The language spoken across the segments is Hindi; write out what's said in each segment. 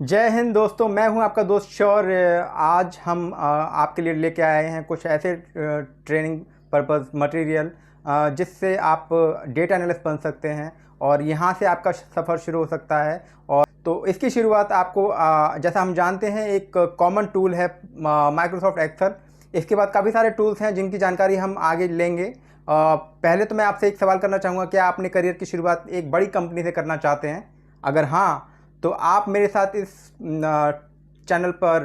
जय हिंद दोस्तों, मैं हूं आपका दोस्त श्योर। आज हम आपके लिए लेके आए हैं कुछ ऐसे ट्रेनिंग पर्पस मटेरियल जिससे आप डेटा एनालिस्ट बन सकते हैं और यहां से आपका सफ़र शुरू हो सकता है। और तो इसकी शुरुआत आपको जैसा हम जानते हैं एक कॉमन टूल है माइक्रोसॉफ्ट एक्सेल। इसके बाद काफ़ी सारे टूल्स हैं जिनकी जानकारी हम आगे लेंगे। पहले तो मैं आपसे एक सवाल करना चाहूँगा, क्या आप अपने करियर की शुरुआत एक बड़ी कंपनी से करना चाहते हैं? अगर हाँ, तो आप मेरे साथ इस चैनल पर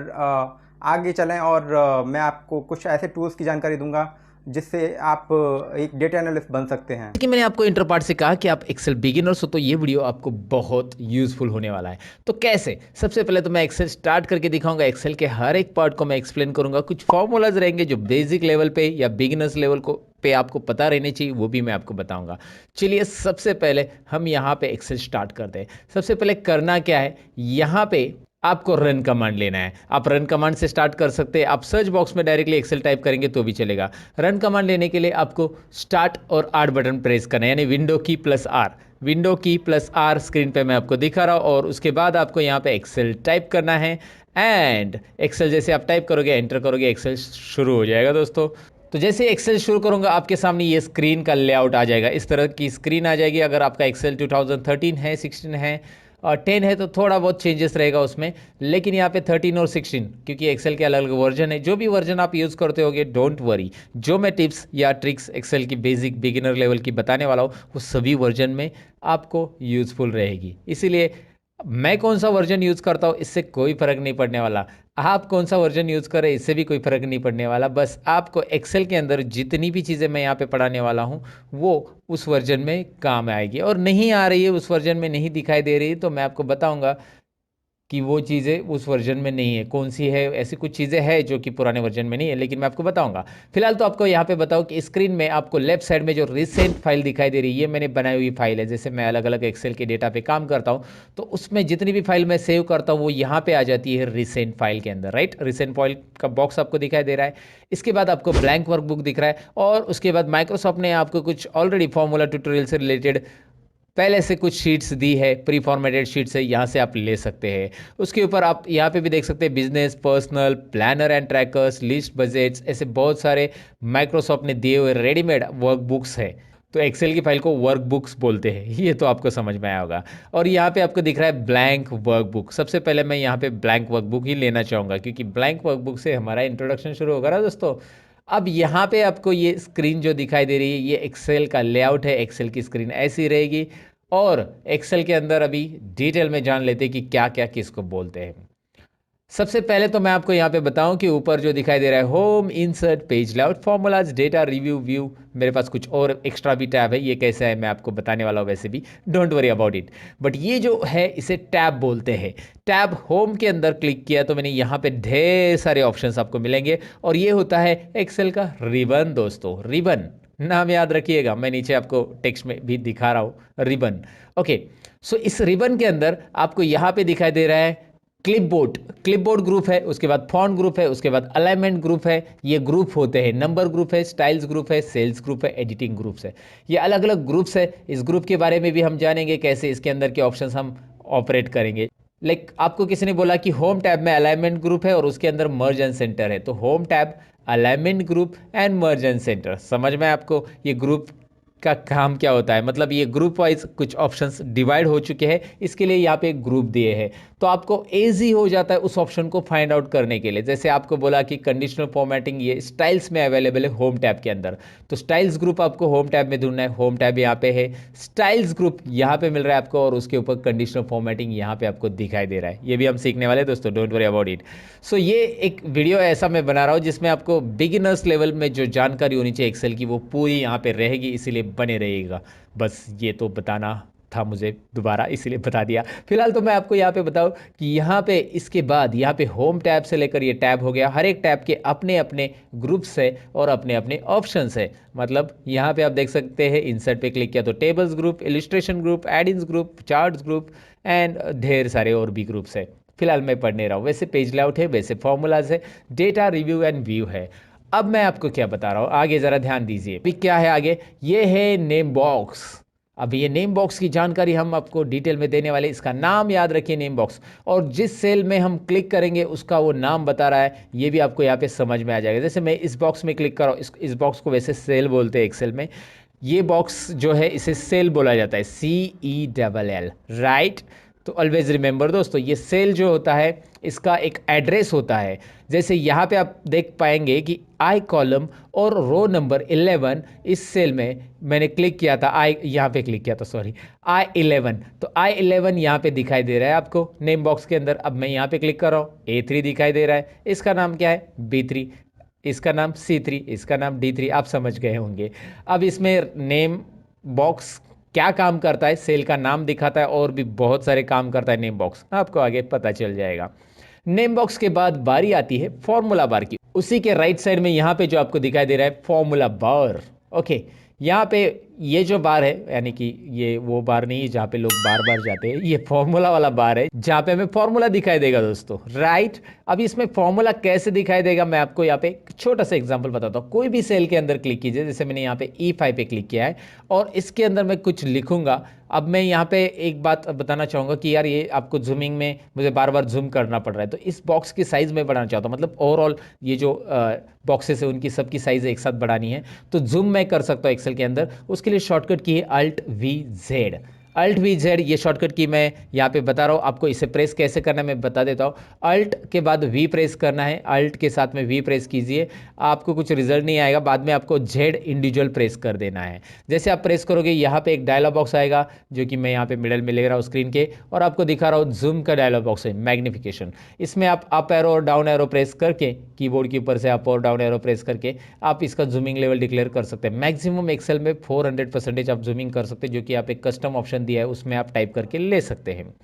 आगे चलें और मैं आपको कुछ ऐसे टूल्स की जानकारी दूंगा जिससे आप एक डेटा एनालिस्ट बन सकते हैं। कि मैंने आपको इंटर पार्ट से कहा कि आप एक्सेल बिगिनर्स हो तो ये वीडियो आपको बहुत यूजफुल होने वाला है। तो कैसे? सबसे पहले तो मैं एक्सेल स्टार्ट करके दिखाऊंगा। एक्सेल के हर एक पार्ट को मैं एक्सप्लेन करूंगा। कुछ फॉर्मूलाज रहेंगे जो बेसिक लेवल पे या बिगिनर्स लेवल को पे आपको पता रहने चाहिए, वो भी मैं आपको बताऊंगा। चलिए सबसे पहले हम यहाँ पे एक्सेल स्टार्ट करते हैं। सबसे पहले करना क्या है, यहाँ पे आपको रन कमांड लेना है। आप रन कमांड से स्टार्ट कर सकते हैं। आप सर्च बॉक्स में डायरेक्टली एक्सेल टाइप करेंगे तो भी चलेगा। रन कमांड लेने के लिए आपको स्टार्ट और आर बटन प्रेस करना है, यानी विंडो की प्लस आर। विंडो की प्लस आर स्क्रीन पे मैं आपको दिखा रहा हूँ और उसके बाद आपको यहाँ पे एक्सेल टाइप करना है। एंड एक्सेल जैसे आप टाइप करोगे, एंटर करोगे, एक्सेल शुरू हो जाएगा दोस्तों। तो जैसे एक्सेल शुरू करूंगा आपके सामने ये स्क्रीन का लेआउट आ जाएगा। इस तरह की स्क्रीन आ जाएगी। अगर आपका एक्सेल 2013 है, 16 है और 10 है तो थोड़ा बहुत चेंजेस रहेगा उसमें, लेकिन यहाँ पे 13 और 16 क्योंकि एक्सेल के अलग अलग वर्जन है। जो भी वर्जन आप यूज़ करते होगे डोंट वरी, जो मैं टिप्स या ट्रिक्स एक्सेल की बेसिक बिगिनर लेवल की बताने वाला हूँ वो सभी वर्जन में आपको यूज़फुल रहेगी। इसीलिए मैं कौन सा वर्जन यूज़ करता हूँ इससे कोई फ़र्क नहीं पड़ने वाला। आप कौन सा वर्जन यूज़ करें इससे भी कोई फ़र्क नहीं पड़ने वाला। बस आपको एक्सेल के अंदर जितनी भी चीज़ें मैं यहाँ पे पढ़ाने वाला हूँ वो उस वर्जन में काम आएगी। और नहीं आ रही है, उस वर्जन में नहीं दिखाई दे रही है, तो मैं आपको बताऊँगा कि वो चीज़ें उस वर्जन में नहीं है। कौन सी है? ऐसी कुछ चीज़ें हैं जो कि पुराने वर्जन में नहीं है, लेकिन मैं आपको बताऊंगा। फिलहाल तो आपको यहाँ पे बताओ कि स्क्रीन में आपको लेफ्ट साइड में जो रिसेंट फाइल दिखाई दे रही है, ये मैंने बनाई हुई फाइल है। जैसे मैं अलग अलग एक्सेल के डेटा पे काम करता हूँ तो उसमें जितनी भी फाइल मैं सेव करता हूँ वो यहाँ पे आ जाती है रिसेंट फाइल के अंदर। राइट, रिसेंट फाइल का बॉक्स आपको दिखाई दे रहा है। इसके बाद आपको ब्लैंक वर्कबुक दिख रहा है और उसके बाद माइक्रोसॉफ्ट ने आपको कुछ ऑलरेडी फॉर्मूला ट्यूटोरियल से रिलेटेड पहले से कुछ शीट्स दी है, प्री फॉर्मेटेड शीट्स है, यहाँ से आप ले सकते हैं। उसके ऊपर आप यहाँ पे भी देख सकते हैं business, personal, planner and trackers, list, budgets, ऐसे बहुत सारे माइक्रोसॉफ्ट ने दिए हुए रेडीमेड वर्कबुक्स है। तो एक्सेल की फाइल को वर्कबुक्स बोलते हैं, ये तो आपको समझ में आया होगा। और यहाँ पे आपको दिख रहा है ब्लैंक वर्कबुक। सबसे पहले मैं यहाँ पे ब्लैंक वर्कबुक ही लेना चाहूँगा क्योंकि ब्लैंक वर्कबुक से हमारा इंट्रोडक्शन शुरू होगा ना दोस्तों। अब यहाँ पे आपको ये स्क्रीन जो दिखाई दे रही है ये एक्सेल का लेआउट है। एक्सेल की स्क्रीन ऐसी रहेगी और एक्सेल के अंदर अभी डिटेल में जान लेते हैं कि क्या क्या किसको बोलते हैं। सबसे पहले तो मैं आपको यहाँ पे बताऊं कि ऊपर जो दिखाई दे रहा है home, insert, page layout, formulas, data, review, view, मेरे पास कुछ और एक्स्ट्रा भी टैब है। ये कैसा है मैं आपको बताने वाला हूँ, वैसे भी don't worry about it. But ये जो है इसे टैब बोलते हैं। टैब होम के अंदर क्लिक किया तो मैंने यहाँ पे ढेर सारे ऑप्शंस आपको मिलेंगे और ये होता है एक्सेल का रिबन दोस्तों। रिबन नाम याद रखिएगा, मैं नीचे आपको टेक्स्ट में भी दिखा रहा हूँ, रिबन। ओके, सो इस रिबन के अंदर आपको यहाँ पे दिखाई दे रहा है क्लिपबोर्ड। क्लिपबोर्ड ग्रुप है, उसके बाद फॉन्ट ग्रुप है, उसके बाद अलाइनमेंट ग्रुप है। ये ग्रुप होते हैं। नंबर ग्रुप है, स्टाइल्स ग्रुप है, सेल्स ग्रुप है, एडिटिंग ग्रुप्स है। ये अलग अलग ग्रुप्स है। इस ग्रुप के बारे में भी हम जानेंगे कैसे इसके अंदर के ऑप्शंस हम ऑपरेट करेंगे। लाइक आपको किसी ने बोला कि होम टैब में अलाइनमेंट ग्रुप है और उसके अंदर मर्ज एंड सेंटर है, तो home tab, alignment group and merge and centre. समझ में आपको ये ग्रुप का काम क्या होता है? मतलब ये ग्रुप वाइज कुछ ऑप्शंस डिवाइड हो चुके हैं, इसके लिए यहाँ पे एक ग्रुप दिए हैं तो आपको ईजी हो जाता है उस ऑप्शन को फाइंड आउट करने के लिए। जैसे आपको बोला कि कंडीशनल फॉर्मेटिंग ये स्टाइल्स में अवेलेबल है होम टैब के अंदर, तो स्टाइल्स ग्रुप आपको होम टैब में ढूंढना है। होम टैब यहाँ पे है, स्टाइल्स ग्रुप यहाँ पे मिल रहा है आपको और उसके ऊपर कंडीशनल फॉर्मेटिंग यहाँ पे आपको दिखाई दे रहा है। ये भी हम सीखने वाले हैं दोस्तों, डोंट वरी अबाउट इट। सो ये एक वीडियो ऐसा मैं बना रहा हूँ जिसमें आपको बिगिनर्स लेवल में जो जानकारी होनी चाहिए एक्सेल की वो पूरी यहाँ पे रहेगी, इसीलिए बने रहिएगा। बस ये तो बताना था मुझे दोबारा, इसीलिए बता दिया। फिलहाल तो मैं आपको यहाँ पे बताऊँ कि यहाँ पे इसके बाद यहाँ पे होम टैब से लेकर ये टैब हो गया। हर एक टैब के अपने अपने ग्रुप्स है और अपने अपने ऑप्शंस है। मतलब यहाँ पे आप देख सकते हैं, इंसर्ट पे क्लिक किया तो tables group, illustration group, add ins group, charts group and ढेर सारे और भी ग्रुप्स है। फिलहाल मैं पढ़ने रहा हूँ। वैसे पेज लेआउट है, वैसे फॉर्मूलाज है, डेटा, रिव्यू एंड व्यू है। अब मैं आपको क्या बता रहा हूँ, आगे ज़रा ध्यान दीजिए। अभी क्या है आगे, ये है नेम बॉक्स। अब ये नेम बॉक्स की जानकारी हम आपको डिटेल में देने वाले, इसका नाम याद रखिए नेम बॉक्स, और जिस सेल में हम क्लिक करेंगे उसका वो नाम बता रहा है, ये भी आपको यहाँ पे समझ में आ जाएगा। जैसे मैं इस बॉक्स में क्लिक कर रहा हूँ, इस बॉक्स को वैसे सेल बोलते हैं एक्सेल में, ये बॉक्स जो है इसे सेल बोला जाता है, CELL, राइट। तो ऑलवेज रिमेंबर दोस्तों, ये सेल जो होता है इसका एक एड्रेस होता है। जैसे यहाँ पे आप देख पाएंगे कि आई कॉलम और रो नंबर 11, इस सेल में मैंने क्लिक किया था, आई यहाँ पे क्लिक किया था, सॉरी, I11, तो I11 यहाँ पे दिखाई दे रहा है आपको नेम बॉक्स के अंदर। अब मैं यहाँ पे क्लिक कर रहा हूँ, A3 दिखाई दे रहा है, इसका नाम क्या है, B3, इसका नाम C3, इसका नाम D3, आप समझ गए होंगे। अब इसमें नेम बॉक्स क्या काम करता है, सेल का नाम दिखाता है, और भी बहुत सारे काम करता है नेम बॉक्स, आपको आगे पता चल जाएगा। नेम बॉक्स के बाद बारी आती है फॉर्मूला बार की। उसी के राइट साइड में यहाँ पे जो आपको दिखाई दे रहा है फॉर्मूला बार, ओके। यहाँ पे ये जो बार है, यानी कि ये वो बार नहीं है जहाँ पे लोग बार बार जाते हैं, ये फॉर्मूला वाला बार है जहाँ पे हमें फॉर्मूला दिखाई देगा दोस्तों, राइट। अब इसमें फॉर्मूला कैसे दिखाई देगा, मैं आपको यहाँ पे एक छोटा सा एग्जांपल बताता हूँ। कोई भी सेल के अंदर क्लिक कीजिए, जैसे मैंने यहाँ पे E5 पे क्लिक किया है और इसके अंदर मैं कुछ लिखूंगा। अब मैं यहाँ पे एक बात बताना चाहूँगा कि यार ये आपको जूमिंग में मुझे बार बार जूम करना पड़ रहा है, तो इस बॉक्स की साइज़ मैं बढ़ाना चाहता हूँ, मतलब ओवरऑल ये जो बॉक्सेस है उनकी सबकी साइज़ एक साथ बढ़ानी है, तो जूम मैं कर सकता हूँ एक्सेल के अंदर। उसके लिए शॉर्टकट की है Alt+V+Z। Alt+V+Z ये शॉर्टकट की मैं यहाँ पे बता रहा हूँ आपको, इसे प्रेस कैसे करना है मैं बता देता हूँ। अल्ट के बाद V प्रेस करना है, अल्ट के साथ में V प्रेस कीजिए, आपको कुछ रिजल्ट नहीं आएगा, बाद में आपको Z इंडिविजुअल प्रेस कर देना है। जैसे आप प्रेस करोगे यहाँ पे एक डायलॉग बॉक्स आएगा, जो कि मैं यहाँ पे मिडल में ले रहा हूँ स्क्रीन के, और आपको दिखा रहा हूँ जूम का डायलॉग बॉक्स है, मैग्निफिकेशन। इसमें आप अप एरो और डाउन एरो प्रेस करके, कीबोर्ड के ऊपर से अप और डाउन एरो प्रेस करके आप इसका जूमिंग लेवल डिक्लेयर कर सकते हैं। मैक्सिमम एक्सेल में 400% आप जूमिंग कर सकते हैं, जो कि आप एक कस्टम ऑप्शन दिया है उसमें आप टाइप करके ले सकते हैं।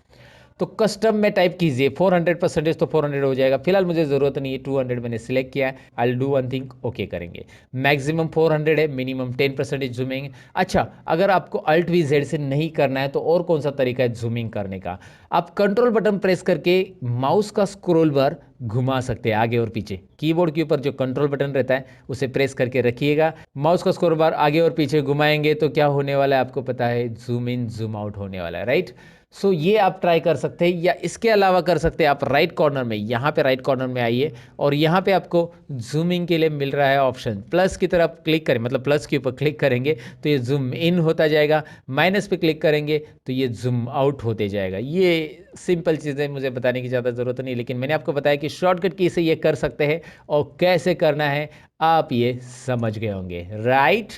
तो कस्टम में टाइप कीजिए 400%, तो 400 हो जाएगा। फिलहाल मुझे ज़रूरत नहीं है, 200 मैंने सिलेक्ट किया है। I do one thing, okay करेंगे। मैक्सिमम 400 है, मिनिमम 10% जूमिंग। अच्छा, अगर आपको Alt+V+Z से नहीं करना है तो और कौन सा तरीका है जूमिंग करने का, आप कंट्रोल बटन प्रेस करके माउस का स्क्रॉल बार घुमा सकते हैं आगे और पीछे। कीबोर्ड के ऊपर जो कंट्रोल बटन रहता है उसे प्रेस करके रखिएगा, माउस का स्क्रॉल बार आगे और पीछे घुमाएंगे तो क्या होने वाला है आपको पता है, जूम इन जूम आउट होने वाला है, राइट। सो ये आप ट्राई कर सकते हैं, या इसके अलावा कर सकते हैं आप राइट कॉर्नर में, यहाँ पे राइट कॉर्नर में आइए और यहाँ पे आपको जूमिंग के लिए मिल रहा है ऑप्शन, प्लस की तरफ क्लिक करें, मतलब प्लस के ऊपर क्लिक करेंगे तो ये जूम इन होता जाएगा, माइनस पे क्लिक करेंगे तो ये जूम आउट होते जाएगा। ये सिंपल चीज़ें मुझे बताने की ज़्यादा ज़रूरत नहीं, लेकिन मैंने आपको बताया कि शॉर्टकट की से ये कर सकते हैं, और कैसे करना है आप ये समझ गए होंगे, राइट।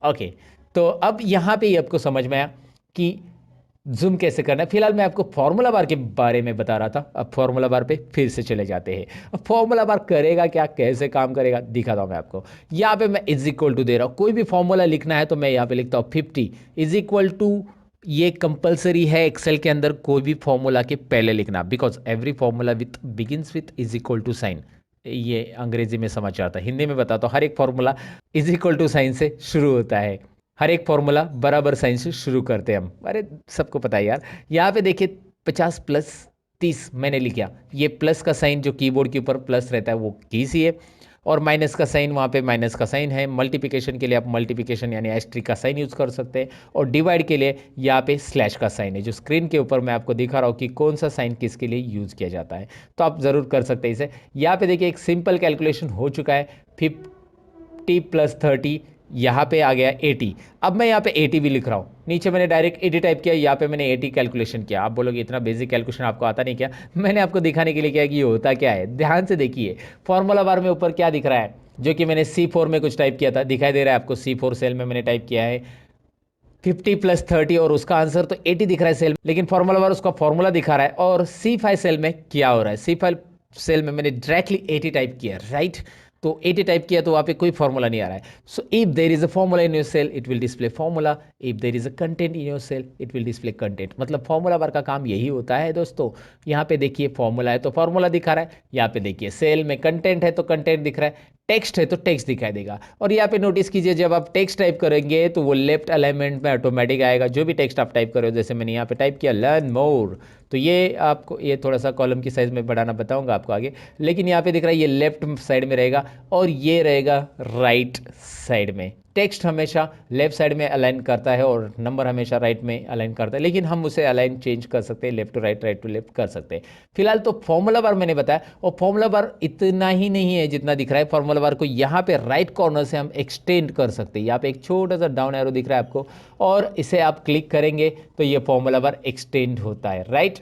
ओके, तो अब यहाँ पे ही आपको समझ में आया कि जूम कैसे करना है। फिलहाल मैं आपको फॉर्मूला बार के बारे में बता रहा था, अब फॉर्मूला बार पे फिर से चले जाते हैं। अब फॉर्मूला बार करेगा क्या, कैसे काम करेगा दिखाता हूँ मैं आपको। यहाँ पे मैं इज इक्वल टू दे रहा हूँ, कोई भी फॉर्मूला लिखना है तो मैं यहाँ पे लिखता हूँ 50 इज इक्वल टू, ये कंपलसरी है एक्सेल के अंदर कोई भी फॉर्मूला के पहले लिखना, because every formula with begins with is equal to sign. ये अंग्रेजी में समझ आता है, हिंदी में बताता हूँ, हर एक formula is equal to sign से शुरू होता है, हर एक फॉर्मूला बराबर साइन से शुरू करते हैं हम, अरे सबको पता है यार। यहाँ पे देखिए 50 + 30 मैंने लिखा, ये प्लस का साइन जो कीबोर्ड के ऊपर प्लस रहता है वो कीजिए, और माइनस का साइन वहाँ पे माइनस का साइन है। मल्टीप्लिकेशन के लिए आप मल्टीप्लिकेशन यानी एस्ट्रिक का साइन यूज़ कर सकते हैं, और डिवाइड के लिए यहाँ पे स्लैश का साइन है, जो स्क्रीन के ऊपर मैं आपको दिखा रहा हूँ कि कौन सा साइन किसके लिए यूज़ किया जाता है, तो आप ज़रूर कर सकते हैं इसे। यहाँ पे देखिए एक सिंपल कैलकुलेशन हो चुका है, 50 + 30 यहाँ पे आ गया 80। अब मैं यहाँ पे 80 भी लिख रहा हूँ, नीचे मैंने डायरेक्ट 80 टाइप किया, यहाँ पे मैंने 80 कैलकुलेशन किया। आप बोलोगे इतना बेसिक कैलकुलेशन आपको आता नहीं क्या, मैंने आपको दिखाने के लिए किया कि ये होता क्या है। ध्यान से देखिए फॉर्मूला बार में ऊपर क्या दिख रहा है, जो कि मैंने C4 में कुछ टाइप किया था, दिखाई दे रहा है आपको, C4 सेल में मैंने टाइप किया है 50 + 30, और उसका आंसर तो 80 दिख रहा है सेल, लेकिन फॉर्मूला बार उसका फॉर्मूला दिखा रहा है। और C5 सेल में क्या हो रहा है, C5 सेल में मैंने डायरेक्टली 80 टाइप किया, राइट। तो 80 टाइप किया तो वहाँ पे कोई फॉर्मूला नहीं आ रहा है। So if there is a formula in your cell it will display formula, if there is a content in your cell it will display content. मतलब फॉर्मूला बार का काम यही होता है दोस्तों। यहाँ पे देखिए फॉर्मूला है तो फॉर्मूला दिखा रहा है, यहाँ पे देखिए सेल में कंटेंट है तो कंटेंट दिख रहा है, टेक्स्ट है तो टेक्स्ट दिखाई देगा। और यहाँ पे नोटिस कीजिए जब आप टेक्स्ट टाइप करेंगे तो वो लेफ्ट अलाइनमेंट में ऑटोमेटिक आएगा, जो भी टेक्स्ट आप टाइप करो, जैसे मैंने यहाँ पे टाइप किया लर्न मोर, तो ये आपको ये थोड़ा सा कॉलम की साइज़ में बढ़ाना बताऊंगा आपको आगे, लेकिन यहाँ पे दिख रहा है ये लेफ्ट साइड में रहेगा और ये रहेगा राइट साइड में। टेक्स्ट हमेशा लेफ्ट साइड में अलाइन करता है और नंबर हमेशा राइट में अलाइन करता है, लेकिन हम उसे अलाइन चेंज कर सकते हैं, left to right, right to left कर सकते हैं। फिलहाल तो फॉर्मूला बार मैंने बताया, और फॉर्मूला बार इतना ही नहीं है जितना दिख रहा है। फॉर्मूला बार को यहाँ पे राइट कॉर्नर से हम एक्सटेंड कर सकते हैं। यहाँ पे एक छोटा सा डाउन एरो दिख रहा है आपको, और इसे आप क्लिक करेंगे तो ये फॉर्मूला बार एक्सटेंड होता है, राइट।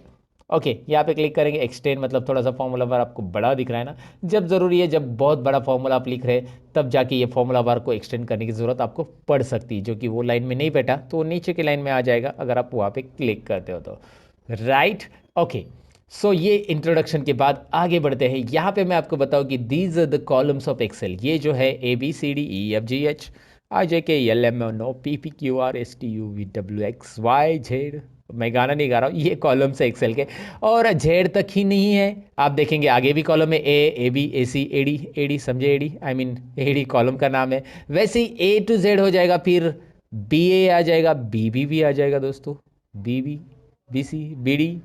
ओके, यहाँ पे क्लिक करेंगे, एक्सटेंड मतलब थोड़ा सा फॉर्मूला बार आपको बड़ा दिख रहा है ना। जब ज़रूरी है, जब बहुत बड़ा फॉर्मूला आप लिख रहे हैं, तब जाके ये फॉर्मूला बार को एक्सटेंड करने की ज़रूरत आपको पड़ सकती है, जो कि वो लाइन में नहीं बैठा तो वो नीचे की लाइन में आ जाएगा अगर आप वहाँ पे क्लिक करते हो तो, राइट। ओके, सो ये इंट्रोडक्शन के बाद आगे बढ़ते हैं। यहाँ पे मैं आपको बताऊँ कि these are the columns of Excel. ये जो है ABCDEFGH IJKLMNOPPQRSTUVWXYZ, मैं गाना नहीं गा रहा हूँ, ये कॉलम्स है एक्सेल के। और जेड तक ही नहीं है, आप देखेंगे आगे भी कॉलम है, AB AC AD समझे, AD I mean AD column का नाम है। वैसे ही A to Z हो जाएगा, फिर BA आ जाएगा, BB भी आ जाएगा दोस्तों, BB BC BD,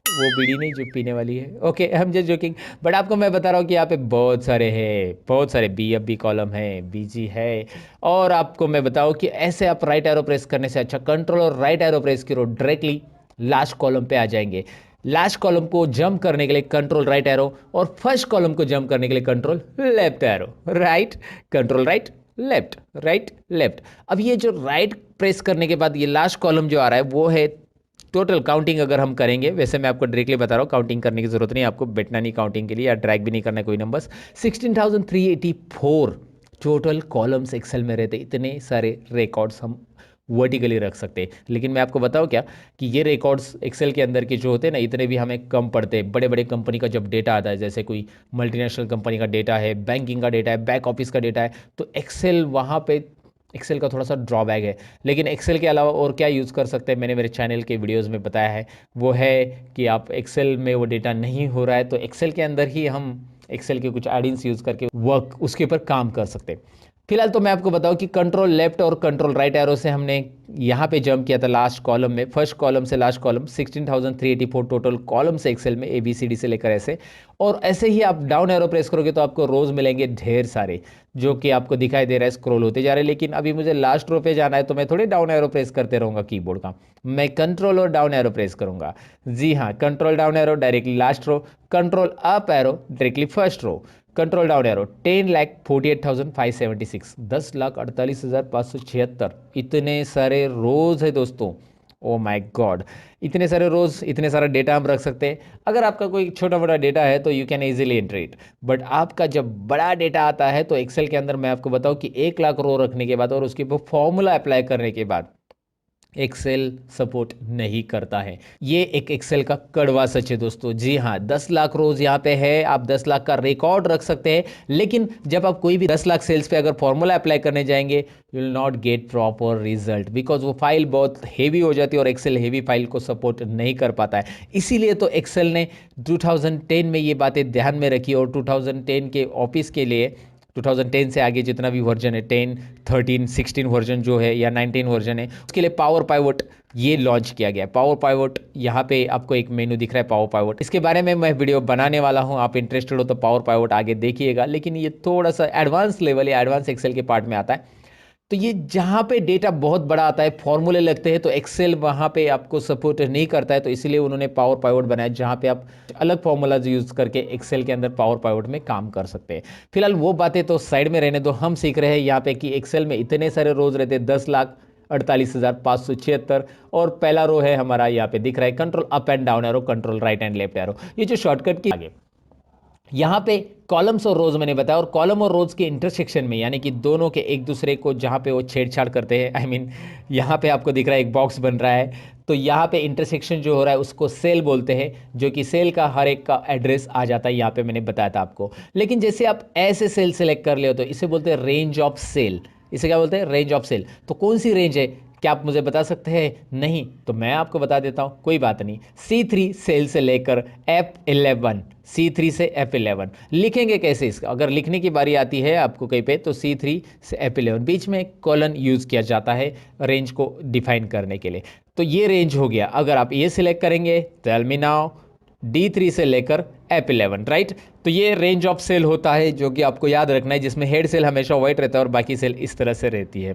वो बीड़ी नहीं जो पीने वाली है। Okay, I am just joking, but आपको मैं बता रहा हूँ कि यहाँ पे बहुत सारे हैं, बहुत सारे BF भी कॉलम है, BG है। और आपको मैं बताऊँ कि ऐसे आप राइट एरो प्रेस करने से अच्छा कंट्रोल और राइट एरो प्रेस करो, डायरेक्टली लास्ट कॉलम पे आ जाएंगे। लास्ट कॉलम को जंप करने के लिए कंट्रोल राइट एरो, और फर्स्ट कॉलम को जंप करने के लिए control left arrow, right, control right left, right left. अब ये जो राइट प्रेस करने के बाद ये लास्ट कॉलम जो आ रहा है वो है टोटल काउंटिंग। अगर हम करेंगे, वैसे मैं आपको डायरेक्टली बता रहा हूँ, काउंटिंग करने की जरूरत नहीं, आपको बैठना नहीं काउंटिंग के लिए, या ड्रैग भी नहीं करना है कोई नंबर्स। 16,384 टोटल कॉलम्स एक्सेल में रहते, इतने सारे रिकॉर्ड्स हम वर्टिकली रख सकते हैं। लेकिन मैं आपको बताऊँ क्या कि ये रिकॉर्ड्स एक्सेल के अंदर के जो होते हैं ना, इतने भी हमें कम पड़ते हैं। बड़े बड़े कंपनी का जब डेटा आता है, जैसे कोई मल्टीनेशनल कंपनी का डेटा है, बैंकिंग का डेटा है, बैक ऑफिस का डेटा है, तो एक्सेल वहाँ पे एक्सेल का थोड़ा सा ड्रॉबैक है। लेकिन एक्सेल के अलावा और क्या यूज़ कर सकते हैं, मैंने मेरे चैनल के वीडियोस में बताया है, वो है कि आप एक्सेल में वो डेटा नहीं हो रहा है तो एक्सेल के अंदर ही हम एक्सेल के कुछ एडिंग्स यूज़ करके वर्क उसके ऊपर काम कर सकते हैं। फिलहाल तो मैं आपको बताऊं कि कंट्रोल लेफ्ट और कंट्रोल राइट एरो से हमने यहाँ पे जंप किया था लास्ट कॉलम में, फर्स्ट कॉलम से last column, 16,384 total columns Excel में ABCD से लेकर ऐसे। और ऐसे ही आप डाउन एरो प्रेस करोगे तो आपको रोज मिलेंगे ढेर सारे, जो कि आपको दिखाई दे रहा है स्क्रॉल होते जा रहे हैं। लेकिन अभी मुझे लास्ट रो पे जाना है तो मैं थोड़ी डाउन एरो प्रेस करते रहूँगा कीबोर्ड का, मैं कंट्रोल और डाउन एरो प्रेस करूँगा। जी हाँ, control down arrow directly last row, control up arrow directly first row, control down arrow 10,48,576, 10,48,576, इतने सारे रोज है दोस्तों। ओ माय गॉड, इतने सारे रोज, इतने सारा डेटा हम रख सकते हैं। अगर आपका कोई छोटा बड़ा डेटा है तो you can easily enter it, but आपका जब बड़ा डेटा आता है तो एक्सेल के अंदर मैं आपको बताऊं कि 1 लाख रो रखने के बाद और उसके ऊपर फॉर्मूला अप्लाई करने के बाद एक्सेल सपोर्ट नहीं करता है। ये एक एक्सेल का कड़वा सच है दोस्तों। जी हाँ, 10 लाख रोज यहाँ पे है, आप 10 लाख का रिकॉर्ड रख सकते हैं, लेकिन जब आप कोई भी 10 लाख सेल्स पे अगर फॉर्मूला अप्लाई करने जाएंगे, you will not get proper result, because वो फाइल बहुत हेवी हो जाती है और एक्सेल हेवी फाइल को सपोर्ट नहीं कर पाता है। इसीलिए तो एक्सेल ने 2010 में ये बातें ध्यान में रखी, और 2010 के ऑफिस के लिए 2010 से आगे जितना भी वर्जन है, 10, 13, 16 वर्जन जो है या 19 वर्जन है, उसके लिए पावर पाइवट ये लॉन्च किया गया है। पावर पाइवट, यहाँ पे आपको एक मेनू दिख रहा है पावर पाइवट, इसके बारे में मैं वीडियो बनाने वाला हूँ, आप इंटरेस्टेड हो तो पावर पाइवट आगे देखिएगा। लेकिन ये थोड़ा सा एडवांस लेवल या एडवांस एक्सेल के पार्ट में आता है। तो ये जहाँ पे डेटा बहुत बड़ा आता है, फॉर्मूले लगते हैं, तो एक्सेल वहाँ पे आपको सपोर्ट नहीं करता है, तो इसीलिए उन्होंने पावर पाइवट बनाया जहाँ पे आप अलग फॉर्मूलाज यूज़ करके एक्सेल के अंदर पावर पाइवट में काम कर सकते हैं। फिलहाल वो बातें तो साइड में रहने दो, हम सीख रहे हैं यहाँ पे कि एक्सेल में इतने सारे रोज रहते हैं, 10,48,576, और पहला रो है हमारा यहाँ पे दिख रहा है control up and down arrow, control right and left arrow, ये जो शॉर्टकट की आगे यहाँ पे कॉलम्स और रोज मैंने बताया, और कॉलम और रोज के इंटरसेक्शन में, यानी कि दोनों के एक दूसरे को जहाँ पे वो छेड़छाड़ करते हैं, आई मीन यहाँ पे आपको दिख रहा है एक बॉक्स बन रहा है, तो यहाँ पे इंटरसेक्शन जो हो रहा है उसको सेल बोलते हैं, जो कि सेल का हर एक का एड्रेस आ जाता है, यहाँ पे मैंने बताया था आपको। लेकिन जैसे आप ऐसे सेल सेलेक्ट कर ले तो इसे बोलते हैं रेंज ऑफ सेल, इसे क्या बोलते हैं, रेंज ऑफ सेल। तो कौन सी रेंज है, क्या आप मुझे बता सकते हैं? नहीं, तो मैं आपको बता देता हूं, कोई बात नहीं। C3 सेल से लेकर F11, C3 से F11 लिखेंगे कैसे इसका, अगर लिखने की बारी आती है आपको कहीं पे तो C3 से F11 बीच में कॉलन यूज़ किया जाता है रेंज को डिफाइन करने के लिए। तो ये रेंज हो गया। अगर आप ये सिलेक्ट करेंगे, टेल मी नाउ D3 से लेकर F11, राइट। तो ये रेंज ऑफ सेल होता है जो कि आपको याद रखना है, जिसमें हेड सेल हमेशा वाइट रहता है और बाकी सेल इस तरह से रहती है।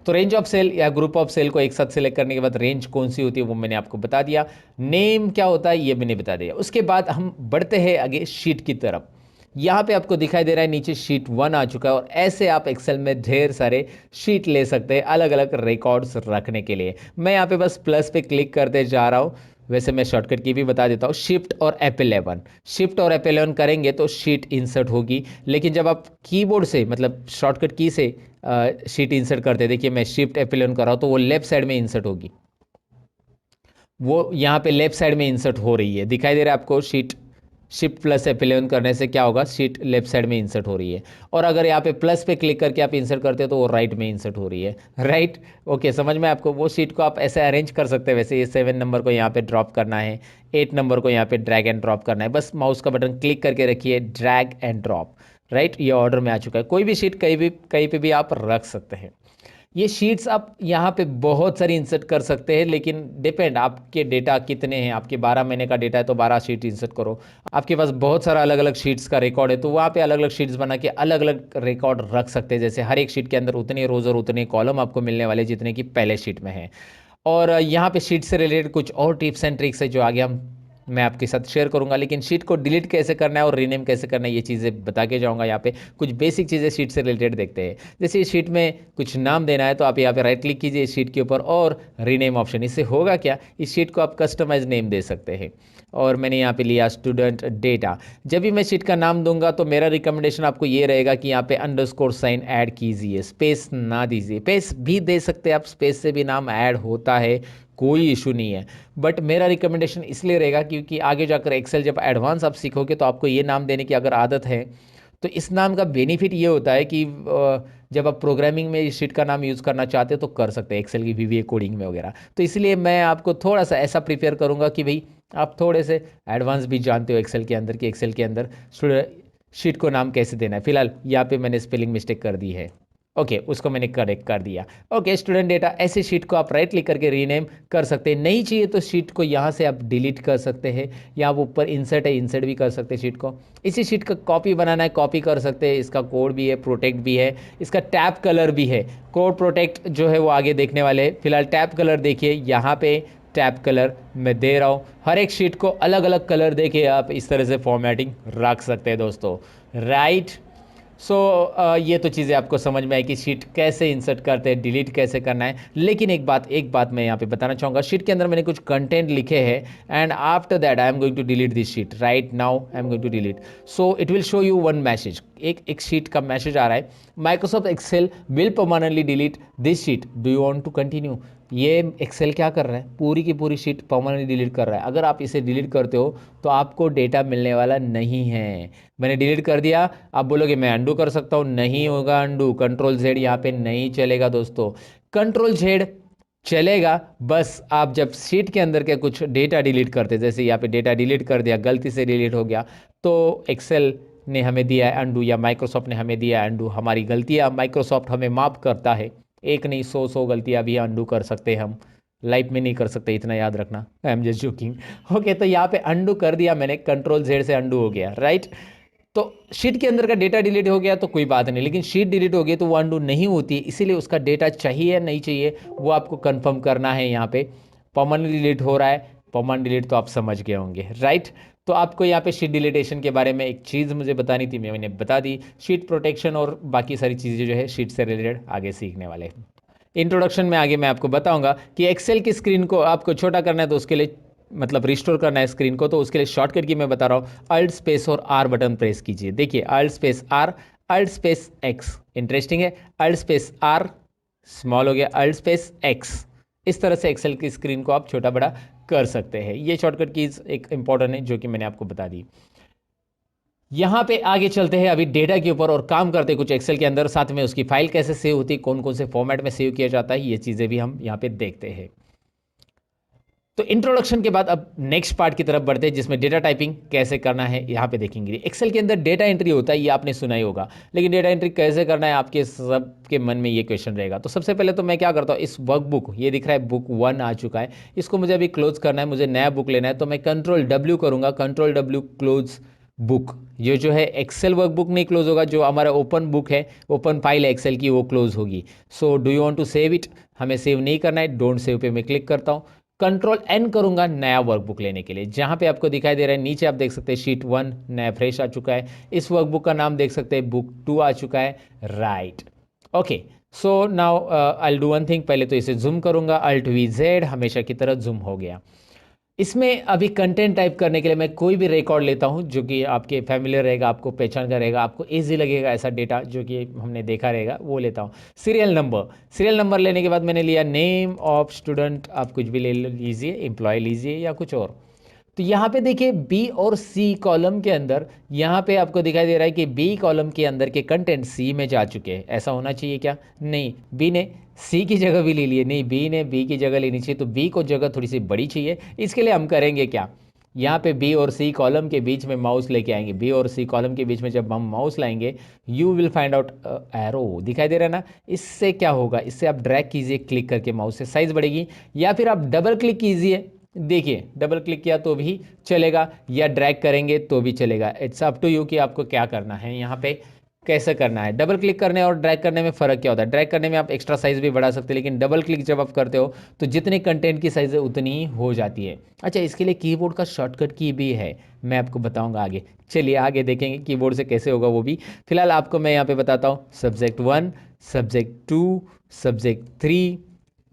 तो रेंज ऑफ सेल या ग्रुप ऑफ सेल को एक साथ सेलेक्ट करने के बाद रेंज कौन सी होती है वो मैंने आपको बता दिया। नेम क्या होता है ये मैंने बता दिया। उसके बाद हम बढ़ते हैं आगे शीट की तरफ। यहाँ पे आपको दिखाई दे रहा है नीचे शीट 1 आ चुका है, और ऐसे आप एक्सेल में ढेर सारे शीट ले सकते हैं अलग अलग रिकॉर्ड्स रखने के लिए। मैं यहाँ पे बस प्लस पे क्लिक करते जा रहा हूँ। वैसे मैं शॉर्टकट की भी बता देता हूँ, शिफ्ट और F11। शिफ्ट और F11 करेंगे तो शीट इंसर्ट होगी, लेकिन जब आप कीबोर्ड से मतलब शॉर्टकट की से शीट इंसर्ट करते हैं, देखिए मैं शिफ्ट F11 कर रहा हूँ तो वो लेफ्ट साइड में इंसर्ट होगी, वो यहाँ पे लेफ्ट साइड में इंसर्ट हो रही है। दिखाई दे रहा है आपको शीट शिफ्ट प्लस F11 करने से क्या होगा, शीट लेफ्ट साइड में इंसर्ट हो रही है। और अगर यहाँ पे प्लस पे क्लिक करके आप इंसर्ट करते हो तो वो राइट में इंसर्ट हो रही है, राइट। ओके, समझ में आपको। वो शीट को आप ऐसे अरेंज कर सकते हैं। वैसे ये 7 नंबर को यहाँ पे ड्रॉप करना है, 8 नंबर को यहाँ पे ड्रैग एंड ड्रॉप करना है, बस माउस का बटन क्लिक करके रखिए, ड्रैग एंड ड्रॉप, राइट। ये ऑर्डर में आ चुका है। कोई भी शीट कहीं पे भी आप रख सकते हैं। ये शीट्स आप यहाँ पे बहुत सारी इंसर्ट कर सकते हैं, लेकिन डिपेंड आपके डेटा कितने हैं। आपके 12 महीने का डेटा है तो 12 शीट इंसर्ट करो। आपके पास बहुत सारा अलग अलग शीट्स का रिकॉर्ड है तो वहाँ पे अलग अलग शीट्स बना के अलग अलग रिकॉर्ड रख सकते हैं। जैसे हर एक शीट के अंदर उतने रोज और उतने कॉलम आपको मिलने वाले जितने कि पहले शीट में है। और यहाँ पे शीट से रिलेटेड कुछ और टिप्स एंड ट्रिक्स है जो आगे मैं आपके साथ शेयर करूंगा। लेकिन शीट को डिलीट कैसे करना है और रीनेम कैसे करना है ये चीज़ें बता के जाऊंगा। यहाँ पे कुछ बेसिक चीज़ें शीट से रिलेटेड देखते हैं। जैसे इस शीट में कुछ नाम देना है तो आप यहाँ पे राइट क्लिक कीजिए इस शीट के ऊपर और रीनेम ऑप्शन। इससे होगा क्या, इस शीट को आप कस्टमाइज नेम दे सकते हैं। और मैंने यहाँ पे लिया स्टूडेंट डेटा। जब भी मैं शीट का नाम दूंगा तो मेरा रिकमेंडेशन आपको ये रहेगा कि यहाँ पे अंडरस्कोर साइन ऐड कीजिए, स्पेस ना दीजिए। स्पेस भी दे सकते हैं आप, स्पेस से भी नाम ऐड होता है, कोई इशू नहीं है। बट मेरा रिकमेंडेशन इसलिए रहेगा क्योंकि आगे जाकर एक्सेल जब एडवांस आप सीखोगे तो आपको ये नाम देने की अगर आदत है तो इस नाम का बेनिफिट ये होता है कि जब आप प्रोग्रामिंग में इस शीट का नाम यूज़ करना चाहते हो तो कर सकते हैं, एक्सेल की VBA कोडिंग में वगैरह। तो इसलिए मैं आपको थोड़ा सा ऐसा प्रिपेयर करूंगा कि भाई आप थोड़े से एडवांस भी जानते हो एक्सेल के अंदर कि एक्सेल के अंदर शीट को नाम कैसे देना है। फिलहाल यहाँ पे मैंने स्पेलिंग मिस्टेक कर दी है, ओके उसको मैंने करेक्ट कर दिया। ओके स्टूडेंट डेटा, ऐसे शीट को आप राइट क्लिक करके रीनेम कर सकते हैं। नहीं चाहिए तो शीट को यहाँ से आप डिलीट कर सकते हैं, या वो ऊपर इंसर्ट है इंसर्ट भी कर सकते हैं शीट को। इसी शीट का कॉपी बनाना है कॉपी कर सकते हैं। इसका कोड भी है, प्रोटेक्ट भी है, इसका टैब कलर भी है। कोड प्रोटेक्ट जो है वो आगे देखने वाले हैं। फिलहाल टैब कलर देखिए, यहाँ पे टैब कलर मैं दे रहा हूँ। हर एक शीट को अलग अलग कलर देके आप इस तरह से फॉर्मेटिंग रख सकते हैं दोस्तों, राइट। सो ये तो चीज़ें आपको समझ में आई कि शीट कैसे इंसर्ट करते हैं, डिलीट कैसे करना है। लेकिन एक बात मैं यहाँ पे बताना चाहूँगा। शीट के अंदर मैंने कुछ कंटेंट लिखे हैं and after that I am going to delete this sheet. Right now I am going to delete, so it will show you one message. एक शीट का मैसेज आ रहा है, Microsoft Excel will permanently delete this sheet, do you want to continue. ये एक्सेल क्या कर रहा है, पूरी की पूरी शीट परमानेंटली डिलीट कर रहा है। अगर आप इसे डिलीट करते हो तो आपको डेटा मिलने वाला नहीं है। मैंने डिलीट कर दिया, आप बोलोगे मैं अंडू कर सकता हूँ, नहीं होगा अंडू। कंट्रोल Z यहाँ पे नहीं चलेगा दोस्तों, कंट्रोल Z चलेगा बस आप जब शीट के अंदर के कुछ डेटा डिलीट करते, जैसे यहाँ पे डेटा डिलीट कर दिया, गलती से डिलीट हो गया, तो एक्सेल ने हमें दिया है अंडू या माइक्रोसॉफ्ट ने हमें दिया है अंडू। हमारी गलतियाँ माइक्रोसॉफ्ट हमें माफ़ करता है, एक नहीं 100 गलतियाँ भी अंडू कर सकते हैं हम, लाइफ में नहीं कर सकते, इतना याद रखना। I am just joking. Okay तो यहाँ पे अंडू कर दिया मैंने, कंट्रोल Z से अंडू हो गया, राइट। तो शीट के अंदर का डेटा डिलीट हो गया तो कोई बात नहीं, लेकिन शीट डिलीट हो गई तो वो अंडू नहीं होती, इसीलिए उसका डेटा चाहिए या नहीं चाहिए वो आपको कंफर्म करना है। यहाँ पे परमानेंट डिलीट हो रहा है, परमानेंट डिलीट तो आप समझ गए होंगे, राइट। तो आपको यहाँ पे शीट डिलीटेशन के बारे में एक चीज़ मुझे बतानी थी, मैंने बता दी। शीट प्रोटेक्शन और बाकी सारी चीज़ें जो है शीट से रिलेटेड आगे सीखने वाले हैं। इंट्रोडक्शन में आगे मैं आपको बताऊंगा कि एक्सेल की स्क्रीन को आपको छोटा करना है तो उसके लिए मतलब रिस्टोर करना है स्क्रीन को, तो उसके लिए शॉर्टकट की मैं बता रहा हूँ, अल्ट स्पेस और R बटन प्रेस कीजिए। देखिए alt space R, alt space X, interesting है, अल्ट स्पेस R स्मॉल हो गया, अल्ट स्पेस X। इस तरह से एक्सेल की स्क्रीन को आप छोटा बड़ा कर सकते हैं। ये शॉर्टकट कीज एक इंपॉर्टेंट है जो कि मैंने आपको बता दी। यहाँ पे आगे चलते हैं अभी डेटा के ऊपर और काम करते हैं कुछ एक्सेल के अंदर, साथ में उसकी फाइल कैसे सेव होती है, कौन कौन से फॉर्मेट में सेव किया जाता है, ये चीज़ें भी हम यहाँ पे देखते हैं। तो इंट्रोडक्शन के बाद अब नेक्स्ट पार्ट की तरफ बढ़ते हैं, जिसमें डेटा टाइपिंग कैसे करना है यहाँ पे देखेंगे। एक्सेल के अंदर डेटा एंट्री होता है, ये आपने सुना ही होगा, लेकिन डेटा एंट्री कैसे करना है आपके सबके मन में ये क्वेश्चन रहेगा। तो सबसे पहले तो मैं क्या करता हूँ, इस वर्कबुक, ये दिख रहा है बुक 1 आ चुका है, इसको मुझे अभी क्लोज करना है, मुझे नया बुक लेना है, तो मैं कंट्रोल W करूँगा, कंट्रोल W क्लोज बुक। ये जो है एक्सेल वर्कबुक नहीं क्लोज होगा, जो हमारा ओपन बुक है, ओपन फाइल है एक्सेल की, वो क्लोज होगी। So do you want to save it, हमें सेव नहीं करना है, डोंट सेव पे मैं क्लिक करता हूँ। कंट्रोल N करूंगा नया वर्कबुक लेने के लिए, जहां पे आपको दिखाई दे रहा है नीचे आप देख सकते हैं शीट 1 नया फ्रेश आ चुका है, इस वर्कबुक का नाम देख सकते हैं बुक 2 आ चुका है, right. Okay, so now I will do one thing, पहले तो इसे जूम करूंगा, Alt+V+Z, हमेशा की तरह जूम हो गया। इसमें अभी कंटेंट टाइप करने के लिए मैं कोई भी रिकॉर्ड लेता हूं जो कि आपके फैमिलियर रहेगा, आपको पहचान का रहेगा, आपको इजी लगेगा, ऐसा डेटा जो कि हमने देखा रहेगा वो लेता हूं। सीरियल नंबर लेने के बाद मैंने लिया नेम ऑफ स्टूडेंट, आप कुछ भी ले लीजिए, एम्प्लॉय लीजिए या कुछ और। तो यहाँ पे देखिए बी और सी कॉलम के अंदर, यहाँ पे आपको दिखाई दे रहा है कि बी कॉलम के अंदर के कंटेंट सी में जा चुके हैं, ऐसा होना चाहिए क्या? नहीं, बी ने सी की जगह भी ले लिए, नहीं बी ने बी की जगह लेनी चाहिए, तो बी को जगह थोड़ी सी बड़ी चाहिए। इसके लिए हम करेंगे क्या, यहाँ पे बी और सी कॉलम के बीच में माउस लेके आएंगे, बी और सी कॉलम के बीच में जब हम माउस लाएंगे, you will find out arrow, दिखाई दे रहा है ना, इससे क्या होगा, इससे आप ड्रैग कीजिए क्लिक करके, माउस से साइज बढ़ेगी, या फिर आप डबल क्लिक कीजिए, देखिए डबल क्लिक किया तो भी चलेगा, या ड्रैग करेंगे तो भी चलेगा, इट्स अप टू यू कि आपको क्या करना है, यहाँ पे कैसे करना है। डबल क्लिक करने और ड्रैग करने में फ़र्क क्या होता है, ड्रैग करने में आप एक्स्ट्रा साइज भी बढ़ा सकते हैं, लेकिन डबल क्लिक जब आप करते हो तो जितने कंटेंट की साइज है उतनी ही हो जाती है। अच्छा, इसके लिए कीबोर्ड का शॉर्टकट की भी है, मैं आपको बताऊंगा आगे, चलिए आगे देखेंगे कीबोर्ड से कैसे होगा वो भी। फिलहाल आपको मैं यहाँ पे बताता हूँ Subject 1, Subject 2, Subject 3,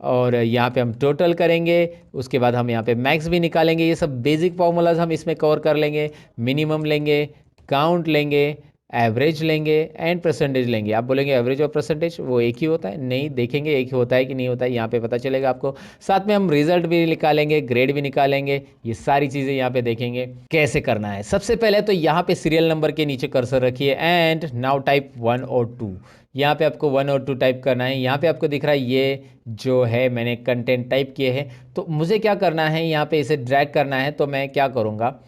और यहाँ पे हम टोटल करेंगे, उसके बाद हम यहाँ पे मैक्स भी निकालेंगे, ये सब बेसिक फॉर्मूलाज हम इसमें कवर कर लेंगे, मिनिमम लेंगे, काउंट लेंगे, एवरेज लेंगे एंड परसेंटेज लेंगे। आप बोलेंगे एवरेज और परसेंटेज वो एक ही होता है, नहीं, देखेंगे एक ही होता है कि नहीं होता है, यहाँ पे पता चलेगा आपको। साथ में हम रिजल्ट भी निकालेंगे, ग्रेड भी निकालेंगे, ये सारी चीज़ें यहाँ पे देखेंगे कैसे करना है। सबसे पहले तो यहाँ पे सीरियल नंबर के नीचे कर्सर रखिए एंड नाउ टाइप 1 और 2, यहाँ पे आपको 1 और 2 टाइप करना है। यहाँ पे आपको दिख रहा है ये जो है मैंने कंटेंट टाइप किए हैं, तो मुझे क्या करना है, यहाँ पे इसे ड्रैग करना है, तो मैं क्या करूँगा,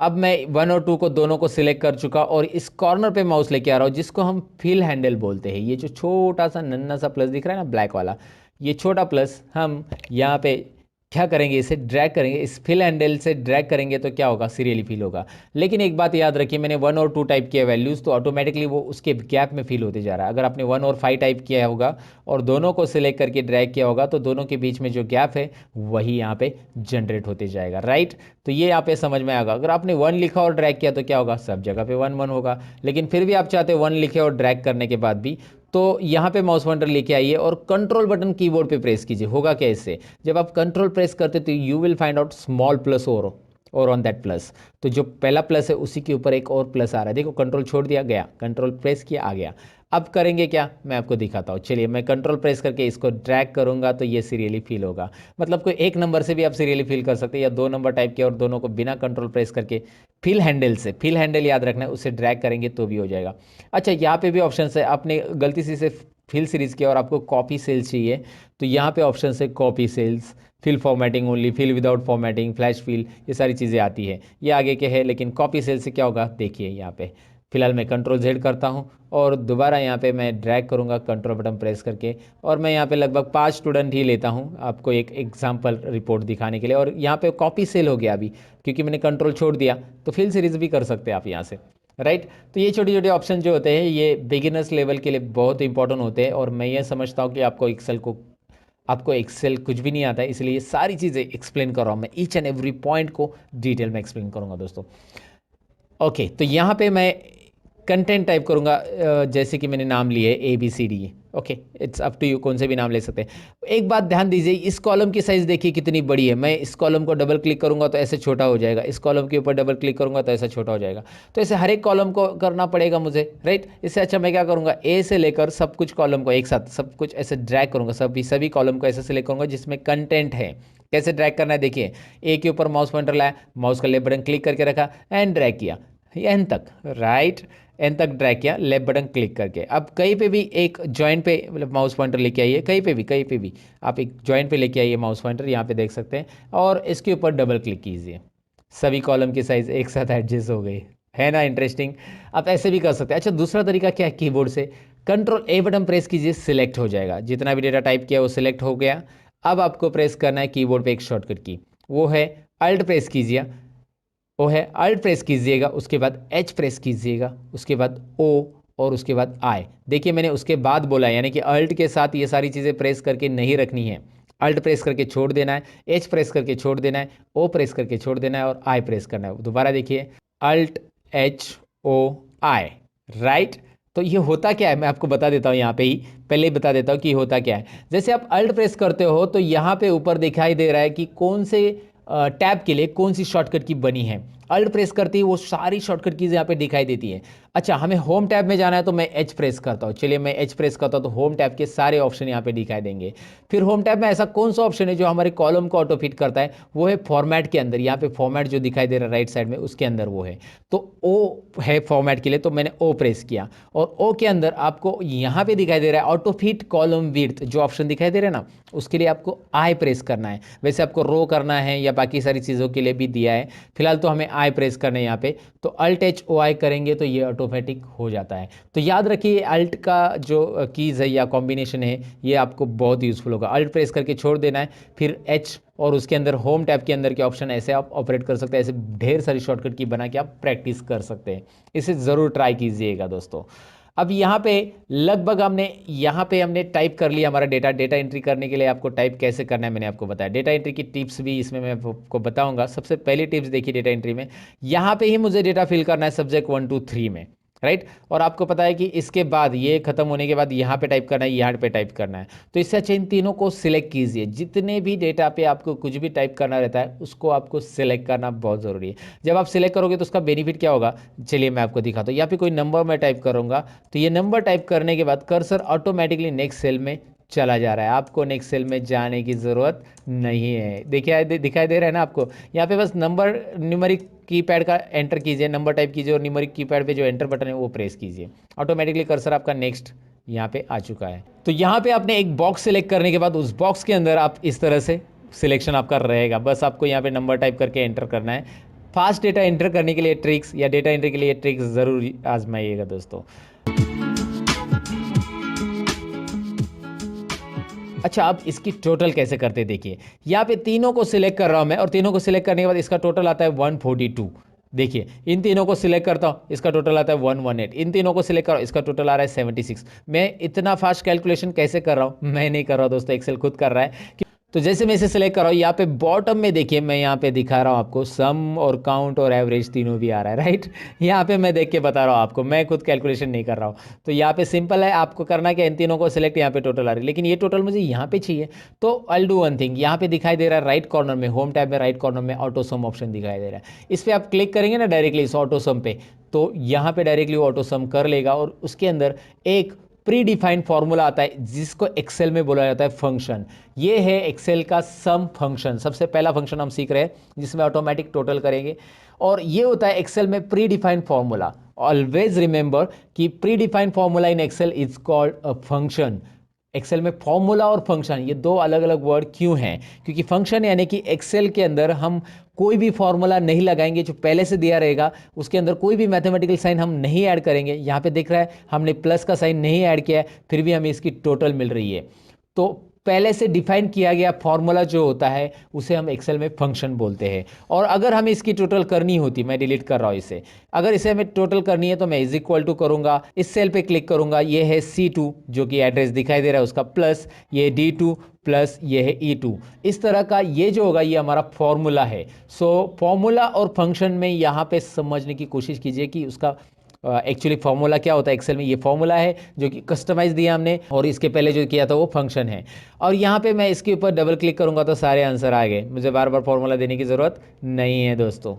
अब मैं 1 और 2 को दोनों को सिलेक्ट कर चुका और इस कॉर्नर पे माउस लेके आ रहा हूँ, जिसको हम फिल हैंडल बोलते हैं। ये जो छोटा सा नन्ना सा प्लस दिख रहा है ना, ब्लैक वाला, ये छोटा प्लस हम यहाँ पे क्या करेंगे, इसे ड्रैग करेंगे, इस फिल हैंडल से ड्रैग करेंगे तो क्या होगा, सीरियली फिल होगा। लेकिन एक बात याद रखिए, मैंने 1 और 2 टाइप किया वैल्यूज़, तो ऑटोमेटिकली वो उसके गैप में फिल होते जा रहा है। अगर आपने 1 और 5 टाइप किया होगा और दोनों को सिलेक्ट करके ड्रैग किया होगा, तो दोनों के बीच में जो गैप है वही यहाँ पे जनरेट होते जाएगा, राइट। तो ये यहाँ पे समझ में आएगा। अगर आपने 1 लिखा और ड्रैग किया तो क्या होगा, सब जगह पे 1 1 होगा। लेकिन फिर भी आप चाहते 1 लिखे और ड्रैग करने के बाद भी, तो यहाँ पे माउस पॉइंटर लेके आइए और कंट्रोल बटन कीबोर्ड पे प्रेस कीजिए। होगा क्या इससे, जब आप कंट्रोल प्रेस करते तो you will find out small plus और ऑन दैट प्लस, तो जो पहला प्लस है उसी के ऊपर एक और प्लस आ रहा है, देखो कंट्रोल छोड़ दिया, गया, कंट्रोल प्रेस किया, आ गया। अब करेंगे क्या, मैं आपको दिखाता हूँ, चलिए मैं कंट्रोल प्रेस करके इसको ड्रैग करूंगा तो ये सीरियली फिल होगा। मतलब कोई एक नंबर से भी आप सीरियली फिल कर सकते हैं, या 2 नंबर टाइप किया और दोनों को बिना कंट्रोल प्रेस करके फिल हैंडल से, फिल हैंडल याद रखना है, उससे ड्रैग करेंगे तो भी हो जाएगा। अच्छा, यहाँ पे भी ऑप्शन है, आपने गलती से फिल सीरीज किया और आपको कॉपी सेल्स चाहिए, तो यहाँ पे ऑप्शन है copy cells, fill formatting only, fill without formatting, flash fill, ये सारी चीज़ें आती है, ये आगे के है। लेकिन कॉपी सेल से क्या होगा, देखिए यहाँ पे फिलहाल मैं कंट्रोल Z करता हूँ और दोबारा यहाँ पे मैं ड्रैग करूँगा कंट्रोल बटन प्रेस करके, और मैं यहाँ पे लगभग 5 स्टूडेंट ही लेता हूँ आपको एक एग्जाम्पल रिपोर्ट दिखाने के लिए। और यहाँ पे कॉपी सेल हो गया अभी, क्योंकि मैंने कंट्रोल छोड़ दिया, तो फिल सीरीज भी कर सकते हैं आप यहाँ से, राइट। तो ये छोटे छोटे ऑप्शन जो होते हैं ये बिगिनर्स लेवल के लिए बहुत इंपॉर्टेंट होते हैं, और मैं ये समझता हूँ कि आपको एक्सेल कुछ भी नहीं आता है, इसलिए ये सारी चीज़ें एक्सप्लेन कर रहा हूँ मैं, ईच एंड एवरी पॉइंट को डिटेल में एक्सप्लेन करूँगा दोस्तों। ओके, तो यहाँ पे मैं कंटेंट टाइप करूँगा, जैसे कि मैंने नाम लिए ABCD, okay, it's up to you, कौन से भी नाम ले सकते हैं। एक बात ध्यान दीजिए, इस कॉलम की साइज़ देखिए कितनी बड़ी है, मैं इस कॉलम को डबल क्लिक करूँगा तो ऐसे छोटा हो जाएगा, इस कॉलम के ऊपर डबल क्लिक करूँगा तो ऐसा छोटा हो जाएगा, तो ऐसे हर एक कॉलम को करना पड़ेगा मुझे, राइट। इससे अच्छा मैं क्या करूँगा, ए से लेकर सब कुछ कॉलम को एक साथ सब कुछ ऐसे ड्रैग करूँगा, सभी कॉलम को ऐसे सिलेक्ट करूँगा जिसमें कंटेंट है। कैसे ड्रैग करना है, देखिए ए के ऊपर माउस पॉइंटर लाया, माउस का लेफ्ट बटन क्लिक करके रखा एंड ड्रैग किया एन तक, राइट। एन तक ड्रैग किया लेफ्ट बटन क्लिक करके। अब कहीं पे भी एक जॉइंट पे मतलब माउस पॉइंटर लेके आइए, कहीं पे भी आप एक जॉइंट पे लेके आइए माउस पॉइंटर, यहाँ पे देख सकते हैं, और इसके ऊपर डबल क्लिक कीजिए। सभी कॉलम की साइज एक साथ एडजस्ट हो गई, है ना इंटरेस्टिंग। आप ऐसे भी कर सकते हैं। अच्छा, दूसरा तरीका क्या है, कीबोर्ड से कंट्रोल ए बटन प्रेस कीजिए, सिलेक्ट हो जाएगा, जितना भी डेटा टाइप किया वो सिलेक्ट हो गया। अब आपको प्रेस करना है कीबोर्ड पे एक शॉर्टकट की, वो है अल्ट प्रेस कीजिए, वो है अल्ट प्रेस कीजिएगा, उसके बाद एच प्रेस कीजिएगा, उसके बाद ओ, और उसके बाद आई। देखिए मैंने उसके बाद बोला, यानी कि अल्ट के साथ ये सारी चीज़ें प्रेस करके नहीं रखनी है। अल्ट प्रेस करके छोड़ देना है, एच प्रेस करके छोड़ देना है, ओ प्रेस करके छोड़ देना है, और आई प्रेस करना है। दोबारा देखिए, अल्ट एच ओ आई, राइट। तो ये होता क्या है मैं आपको बता देता हूँ, यहाँ पे ही पहले ही बता देता हूँ कि होता क्या है। जैसे आप अल्ट प्रेस करते हो तो यहाँ पे ऊपर दिखाई दे रहा है कि कौन से टैब के लिए कौन सी शॉर्टकट की बनी है। अल्ट प्रेस करते ही वो सारी शॉर्टकट कीज़ यहाँ पे दिखाई देती है। अच्छा, हमें होम टैब में जाना है तो मैं एच प्रेस करता हूँ। चलिए मैं एच प्रेस करता हूँ तो होम टैब के सारे ऑप्शन यहाँ पे दिखाई देंगे। फिर होम टैब में ऐसा कौन सा ऑप्शन है जो हमारे कॉलम को ऑटो फिट करता है, वो है फॉर्मेट के अंदर। यहाँ पे फॉर्मेट जो दिखाई दे रहा है राइट साइड में, उसके अंदर वो है। तो ओ है फॉर्मेट के लिए, तो मैंने ओ प्रेस किया, और ओ के अंदर आपको यहाँ पे दिखाई दे रहा है ऑटो फिट कॉलम विड्थ, जो ऑप्शन दिखाई दे रहा है ना, उसके लिए आपको आई प्रेस करना है। वैसे आपको रो करना है या बाकी सारी चीज़ों के लिए भी दिया है, फिलहाल तो हमें आई प्रेस करना है यहाँ पे। तो अल्ट एच ओ आई करेंगे तो ये ऑटोमेटिक हो जाता है। तो याद रखिए अल्ट का जो कीज़ है या कॉम्बिनेशन है, ये आपको बहुत यूज़फुल होगा। अल्ट प्रेस करके छोड़ देना है, फिर एच, और उसके अंदर होम टैब के अंदर के ऑप्शन, ऐसे आप ऑपरेट कर सकते हैं। ऐसे ढेर सारी शॉर्टकट की बना के आप प्रैक्टिस कर सकते हैं। इसे ज़रूर ट्राई कीजिएगा दोस्तों। अब यहाँ पे लगभग हमने टाइप कर लिया हमारा डेटा। डेटा एंट्री करने के लिए आपको टाइप कैसे करना है मैंने आपको बताया। डेटा एंट्री की टिप्स भी इसमें मैं आपको बताऊंगा। सबसे पहली टिप्स देखिए डेटा एंट्री में, यहाँ पे ही मुझे डेटा फिल करना है सब्जेक्ट 1 2 3 में, राइट। और आपको पता है कि इसके बाद ये खत्म होने के बाद यहाँ पे टाइप करना है, यहाँ पे टाइप करना है। तो इससे अच्छा इन तीनों को सिलेक्ट कीजिए। जितने भी डेटा पे आपको कुछ भी टाइप करना रहता है उसको आपको सिलेक्ट करना बहुत ज़रूरी है। जब आप सिलेक्ट करोगे तो उसका बेनिफिट क्या होगा, चलिए मैं आपको दिखाता हूँ। यहाँ पे कोई नंबर मैं टाइप करूँगा तो ये नंबर टाइप करने के बाद कर्सर ऑटोमेटिकली नेक्स्ट सेल में चला जा रहा है। आपको नेक्स्ट सेल में जाने की ज़रूरत नहीं है। देखिए दिखाई दे रहा है ना आपको, यहाँ पे बस नंबर न्यूमेरिक कीपैड का एंटर कीजिए, नंबर टाइप कीजिए, और न्यूमेरिक कीपैड पे जो एंटर बटन है वो प्रेस कीजिए। ऑटोमेटिकली कर्सर आपका नेक्स्ट यहाँ पे आ चुका है। तो यहाँ पे आपने एक बॉक्स सेलेक्ट करने के बाद उस बॉक्स के अंदर आप इस तरह से सिलेक्शन आपका रहेगा। बस आपको यहाँ पे नंबर टाइप करके एंटर करना है। फास्ट डेटा एंटर करने के लिए ट्रिक्स या डेटा एंट्री के लिए ट्रिक्स ज़रूर आजमाइएगा दोस्तों। अच्छा, अब इसकी टोटल कैसे करते देखिए। यहाँ पे तीनों को सिलेक्ट कर रहा हूँ मैं, और तीनों को सिलेक्ट करने के बाद इसका टोटल आता है 142। देखिए इन तीनों को सिलेक्ट करता हूँ, इसका टोटल आता है 118। इन तीनों को सिलेक्ट करो, इसका टोटल आ रहा है 76। मैं इतना फास्ट कैलकुलेशन कैसे कर रहा हूँ, मैं नहीं कर रहा हूँ दोस्तों, एक्सेल खुद कर रहा है। तो जैसे मैं इसे सिलेक्ट कर रहा हूँ, यहाँ पे बॉटम में देखिए मैं यहाँ पे दिखा रहा हूँ आपको, सम और काउंट और एवरेज तीनों भी आ रहा है, राइट। यहाँ पे मैं देख के बता रहा हूँ आपको, मैं खुद कैलकुलेशन नहीं कर रहा हूँ। तो यहाँ पे सिंपल है, आपको करना क्या, इन तीनों को सिलेक्ट, यहाँ पे टोटल आ रही है, लेकिन ये टोटल मुझे यहाँ पे चाहिए। तो आई डू वन थिंग, यहाँ पे दिखाई दे रहा है राइट कॉर्नर में, होम टैब में राइट कॉर्नर में ऑटो सम ऑप्शन दिखाई दे रहा है। इस पर आप क्लिक करेंगे ना डायरेक्टली इस ऑटो सम पे, तो यहाँ पे डायरेक्टली ऑटो सम कर लेगा, और उसके अंदर एक प्री डिफाइंड फॉर्मूला आता है जिसको एक्सेल में बोला जाता है फंक्शन। ये है एक्सेल का सम फंक्शन। सबसे पहला फंक्शन हम सीख रहे हैं जिसमें ऑटोमेटिक टोटल करेंगे, और ये होता है एक्सेल में predefined formula. Always remember कि predefined formula in Excel is called a function. Excel में फॉर्मूला और फंक्शन ये दो अलग अलग वर्ड क्यों हैं, क्योंकि फंक्शन यानी कि एक्सेल के अंदर हम कोई भी फॉर्मूला नहीं लगाएंगे जो पहले से दिया रहेगा, उसके अंदर कोई भी मैथमेटिकल साइन हम नहीं ऐड करेंगे। यहाँ पे दिख रहा है हमने प्लस का साइन नहीं ऐड किया है, फिर भी हमें इसकी टोटल मिल रही है। तो पहले से डिफाइन किया गया फॉर्मूला जो होता है उसे हम एक्सेल में फंक्शन बोलते हैं। और अगर हमें इसकी टोटल करनी होती, मैं डिलीट कर रहा हूँ इसे, अगर इसे हमें टोटल करनी है तो मैं इज इक्वल टू करूँगा, इस सेल पे क्लिक करूँगा, ये है C2 जो कि एड्रेस दिखाई दे रहा है उसका, प्लस ये D2 प्लस ये है E2। इस तरह का ये जो होगा ये हमारा फॉर्मूला है। सो फॉर्मूला और फंक्शन में यहाँ पे समझने की कोशिश कीजिए कि उसका एक्चुअली फॉर्मूला क्या होता है। एक्सेल में ये फॉर्मूला है जो कि कस्टमाइज दिया हमने, और इसके पहले जो किया था वो फंक्शन है। और यहाँ पे मैं इसके ऊपर डबल क्लिक करूँगा तो सारे आंसर आ गए, मुझे बार बार फॉर्मूला देने की ज़रूरत नहीं है दोस्तों।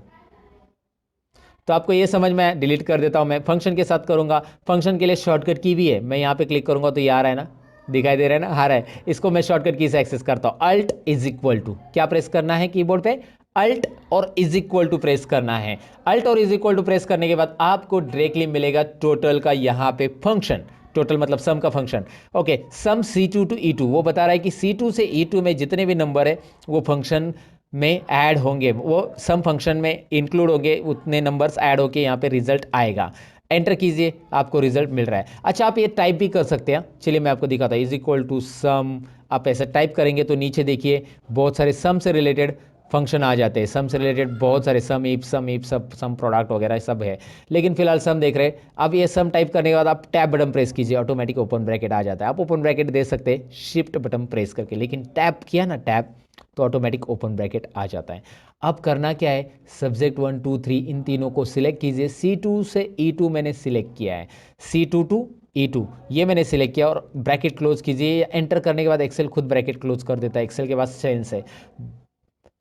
तो आपको ये समझ में, डिलीट कर देता हूँ मैं, फंक्शन के साथ करूँगा। फंक्शन के लिए शॉर्टकट की भी है, मैं यहाँ पे क्लिक करूँगा तो ये आ रहा है ना, दिखाई दे रहा है ना, आ रहा है। इसको मैं शॉर्टकट की से एक्सेस करता हूँ। अल्ट इज इक्वल टू क्या प्रेस करना है कीबोर्ड पे, अल्ट और इज इक्वल टू प्रेस करना है। अल्ट और इज इक्वल टू प्रेस करने के बाद आपको डायरेक्टली मिलेगा टोटल का यहाँ पे फंक्शन। टोटल मतलब सम का function. Okay, some C2 to E2 वो बता रहा है कि C2 से E2 में जितने भी नंबर है वो फंक्शन में ऐड होंगे, वो सम फंक्शन में इंक्लूड होंगे, उतने नंबर्स ऐड होके यहाँ पे रिजल्ट आएगा। एंटर कीजिए, आपको रिजल्ट मिल रहा है। अच्छा, आप ये टाइप भी कर सकते हैं, चलिए मैं आपको दिखाता हूँ। इज इक्वल टू सम, आप ऐसा टाइप करेंगे तो नीचे देखिए बहुत सारे सम से रिलेटेड फंक्शन आ जाते हैं। सम से रिलेटेड बहुत सारे सम इफ सब सम प्रोडक्ट वगैरह सब है, लेकिन फिलहाल सम देख रहे हैं। अब ये सम टाइप करने के बाद आप टैब बटन प्रेस कीजिए, ऑटोमेटिक ओपन ब्रैकेट आ जाता है। आप ओपन ब्रैकेट दे सकते हैं शिफ्ट बटन प्रेस करके, लेकिन टैप किया ना टैप तो ऑटोमेटिक ओपन ब्रैकेट आ जाता है। अब करना क्या है, सब्जेक्ट 1 2 3 इन तीनों को सिलेक्ट कीजिए। C2 से E2 मैंने सिलेक्ट किया है, C2 टू E2 ये मैंने सिलेक्ट किया और ब्रैकेट क्लोज कीजिए। एंटर करने के बाद एक्सेल खुद ब्रैकेट क्लोज कर देता है। एक्सेल के पास सेंस है,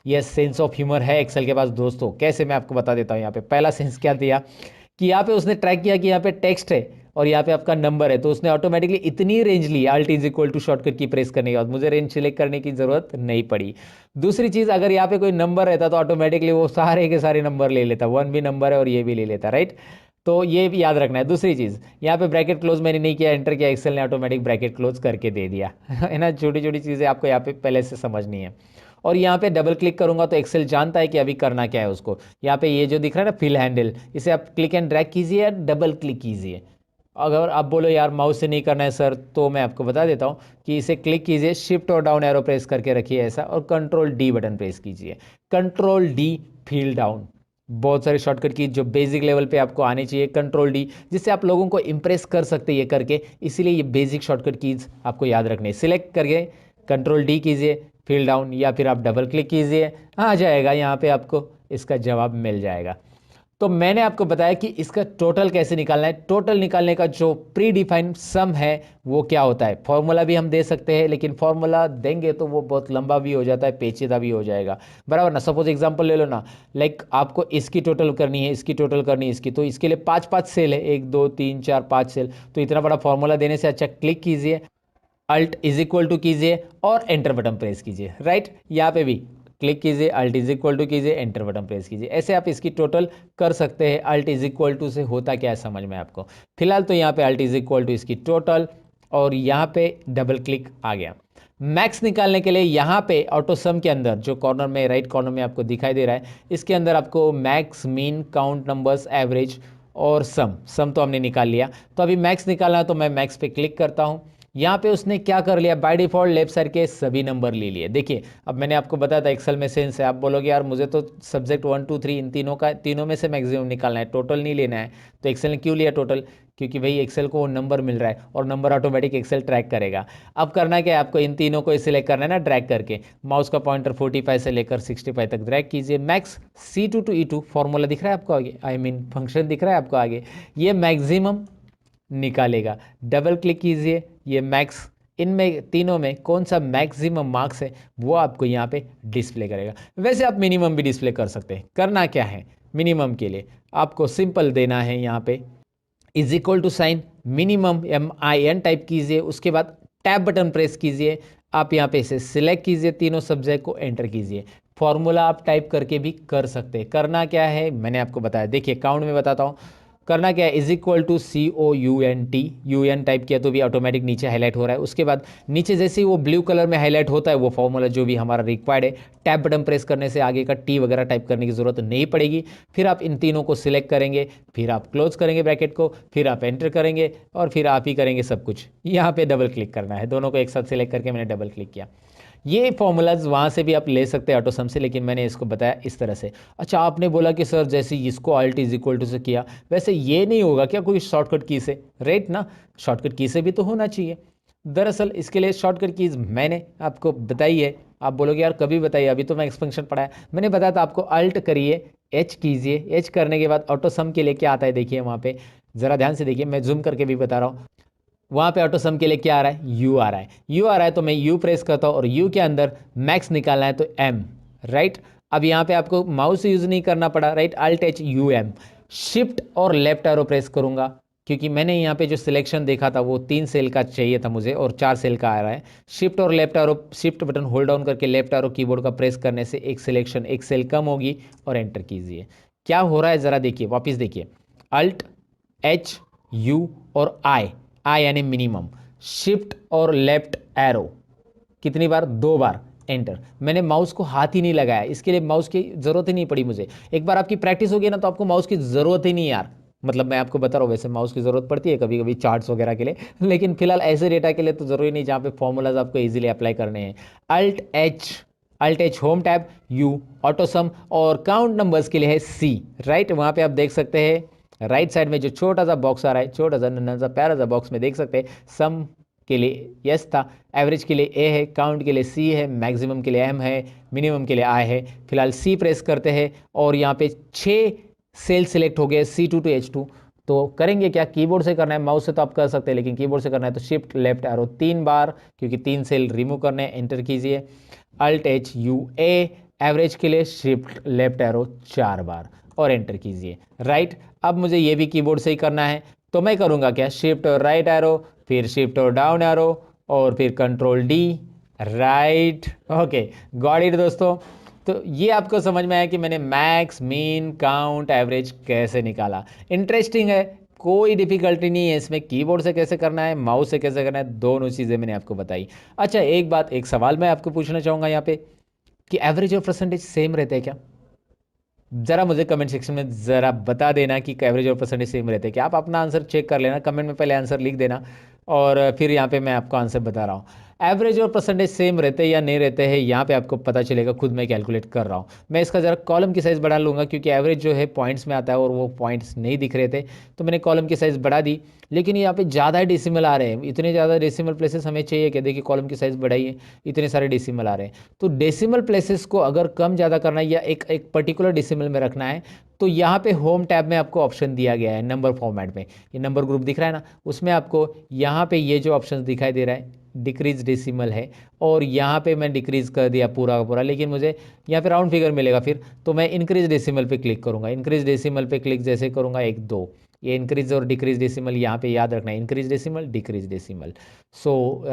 यस सेंस ऑफ ह्यूमर है एक्सेल के पास दोस्तों। कैसे, मैं आपको बता देता हूँ। यहाँ पे पहला सेंस क्या दिया कि यहाँ पे उसने ट्रैक किया कि यहाँ पे टेक्स्ट है और यहाँ पे आपका नंबर है, तो उसने ऑटोमेटिकली इतनी रेंज ली। Alt is equal to shortcut की प्रेस करने के बाद मुझे रेंज सिलेक्ट करने की जरूरत नहीं पड़ी। दूसरी चीज, अगर यहाँ पे कोई नंबर रहता तो ऑटोमेटिकली वो सारे के सारे नंबर ले लेता। 1 भी नंबर है और ये भी ले लेता, राइट। तो ये भी याद रखना है। दूसरी चीज, यहाँ पे ब्रैकेट क्लोज मैंने नहीं किया, एंटर किया, एक्सेल ने ऑटोमेटिक ब्रैकेट क्लोज करके दे दिया है ना। छोटी छोटी चीजें आपको यहाँ पे पहले से समझनी है। और यहाँ पे डबल क्लिक करूंगा तो एक्सेल जानता है कि अभी करना क्या है उसको। यहाँ पे ये जो दिख रहा है ना फिल हैंडल, इसे आप क्लिक एंड ड्रैग कीजिए या डबल क्लिक कीजिए। अगर आप बोलो यार माउस से नहीं करना है सर, तो मैं आपको बता देता हूँ कि इसे क्लिक कीजिए, शिफ्ट और डाउन एरो प्रेस करके रखिए ऐसा, और कंट्रोल D बटन प्रेस कीजिए। कंट्रोल D फील डाउन, बहुत सारे शॉर्टकट की जो बेसिक लेवल पे आपको आनी चाहिए। कंट्रोल D, जिससे आप लोगों को इंप्रेस कर सकते हैं ये करके, इसीलिए ये बेसिक शॉर्टकट कीज आपको याद रखने है। सिलेक्ट करके कंट्रोल D कीजिए, फील डाउन, या फिर आप डबल क्लिक कीजिए, आ जाएगा यहाँ पे आपको इसका जवाब मिल जाएगा। तो मैंने आपको बताया कि इसका टोटल कैसे निकालना है। टोटल निकालने का जो प्री डिफाइंड सम है वो क्या होता है। फॉर्मूला भी हम दे सकते हैं, लेकिन फॉर्मूला देंगे तो वो बहुत लंबा भी हो जाता है, पेचीदा भी हो जाएगा, बराबर ना। सपोज एग्जांपल ले लो ना, लाइक आपको इसकी टोटल करनी है, इसकी टोटल करनी है, इसकी, तो इसके लिए 5 सेल है, 1 2 3 4 5 सेल। तो इतना बड़ा फॉर्मूला देने से अच्छा क्लिक कीजिए, अल्ट इज इक्वल टू कीजिए और एंटर बटन प्रेस कीजिए, राइट। यहाँ पे भी क्लिक कीजिए, अल्ट इज इक्वल टू कीजिए, एंटर बटन प्रेस कीजिए। ऐसे आप इसकी टोटल कर सकते हैं। अल्ट इज इक्वल टू से होता क्या है समझ में आपको। फिलहाल तो यहाँ पे अल्ट इज इक्वल टू इसकी टोटल, और यहाँ पे डबल क्लिक आ गया। मैक्स निकालने के लिए यहाँ पे ऑटो सम के अंदर जो कॉर्नर में राइट कॉर्नर में आपको दिखाई दे रहा है, इसके अंदर आपको max, mean, count numbers, average और सम तो हमने निकाल लिया। तो अभी मैक्स निकालना है तो मैं मैक्स पे क्लिक करता हूँ। यहाँ पे उसने क्या कर लिया, बाय डिफॉल्ट लेफ्ट साइड के सभी नंबर ले लिए। देखिए अब मैंने आपको बताया था एक्सेल में सेंस है। आप बोलोगे यार मुझे तो सब्जेक्ट 1 2 3 इन तीनों में से मैक्सिमम निकालना है, टोटल नहीं लेना है। तो एक्सेल ने क्यों लिया टोटल, क्योंकि भाई एक्सेल को वो नंबर मिल रहा है और नंबर ऑटोमेटिक एक्सेल ट्रैक करेगा। अब करना क्या है, आपको इन तीनों को सिलेक्ट करना है ना, ड्रैग करके माउस का पॉइंटर 45 से लेकर 65 तक ड्रैग कीजिए। Max C2 to E2 formula दिख रहा है आपको आगे, आई मीन फंक्शन दिख रहा है आपको आगे, ये मैक्सिमम निकालेगा। डबल क्लिक कीजिए, ये मैक्स, इनमें तीनों में कौन सा मैक्सिमम मार्क्स है वो आपको यहाँ पे डिस्प्ले करेगा। वैसे आप मिनिमम भी डिस्प्ले कर सकते हैं। करना क्या है, मिनिमम के लिए आपको सिंपल देना है, यहाँ पे is equal to sign minimum MIN type कीजिए, उसके बाद टैब बटन प्रेस कीजिए। आप यहाँ पे इसे सिलेक्ट कीजिए, तीनों सब्जेक्ट को एंटर कीजिए। फॉर्मूला आप टाइप करके भी कर सकते हैं। करना क्या है मैंने आपको बताया, देखिए काउंट में बताता हूँ। करना क्या है, is equal to COUNT, UN type किया तो भी ऑटोमेटिक नीचे हाईलाइट हो रहा है। उसके बाद नीचे जैसे ही वो ब्लू कलर में हाईलाइट होता है वो फॉर्मूला जो भी हमारा रिक्वायर्ड है, टैब बटन प्रेस करने से आगे का T वगैरह टाइप करने की जरूरत नहीं पड़ेगी। फिर आप इन तीनों को सिलेक्ट करेंगे, फिर आप क्लोज करेंगे ब्रैकेट को, फिर आप एंटर करेंगे और फिर आप ही करेंगे सब कुछ। यहाँ पे डबल क्लिक करना है, दोनों को एक साथ सिलेक्ट करके मैंने डबल क्लिक किया। ये फॉर्मूलाज वहाँ से भी आप ले सकते हैं ऑटो सम से, लेकिन मैंने इसको बताया इस तरह से। अच्छा, आपने बोला कि सर जैसे इसको अल्ट इज इक्वल टू से किया, वैसे ये नहीं होगा क्या कोई शॉर्टकट की से, राइट ना। शॉर्टकट की से भी तो होना चाहिए। दरअसल इसके लिए शॉर्टकट कीज मैंने आपको बताई है। आप बोलोगे यार कभी बताइए, अभी तो मैं एक्सपेंशन पढ़ा है। मैंने बताया था आपको, अल्ट करिए, H कीजिए, H करने के बाद ऑटो सम के लिए क्या आता है देखिए वहाँ पे, ज़रा ध्यान से देखिए, मैं जूम करके भी बता रहा हूँ। वहाँ पे ऑटो सम के लिए क्या आ रहा है, U आ रहा है। U आ रहा है तो मैं U प्रेस करता हूँ और U के अंदर मैक्स निकालना है तो M, राइट। अब यहाँ पे आपको माउस यूज़ नहीं करना पड़ा, right. Alt H U M, shift और लेफ्ट एरो प्रेस करूँगा क्योंकि मैंने यहाँ पे जो सिलेक्शन देखा था वो 3 सेल का चाहिए था मुझे और 4 सेल का आ रहा है। शिफ्ट और left arrow, shift button hold down करके लेफ्ट एरो कीबोर्ड का प्रेस करने से एक सिलेक्शन, एक सेल कम होगी और एंटर कीजिए। क्या हो रहा है ज़रा देखिए, वापस देखिए, अल्ट एच यू और आई, आई यानी मिनिमम, शिफ्ट और लेफ्ट एरो कितनी बार, 2 बार, एंटर। मैंने माउस को हाथ ही नहीं लगाया, इसके लिए माउस की ज़रूरत ही नहीं पड़ी मुझे। एक बार आपकी प्रैक्टिस हो गई ना तो आपको माउस की ज़रूरत ही नहीं यार। मतलब मैं आपको बता रहा हूँ, वैसे माउस की ज़रूरत पड़ती है कभी कभी चार्ट्स वगैरह के लिए, लेकिन फिलहाल ऐसे डेटा के लिए तो ज़रूरी नहीं जहाँ पे फॉर्मूलाज आपको इजीली अप्लाई करने हैं। Alt H home tab, U auto sum, और काउंट नंबर्स के लिए है सी, राइट। वहाँ पे आप देख सकते हैं राइट साइड में जो छोटा सा बॉक्स आ रहा है, छोटा सा नन्हा सा प्यारा सा बॉक्स में देख सकते हैं सम के लिए यस था, एवरेज के लिए ए है, काउंट के लिए सी है, मैक्सिमम के लिए एम है, मिनिमम के लिए आई है। फिलहाल सी प्रेस करते हैं और यहाँ पे 6 सेल सिलेक्ट हो गए C2 to H2। तो करेंगे क्या, कीबोर्ड से करना है, माउस से तो आप कर सकते हैं लेकिन कीबोर्ड से करना है तो शिफ्ट लेफ्ट एरो 3 बार, क्योंकि 3 सेल रिमूव करने हैं, एंटर कीजिए। Alt H U A, average के लिए शिफ्ट लेफ्ट एरो 4 बार और एंटर कीजिए, राइट। अब मुझे ये भी कीबोर्ड से ही करना है तो मैं करूँगा क्या, शिफ्ट और राइट एरो, फिर शिफ्ट और डाउन एरो और फिर control D, right. Okay, got it दोस्तों। तो ये आपको समझ में आया कि मैंने मैक्स, मीन, काउंट, एवरेज कैसे निकाला। इंटरेस्टिंग है, कोई डिफिकल्टी नहीं है इसमें, कीबोर्ड से कैसे करना है, माउस से कैसे करना है, दोनों चीज़ें मैंने आपको बताई। अच्छा एक बात, एक सवाल मैं आपको पूछना चाहूँगा यहाँ पे कि एवरेज और परसेंटेज सेम रहते हैं क्या? ज़रा मुझे कमेंट सेक्शन में ज़रा बता देना कि एवरेज और परसेंटेज सेम रहते हैं क्या। आप अपना आंसर चेक कर लेना, कमेंट में पहले आंसर लिख देना और फिर यहाँ पे मैं आपको आंसर बता रहा हूँ। एवरेज और परसेंटेज सेम रहते हैं या नहीं रहते हैं, यहाँ पे आपको पता चलेगा, खुद मैं कैलकुलेट कर रहा हूँ। मैं इसका ज़रा कॉलम की साइज़ बढ़ा लूँगा क्योंकि एवरेज जो है पॉइंट्स में आता है और वो पॉइंट्स नहीं दिख रहे थे, तो मैंने कॉलम की साइज़ बढ़ा दी। लेकिन यहाँ पे ज़्यादा डेसिमल आ रहे हैं, इतने ज़्यादा डेसिमल प्लेसेस हमें चाहिए क्या, देखिए कॉलम की साइज़ बढ़ाइए, इतने सारे डेसिमल आ रहे हैं। तो डेसिमल प्लेसेस को अगर कम ज़्यादा करना है या एक एक पर्टिकुलर डेसिमल में रखना है तो यहाँ पे होम टैब में आपको ऑप्शन दिया गया है नंबर फॉर्मेट में, ये नंबर ग्रुप दिख रहा है ना, उसमें आपको यहाँ पे ये जो ऑप्शन दिखाई दे रहा है डिक्रीज डेसिमल है, और यहाँ पे मैं डिक्रीज कर दिया पूरा का पूरा, लेकिन मुझे यहाँ पे राउंड फिगर मिलेगा फिर, तो मैं इंक्रीज डेसिमल पे क्लिक करूँगा। इंक्रीज डेसिमल पे क्लिक जैसे करूँगा, 1 2, ये इंक्रीज और डिक्रीज डेसिमल यहाँ पे याद रखना है, इंक्रीज डेसिमल डिक्रीज डेसिमल। सो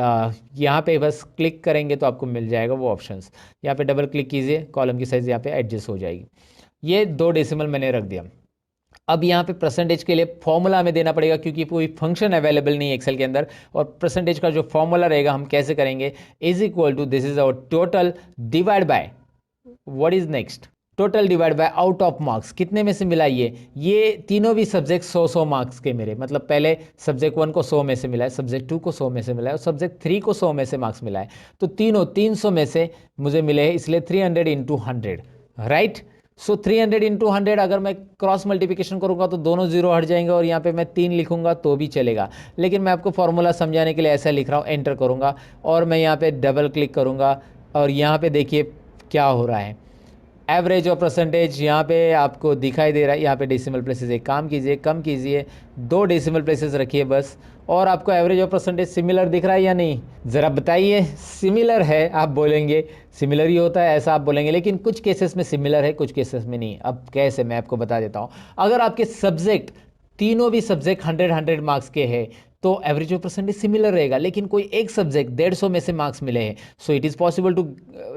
यहाँ पे बस क्लिक करेंगे तो आपको मिल जाएगा वो ऑप्शंस। यहाँ पे डबल क्लिक कीजिए, कॉलम की साइज़ यहाँ पे एडजस्ट हो जाएगी। ये 2 डेसिमल मैंने रख दिया। अब यहाँ पे परसेंटेज के लिए फॉर्मूला हमें देना पड़ेगा क्योंकि कोई फंक्शन अवेलेबल नहीं है एक्सेल के अंदर, और परसेंटेज का जो फॉर्मूला रहेगा हम कैसे करेंगे, is equal to this is our total divide by what is next, total divide by out of marks, कितने में से मिला ये तीनों भी सब्जेक्ट 100 मार्क्स के मेरे, मतलब पहले सब्जेक्ट 1 को 100 में से मिला है, सब्जेक्ट 2 को 100 में से मिला है और सब्जेक्ट 3 को 100 में से मार्क्स मिला है, तो तीनों 300 में से मुझे मिले हैं, इसलिए 300 इंटू 100, राइट। सो 300 इंटू 100 अगर मैं क्रॉस मल्टीप्लिकेशन करूंगा तो दोनों जीरो हट जाएंगे और यहाँ पे मैं 3 लिखूंगा तो भी चलेगा, लेकिन मैं आपको फॉर्मूला समझाने के लिए ऐसा लिख रहा हूँ, एंटर करूंगा और मैं यहाँ पे डबल क्लिक करूंगा और यहाँ पे देखिए क्या हो रहा है, एवरेज और परसेंटेज यहाँ पे आपको दिखाई दे रहा है। यहाँ पे डेसिमल प्लेसेस एक काम कीजिए, कम कीजिए, 2 डेसिमल प्लेसेस रखिए बस, और आपको एवरेज और परसेंटेज सिमिलर दिख रहा है या नहीं, ज़रा बताइए। सिमिलर है आप बोलेंगे, सिमिलर ही होता है ऐसा आप बोलेंगे, लेकिन कुछ केसेस में सिमिलर है कुछ केसेस में नहीं। अब कैसे, मैं आपको बता देता हूँ। अगर आपके सब्जेक्ट तीनों भी सब्जेक्ट 100 मार्क्स के हैं तो एवरेज और परसेंटेज सिमिलर रहेगा, लेकिन कोई एक सब्जेक्ट 150 में से मार्क्स मिले हैं, so it is possible to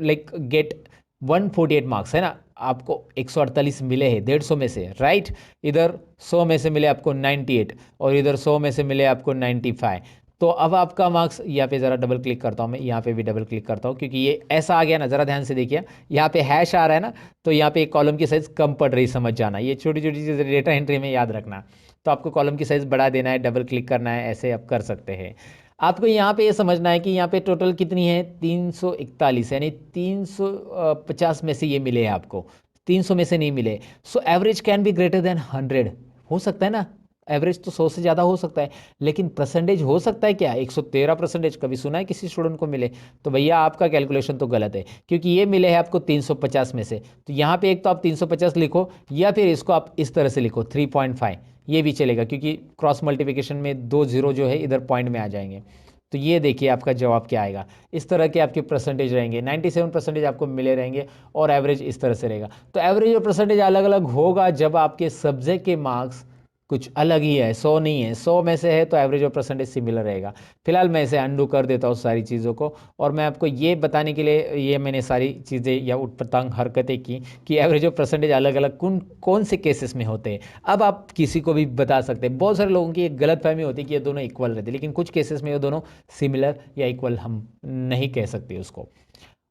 like get 148 marks, है ना, आपको 148 मिले हैं 150 में से, राइट। इधर 100 में से मिले आपको 98 और इधर 100 में से मिले आपको 95। तो अब आपका मार्क्स, यहाँ पे ज़रा डबल क्लिक करता हूँ मैं, यहाँ पे भी डबल क्लिक करता हूँ क्योंकि ये ऐसा आ गया ना, ज़रा ध्यान से देखिए, यहाँ पे हैश आ रहा है ना, तो यहाँ पे एक कॉलम की साइज़ कम पड़ रही, समझ जाना, ये छोटी छोटी चीज़ें डेटा एंट्री में याद रखना। तो आपको कॉलम की साइज़ बढ़ा देना है, डबल क्लिक करना है, ऐसे आप कर सकते हैं। आपको यहाँ पे ये समझना है कि यहाँ पे टोटल कितनी है, 341, यानी 350 में से ये मिले हैं आपको, 300 में से नहीं मिले। So average can be greater then 100, हो सकता है ना, एवरेज तो 100 से ज़्यादा हो सकता है, लेकिन परसेंटेज हो सकता है क्या, 113% कभी सुना है किसी स्टूडेंट को मिले? तो भैया आपका कैलकुलेशन तो गलत है, क्योंकि ये मिले हैं आपको 350 में से। तो यहाँ पे एक तो आप 350 लिखो या फिर इसको आप इस तरह से लिखो 3.5, ये भी चलेगा क्योंकि क्रॉस मल्टीप्लिकेशन में 2 जीरो जो है इधर पॉइंट में आ जाएंगे। तो ये देखिए आपका जवाब क्या आएगा, इस तरह के आपके परसेंटेज रहेंगे, 97% आपको मिले रहेंगे और एवरेज इस तरह से रहेगा। तो एवरेज और परसेंटेज अलग अलग होगा जब आपके सब्जेक्ट के मार्क्स कुछ अलग ही है, 100 नहीं है, 100 में से है तो एवरेज और परसेंटेज सिमिलर रहेगा। फिलहाल मैं इसे अंडू कर देता हूँ सारी चीज़ों को, और मैं आपको ये बताने के लिए ये मैंने सारी चीज़ें या उटपटांग हरकतें की कि एवरेज और परसेंटेज अलग अलग कौन से केसेस में होते हैं। अब आप किसी को भी बता सकते हैं, बहुत सारे लोगों की एक गलत फहमी होती है कि ये दोनों इक्वल रहते हैं, लेकिन कुछ केसेस में ये दोनों सिमिलर या इक्वल हम नहीं कह सकते उसको,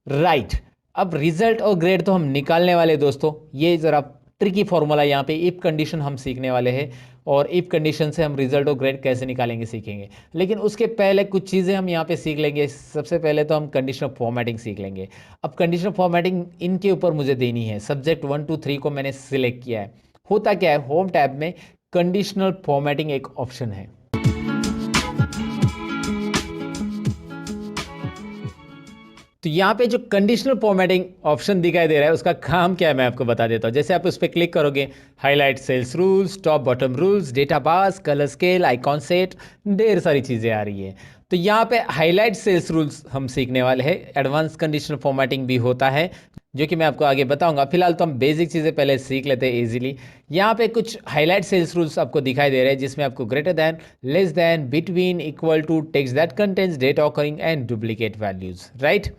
राइट। अब रिजल्ट और ग्रेड तो हम निकालने वाले दोस्तों, ये ज़रा ट्रिकी फॉर्मूला यहाँ पे इफ कंडीशन हम सीखने वाले हैं, और इफ कंडीशन से हम रिजल्ट और ग्रेड कैसे निकालेंगे सीखेंगे। लेकिन उसके पहले कुछ चीज़ें हम यहाँ पे सीख लेंगे। सबसे पहले तो हम कंडीशनल फॉर्मेटिंग सीख लेंगे। अब कंडीशनल फॉर्मेटिंग इनके ऊपर मुझे देनी है, सब्जेक्ट 1 2 3 को मैंने सिलेक्ट किया है। होता क्या है, होम टैब में कंडीशनल फॉर्मेटिंग एक ऑप्शन है। तो यहाँ पे जो कंडीशनल फॉर्मेटिंग ऑप्शन दिखाई दे रहा है उसका काम क्या है मैं आपको बता देता हूँ। जैसे आप उस पर क्लिक करोगे, highlight cells rules, top bottom rules, data bars, colour scale, icon set, ढेर सारी चीज़ें आ रही है। तो यहाँ पे हाईलाइट सेल्स रूल्स हम सीखने वाले हैं। एडवांस कंडीशनल फॉर्मेटिंग भी होता है जो कि मैं आपको आगे बताऊंगा। फिलहाल तो हम बेसिक चीज़ें पहले सीख लेते हैं इजीली। यहाँ पे कुछ हाईलाइट सेल्स रूल्स आपको दिखाई दे रहे हैं जिसमें आपको greater than, less than, between, equal to, text that contains, data occurring and duplicate values, right.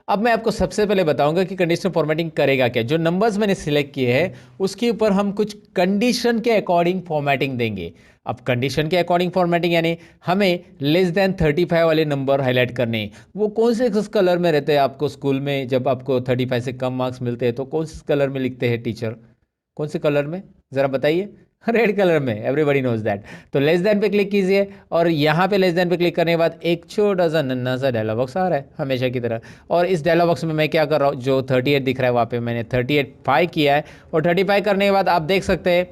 अब मैं आपको सबसे पहले बताऊंगा कि कंडीशनल फॉर्मेटिंग करेगा क्या। जो नंबर्स मैंने सिलेक्ट किए हैं उसके ऊपर हम कुछ कंडीशन के अकॉर्डिंग फॉर्मेटिंग देंगे। अब कंडीशन के अकॉर्डिंग फॉर्मेटिंग यानी हमें लेस देन 35 वाले नंबर हाईलाइट करने हैं। वो कौन से कलर में रहते हैं? आपको स्कूल में जब आपको 35 से कम मार्क्स मिलते हैं तो कौन से कलर में लिखते हैं टीचर? कौन से कलर में, ज़रा बताइए? रेड कलर में, एवरीबडी नोज दैट। तो लेस देन पे क्लिक कीजिए, और यहाँ पे लेस देन पे क्लिक करने के बाद एक छोटा सा नन्ना सा डायलॉग बॉक्स आ रहा है हमेशा की तरह। और इस डायलॉग बॉक्स में मैं क्या कर रहा हूँ, जो 38 दिख रहा है वहाँ पे मैंने 35 किया है, और 35 करने के बाद आप देख सकते हैं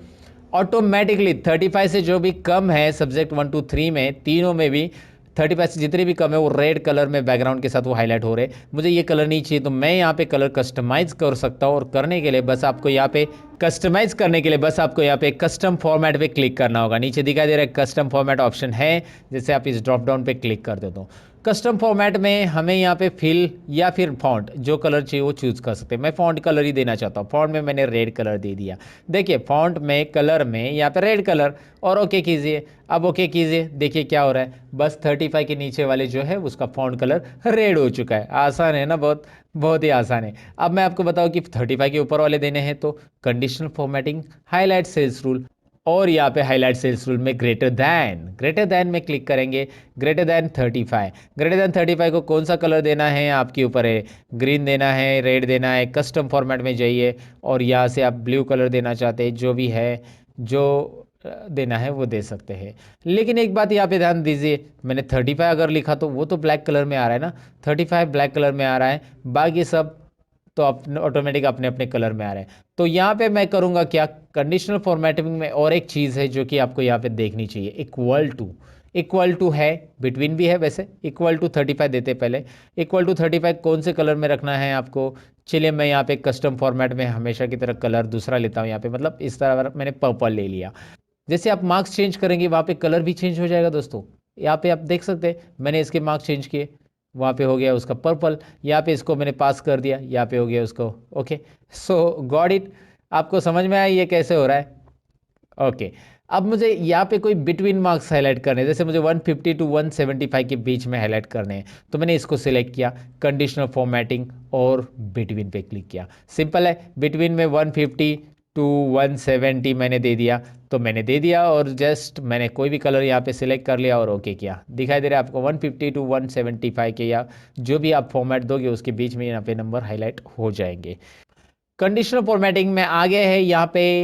ऑटोमेटिकली 35 से जो भी कम है सब्जेक्ट 1 2 3 में, तीनों में भी 35 से जितने भी कम है वो रेड कलर में बैकग्राउंड के साथ वो हाईलाइट हो रहे हैं। मुझे ये कलर नहीं चाहिए तो मैं यहाँ पे कलर कस्टमाइज कर सकता हूँ, और करने के लिए बस आपको यहाँ पे कस्टमाइज करने के लिए बस आपको यहाँ पे कस्टम फॉर्मेट पे क्लिक करना होगा। नीचे दिखाई दे रहा है कस्टम फॉर्मेट ऑप्शन है, जैसे आप इस ड्रॉप डाउन पे क्लिक कर देते हो। कस्टम फॉर्मेट में हमें यहाँ पे फिल या फिर फॉन्ट जो कलर चाहिए वो चूज़ कर सकते हैं। मैं फॉन्ट कलर ही देना चाहता हूँ, फॉन्ट में मैंने रेड कलर दे दिया। देखिए फॉन्ट में कलर में यहाँ पे रेड कलर, और ओके कीजिए। अब ओके कीजिए, देखिए क्या हो रहा है, बस 35 के नीचे वाले जो है उसका फॉन्ट कलर रेड हो चुका है। आसान है ना, बहुत बहुत ही आसान है। अब मैं आपको बताऊँ कि 35 के ऊपर वाले देने हैं तो conditional formatting, highlight cells rule, और यहाँ पे हाईलाइट सेल्स रूल में ग्रेटर दैन में क्लिक करेंगे। ग्रेटर दैन 35, ग्रेटर दैन 35 को कौन सा कलर देना है आपके ऊपर है, ग्रीन देना है, रेड देना है, कस्टम फॉर्मेट में जाइए, और यहाँ से आप ब्लू कलर देना चाहते हैं, जो भी है जो देना है वो दे सकते हैं। लेकिन एक बात यहाँ पे ध्यान दीजिए, मैंने 35 अगर लिखा तो वो तो ब्लैक कलर में आ रहा है ना, 35 ब्लैक कलर में आ रहा है, बाकी सब तो अपने ऑटोमेटिक अपने अपने कलर में आ रहे हैं। तो यहाँ पे मैं करूँगा क्या, कंडीशनल फॉर्मेटिंग में और एक चीज़ है जो कि आपको यहाँ पे देखनी चाहिए, इक्वल टू है, बिटवीन भी है, वैसे इक्वल टू 35 देते पहले। इक्वल टू 35 कौन से कलर में रखना है आपको? चलिए मैं यहाँ पे कस्टम फॉर्मेट में हमेशा की तरह कलर दूसरा लेता हूँ। यहाँ पे मतलब इस तरह मैंने पर्पल ले लिया। जैसे आप मार्क्स चेंज करेंगे वहाँ पे कलर भी चेंज हो जाएगा दोस्तों। यहाँ पे आप देख सकते हैं मैंने इसके मार्क्स चेंज किए, वहाँ पे हो गया उसका पर्पल, यहाँ पे इसको मैंने पास कर दिया, यहाँ पे हो गया उसको ओके। सो गॉट इट, आपको समझ में आया ये कैसे हो रहा है? ओके। अब मुझे यहाँ पे कोई बिटवीन मार्क्स हाईलाइट करने हैं, जैसे मुझे 150 टू 175 के बीच में हाईलाइट करने हैं, तो मैंने इसको सिलेक्ट किया, कंडीशनल फॉर्मेटिंग और बिटवीन पे क्लिक किया। सिंपल है, बिटवीन में 150 टू 170 मैंने दे दिया, तो मैंने दे दिया, और जस्ट मैंने कोई भी कलर यहाँ पे सिलेक्ट कर लिया और ओके किया। दिखाई दे रहा है आपको 150 टू 175 के, या जो भी आप फॉर्मेट दोगे उसके बीच में यहाँ पे नंबर हाईलाइट हो जाएंगे। कंडीशनल फॉर्मेटिंग में आगे है यहाँ पे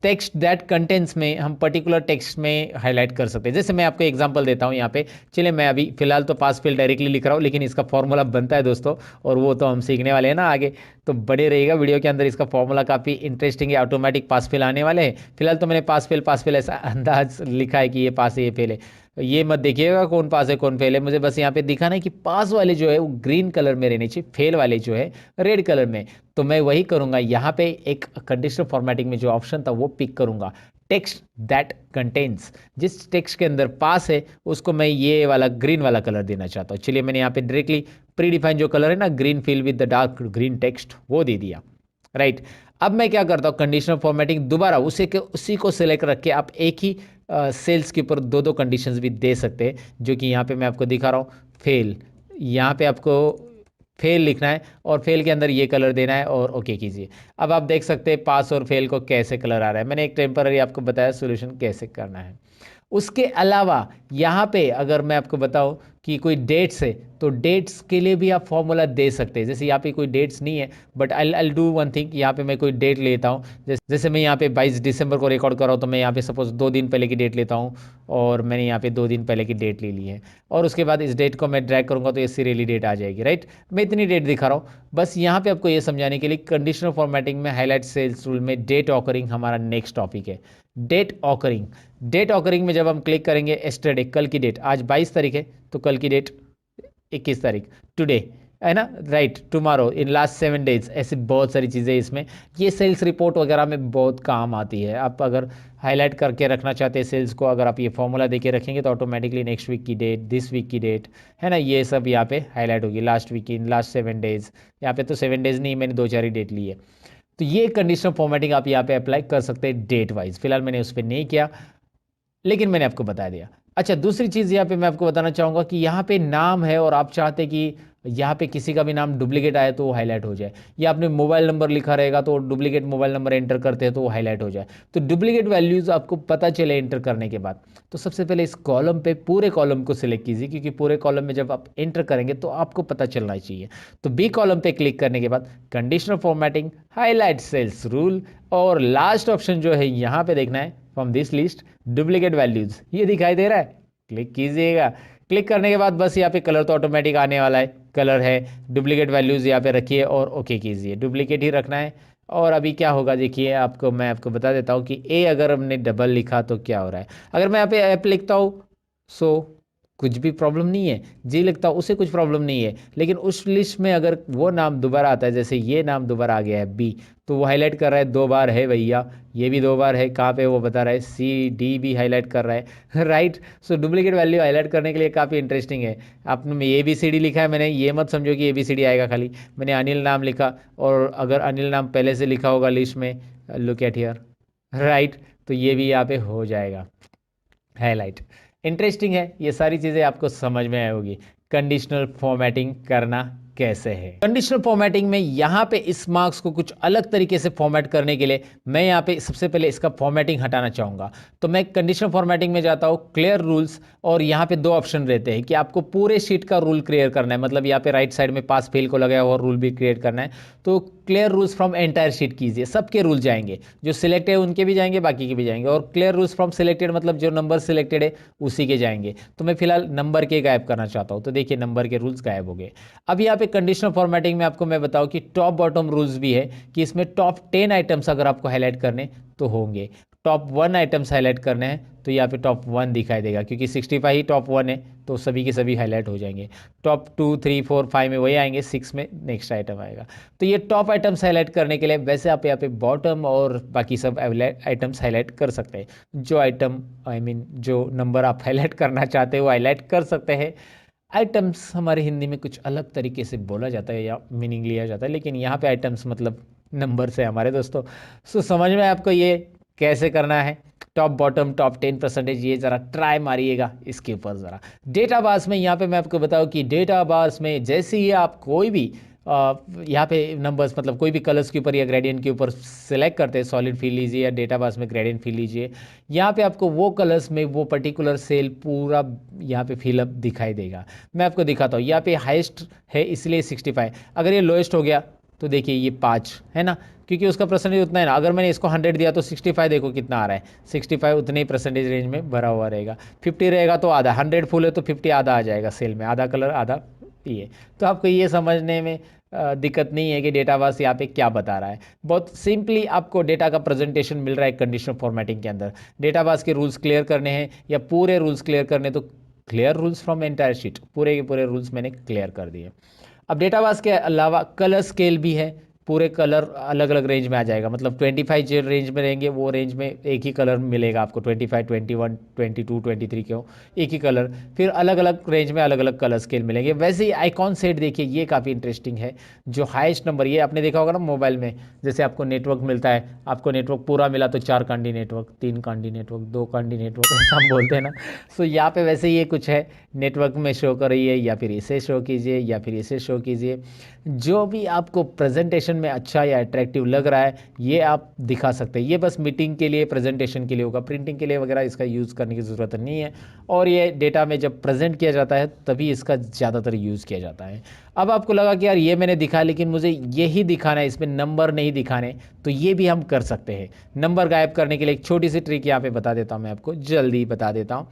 टेक्स्ट दैट कंटेंट्स में हम पर्टिकुलर टेक्स्ट में हाईलाइट कर सकते हैं। जैसे मैं आपको एग्जांपल देता हूँ यहाँ पे, चलिए मैं अभी फिलहाल तो पास फेल डायरेक्टली लिख रहा हूँ, लेकिन इसका फॉर्मूला बनता है दोस्तों, और वो तो हम सीखने वाले हैं ना आगे, तो बड़े रहेगा वीडियो के अंदर। इसका फॉर्मूला काफ़ी इंटरेस्टिंग है, ऑटोमेटिक पास फेल आने वाले हैं। फिलहाल तो मैंने पास फेल ऐसा अंदाज लिखा है कि ये पास है ये फेल है, ये मत देखिएगा कौन पास है कौन फेल है, मुझे बस यहाँ पे दिखाना है कि पास वाले जो है वो ग्रीन कलर में रहने चाहिए, फेल वाले जो है रेड कलर में। तो मैं वही करूँगा, यहाँ पे एक कंडीशनल फॉर्मेटिंग में जो ऑप्शन था वो पिक करूँगा, टेक्स्ट दैट कंटेन्स। जिस टेक्स्ट के अंदर पास है उसको मैं ये वाला ग्रीन वाला कलर देना चाहता हूँ। चलिए मैंने यहाँ पे डायरेक्टली प्री डिफाइन जो कलर है ना, green fill with the dark green text, वो दे दिया, राइट। अब मैं क्या करता हूँ, कंडीशनल फॉर्मेटिंग दोबारा उसी को सिलेक्ट रख के आप एक ही सेल्स के ऊपर दो दो कंडीशंस भी दे सकते हैं, जो कि यहाँ पे मैं आपको दिखा रहा हूँ। फेल, यहाँ पे आपको फेल लिखना है और फेल के अंदर ये कलर देना है और ओके कीजिए। अब आप देख सकते हैं पास और फेल को कैसे कलर आ रहा है। मैंने एक टेम्पररी आपको बताया सोल्यूशन कैसे करना है। उसके अलावा यहाँ पे अगर मैं आपको बताऊँ कि कोई डेट्स है, तो डेट्स के लिए भी आप फॉर्मूला दे सकते हैं। जैसे यहाँ पे कोई डेट्स नहीं है, but I do one thing, यहाँ पे मैं कोई डेट लेता हूँ। जैसे मैं यहाँ पे 22 दिसंबर को रिकॉर्ड कर रहा हूँ, तो मैं यहाँ पे सपोज 2 दिन पहले की डेट लेता हूँ, और मैंने यहाँ पे 2 दिन पहले की डेट ले ली है, और उसके बाद इस डेट को मैं ड्रैग करूँगा तो ये सीरियली डेट आ जाएगी, राइट। मैं इतनी डेट दिखा रहा हूँ बस यहाँ पे आपको ये समझाने के लिए। कंडीशनल फॉर्मेटिंग में हाईलाइट सेल्स रूल में डेट ऑकरिंग हमारा नेक्स्ट टॉपिक है। डेट ऑकरिंग, डेट ऑकरिंग में जब हम क्लिक करेंगे एस्टरडे, कल की डेट, आज 22 तारीख है तो कल की डेट 21 तारीख, टुडे, है ना, right, tomorrow, in last 7 days, ऐसी बहुत सारी चीज़ें इसमें। ये सेल्स रिपोर्ट वगैरह में बहुत काम आती है। आप अगर हाईलाइट करके रखना चाहते हैं सेल्स को, अगर आप ये फॉर्मूला देके रखेंगे तो ऑटोमेटिकली नेक्स्ट वीक की डेट, दिस वीक की डेट, है ना, ये सब यहाँ पे हाईलाइट होगी। लास्ट वीक की, इन लास्ट 7 डेज, यहाँ पे तो 7 डेज नहीं, मैंने 2-4 ही डेट ली है। तो ये कंडीशनल फॉर्मेटिंग आप यहाँ पे अप्लाई कर सकते हैं डेट वाइज। फिलहाल मैंने उस पर नहीं किया, लेकिन मैंने आपको बता दिया। अच्छा, दूसरी चीज़ यहाँ पे मैं आपको बताना चाहूँगा कि यहाँ पे नाम है और आप चाहते कि यहाँ पे किसी का भी नाम डुप्लीकेट आए तो वो हाईलाइट हो जाए, या आपने मोबाइल नंबर लिखा रहेगा तो डुप्लीकेट मोबाइल नंबर एंटर करते हैं तो वो हाईलाइट हो जाए। तो डुप्लीकेट वैल्यूज़ आपको पता चले एंटर करने के बाद, तो सबसे पहले इस कॉलम पे पूरे कॉलम को सिलेक्ट कीजिए, क्योंकि पूरे कॉलम में जब आप एंटर करेंगे तो आपको पता चलना चाहिए। तो बी कॉलम पे क्लिक करने के बाद conditional formatting, highlight cells rule, और लास्ट ऑप्शन जो है यहाँ पे देखना है, from this list duplicate values, ये दिखाई दे रहा है, क्लिक कीजिएगा। क्लिक करने के बाद बस यहाँ पे कलर तो ऑटोमेटिक आने वाला है, कलर है, डुप्लीकेट वैल्यूज यहाँ पे रखिए और ओके कीजिए। डुप्लीकेट ही रखना है। और अभी क्या होगा देखिए, मैं आपको बता देता हूँ कि ए अगर हमने डबल लिखा तो क्या हो रहा है। अगर मैं यहाँ पे ऐप लिखता हूँ सो कुछ भी प्रॉब्लम नहीं है, जी लिखता हूँ उसे कुछ प्रॉब्लम नहीं है, लेकिन उस लिस्ट में अगर वो नाम दोबारा आता है, जैसे ये नाम दोबारा आ गया है बी, तो वो हाईलाइट कर रहा है 2 बार है भैया, ये भी 2 बार है, कहाँ पे वो बता रहा है, सी डी भी हाईलाइट कर रहा है राइट। सो डुप्लीकेट वैल्यू हाईलाइट करने के लिए काफ़ी इंटरेस्टिंग है। आपने ए बी सी डी लिखा है, मैंने ये मत समझो कि ए बी सी डी आएगा खाली, मैंने अनिल नाम लिखा, और अगर अनिल नाम पहले से लिखा होगा लिस्ट में, लुक एट हियर, राइट, तो ये भी यहाँ पे हो जाएगा हाईलाइट। इंटरेस्टिंग है, ये सारी चीज़ें आपको समझ में आई होगी कंडीशनल फॉर्मेटिंग करना कैसे है। कंडीशनल फॉर्मेटिंग में यहाँ पे इस मार्क्स को कुछ अलग तरीके से फॉर्मेट करने के लिए मैं यहाँ पे सबसे पहले इसका फॉर्मेटिंग हटाना चाहूँगा। तो मैं कंडीशनल फॉर्मेटिंग में जाता हूँ, क्लियर रूल्स, और यहाँ पे 2 ऑप्शन रहते हैं कि आपको पूरे शीट का रूल क्लियर करना है, मतलब यहाँ पे राइट साइड में पास फेल को लगाया हुआ रूल भी क्रिएट करना है। तो clear rules from entire sheet कीजिए, सबके रूल जाएंगे, जो सिलेक्ट है उनके भी जाएंगे, बाकी के भी जाएंगे। और क्लियर रूल्स फ्रॉम सिलेक्टेड मतलब जो नंबर सिलेक्टेड है उसी के जाएंगे। तो मैं फिलहाल नंबर के गायब करना चाहता हूँ, तो देखिए नंबर के रूल्स गायब हो गए। अब यहाँ पे कंडीशनल फॉर्मेटिंग में आपको मैं बताऊँ कि टॉप बॉटम रूल्स भी है, कि इसमें टॉप 10 आइटम्स अगर आपको हाईलाइट करने तो होंगे, टॉप 1 आइटम्स हाईलाइट करने हैं तो यहाँ पे टॉप 1 दिखाई देगा, क्योंकि 65 ही टॉप 1 है तो सभी के सभी हाईलाइट हो जाएंगे। टॉप 2, 3, 4, 5 में वही आएंगे, 6 में नेक्स्ट आइटम आएगा। तो ये टॉप आइटम्स हाईलाइट करने के लिए वैसे आप यहाँ पे बॉटम और बाकी सब आइटम्स हाईलाइट कर सकते हैं। जो आइटम जो नंबर आप हाईलाइट करना चाहते हैं वो हाईलाइट कर सकते हैं। आइटम्स हमारे हिंदी में कुछ अलग तरीके से बोला जाता है या मीनिंग लिया जाता है, लेकिन यहाँ पे आइटम्स मतलब नंबर से हमारे दोस्तों। सो समझ में आपको ये कैसे करना है, टॉप बॉटम टॉप 10%, ये ज़रा ट्राई मारिएगा इसके ऊपर ज़रा। डेटा बास में यहाँ पे मैं आपको बताऊँ कि डेटा बास में जैसे ही आप कोई भी यहाँ पे नंबर्स मतलब कोई भी कलर्स के ऊपर या ग्रेडियंट के ऊपर सेलेक्ट करते हैं, सॉलिड फिल लीजिए या डेटा बास में ग्रेडियंट फिल लीजिए, यहाँ पे आपको वो कलर्स में वो पर्टिकुलर सेल पूरा यहाँ पे फिलअप दिखाई देगा। मैं आपको दिखाता हूँ, यहाँ पे हाईएस्ट है इसलिए 65, अगर ये लोएस्ट हो गया तो देखिए ये 5 है ना, क्योंकि उसका परसेंटेज उतना है ना। अगर मैंने इसको 100 दिया तो 65 देखो कितना आ रहा है, 65 उतने ही परसेंटेज रेंज में भरा हुआ रहेगा। 50 रहेगा तो आधा, 100 फुल है तो 50 आधा आ जाएगा सेल में, आधा कलर आधा ये। तो आपको ये समझने में दिक्कत नहीं है कि डेटाबास यहाँ पे क्या बता रहा है। बहुत सिंपली आपको डेटा का प्रेजेंटेशन मिल रहा है कंडीशनल फॉर्मेटिंग के अंदर। डेटाबास के रूल्स क्लियर करने हैं या पूरे रूल्स क्लियर करने, तो clear rules from entire sheet, पूरे के पूरे रूल्स मैंने क्लियर कर दिए। अब डेटाबास के अलावा कलर स्केल भी है, पूरे कलर अलग अलग रेंज में आ जाएगा। मतलब 25 जो रेंज में रहेंगे वो रेंज में एक ही कलर मिलेगा आपको, 25, 21, 22, 23 के हो एक ही कलर। फिर अलग अलग रेंज में अलग अलग कलर स्केल मिलेंगे। वैसे ही आइकॉन सेट देखिए, ये काफ़ी इंटरेस्टिंग है। जो हाईएस्ट नंबर, ये आपने देखा होगा ना मोबाइल में, जैसे आपको नेटवर्क मिलता है, आपको नेटवर्क पूरा मिला तो 4 Kandi network, 3 Kandi network, 2 Kandi network, ऐसा हम बोलते हैं ना। सो यहाँ पे वैसे ही ये कुछ है, नेटवर्क में शो कर रही है, या फिर इसे शो कीजिए या फिर इसे शो कीजिए। जो भी आपको प्रेजेंटेशन में अच्छा या अट्रैक्टिव लग रहा है ये आप दिखा सकते हैं। ये बस मीटिंग के लिए, प्रेजेंटेशन के लिए होगा, प्रिंटिंग के लिए वगैरह इसका यूज़ करने की ज़रूरत नहीं है। और ये डेटा में जब प्रेजेंट किया जाता है तभी इसका ज़्यादातर यूज़ किया जाता है। अब आपको लगा कि यार ये मैंने दिखा, लेकिन मुझे यही दिखाना है, इसमें नंबर नहीं दिखाने, तो ये भी हम कर सकते हैं। नंबर गायब करने के लिए एक छोटी सी ट्रिक यहाँ पे बता देता हूँ, मैं आपको जल्दी बता देता हूँ।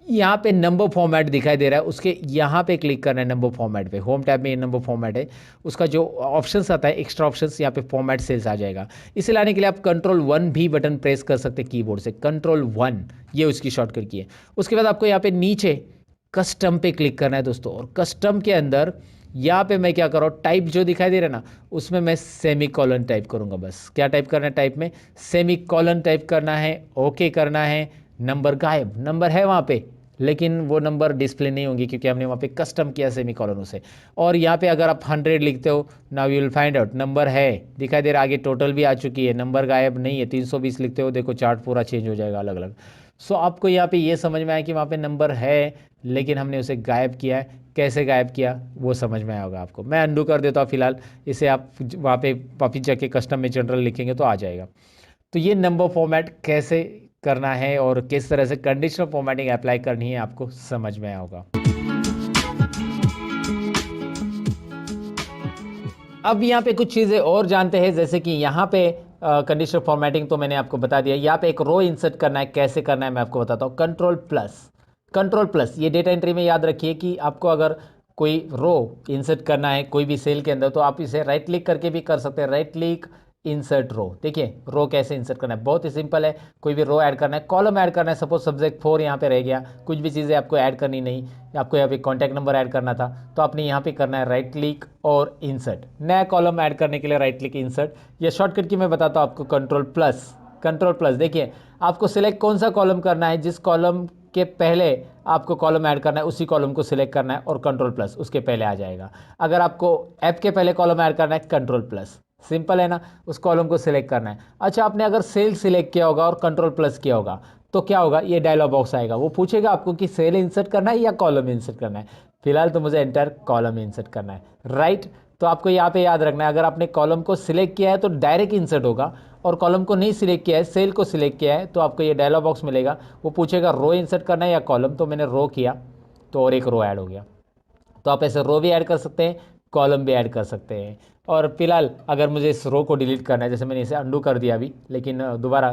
यहाँ पे नंबर फॉर्मेट दिखाई दे रहा है, उसके यहाँ पे क्लिक करना है नंबर फॉर्मेट पे। होम टैब में ये नंबर फॉर्मेट है, उसका जो ऑप्शंस आता है एक्स्ट्रा ऑप्शंस, यहाँ पे फॉर्मेट सेल्स आ जाएगा। इसे लाने के लिए आप कंट्रोल 1 भी बटन प्रेस कर सकते हैं कीबोर्ड से, कंट्रोल 1, ये उसकी शॉर्टकट की है। उसके बाद आपको यहाँ पे नीचे कस्टम पे क्लिक करना है दोस्तों, और कस्टम के अंदर यहाँ पे मैं क्या कर रहा हूँ, टाइप जो दिखाई दे रहा है ना, उसमें मैं सेमी कॉलन टाइप करूँगा। बस क्या टाइप करना है, टाइप में सेमी कॉलन टाइप करना है, ओके करना है। नंबर गायब, नंबर है वहाँ पे लेकिन वो नंबर डिस्प्ले नहीं होंगी क्योंकि हमने वहाँ पे कस्टम किया सेमी कॉलन उसे। और यहाँ पे अगर आप 100 लिखते हो, now you will find out number है दिखाई दे रहा है, आगे टोटल भी आ चुकी है, नंबर गायब नहीं है। 320 लिखते हो, देखो चार्ट पूरा चेंज हो जाएगा अलग अलग। सो आपको यहाँ पे ये समझ में आया कि वहाँ पे नंबर है लेकिन हमने उसे गायब किया है। कैसे गायब किया वो समझ में आया होगा आपको। मैं अंडू कर देता हूँ फिलहाल, इसे आप वहाँ पे वापिस जाके कस्टम में जनरल लिखेंगे तो आ जाएगा। तो ये नंबर फॉर्मेट कैसे करना है और किस तरह से कंडीशनल फॉर्मेटिंग अप्लाई करनी है आपको समझ में आया होगा। अब यहाँ पे कुछ चीज़ें और जानते हैं, जैसे कि यहाँ पे कंडीशनल फॉर्मेटिंग तो मैंने आपको बता दिया। यहाँ पे एक रो इंसर्ट करना है, कैसे करना है मैं आपको बताता हूँ। कंट्रोल प्लस ये डेटा एंट्री में याद रखिए कि आपको अगर कोई रो इंसर्ट करना है कोई भी सेल के अंदर तो आप इसे राइट क्लिक करके भी कर सकते हैं। राइट क्लिक इंसर्ट रो, देखिए रो कैसे इंसर्ट करना है, बहुत ही सिंपल है। कोई भी रो ऐड करना है, कॉलम ऐड करना है, सपोज सब्जेक्ट 4 यहाँ पे रह गया, कुछ भी चीज़ें आपको ऐड करनी नहीं, आपको यहाँ पे कॉन्टैक्ट नंबर ऐड करना था तो आपने यहाँ पे करना है राइट क्लिक और इंसर्ट। नया कॉलम ऐड करने के लिए राइट क्लिक इंसर्ट। ये शॉर्टकट की मैं बताता हूँ आपको, कंट्रोल प्लस। देखिए आपको सिलेक्ट कौन सा कॉलम करना है, जिस कॉलम के पहले आपको कॉलम ऐड करना है उसी कॉलम को सिलेक्ट करना है और कंट्रोल प्लस उसके पहले आ जाएगा। अगर आपको ऐप के पहले कॉलम ऐड करना है कंट्रोल प्लस, सिंपल है ना, उस कॉलम को सिलेक्ट करना है। अच्छा, आपने अगर सेल सिलेक्ट किया होगा और कंट्रोल प्लस किया होगा तो क्या होगा, ये डायलॉग बॉक्स आएगा, वो पूछेगा आपको कि सेल इंसर्ट करना है या कॉलम इंसर्ट करना है। फिलहाल तो मुझे एंटर कॉलम इंसर्ट करना है, राइट। तो आपको यहाँ पे याद रखना है, अगर आपने कॉलम को सिलेक्ट किया है तो डायरेक्ट इंसर्ट होगा, और कॉलम को नहीं सिलेक्ट किया है, सेल को सिलेक्ट किया है, तो आपको ये डायलॉग बॉक्स मिलेगा, वो पूछेगा रो इंसर्ट करना है या कॉलम। तो मैंने रो किया तो और एक रो ऐड हो गया। तो आप ऐसे रो भी ऐड कर सकते हैं, कॉलम भी ऐड कर सकते हैं। और फिलहाल अगर मुझे इस रो को डिलीट करना है, जैसे मैंने इसे अंडू कर दिया अभी, लेकिन दोबारा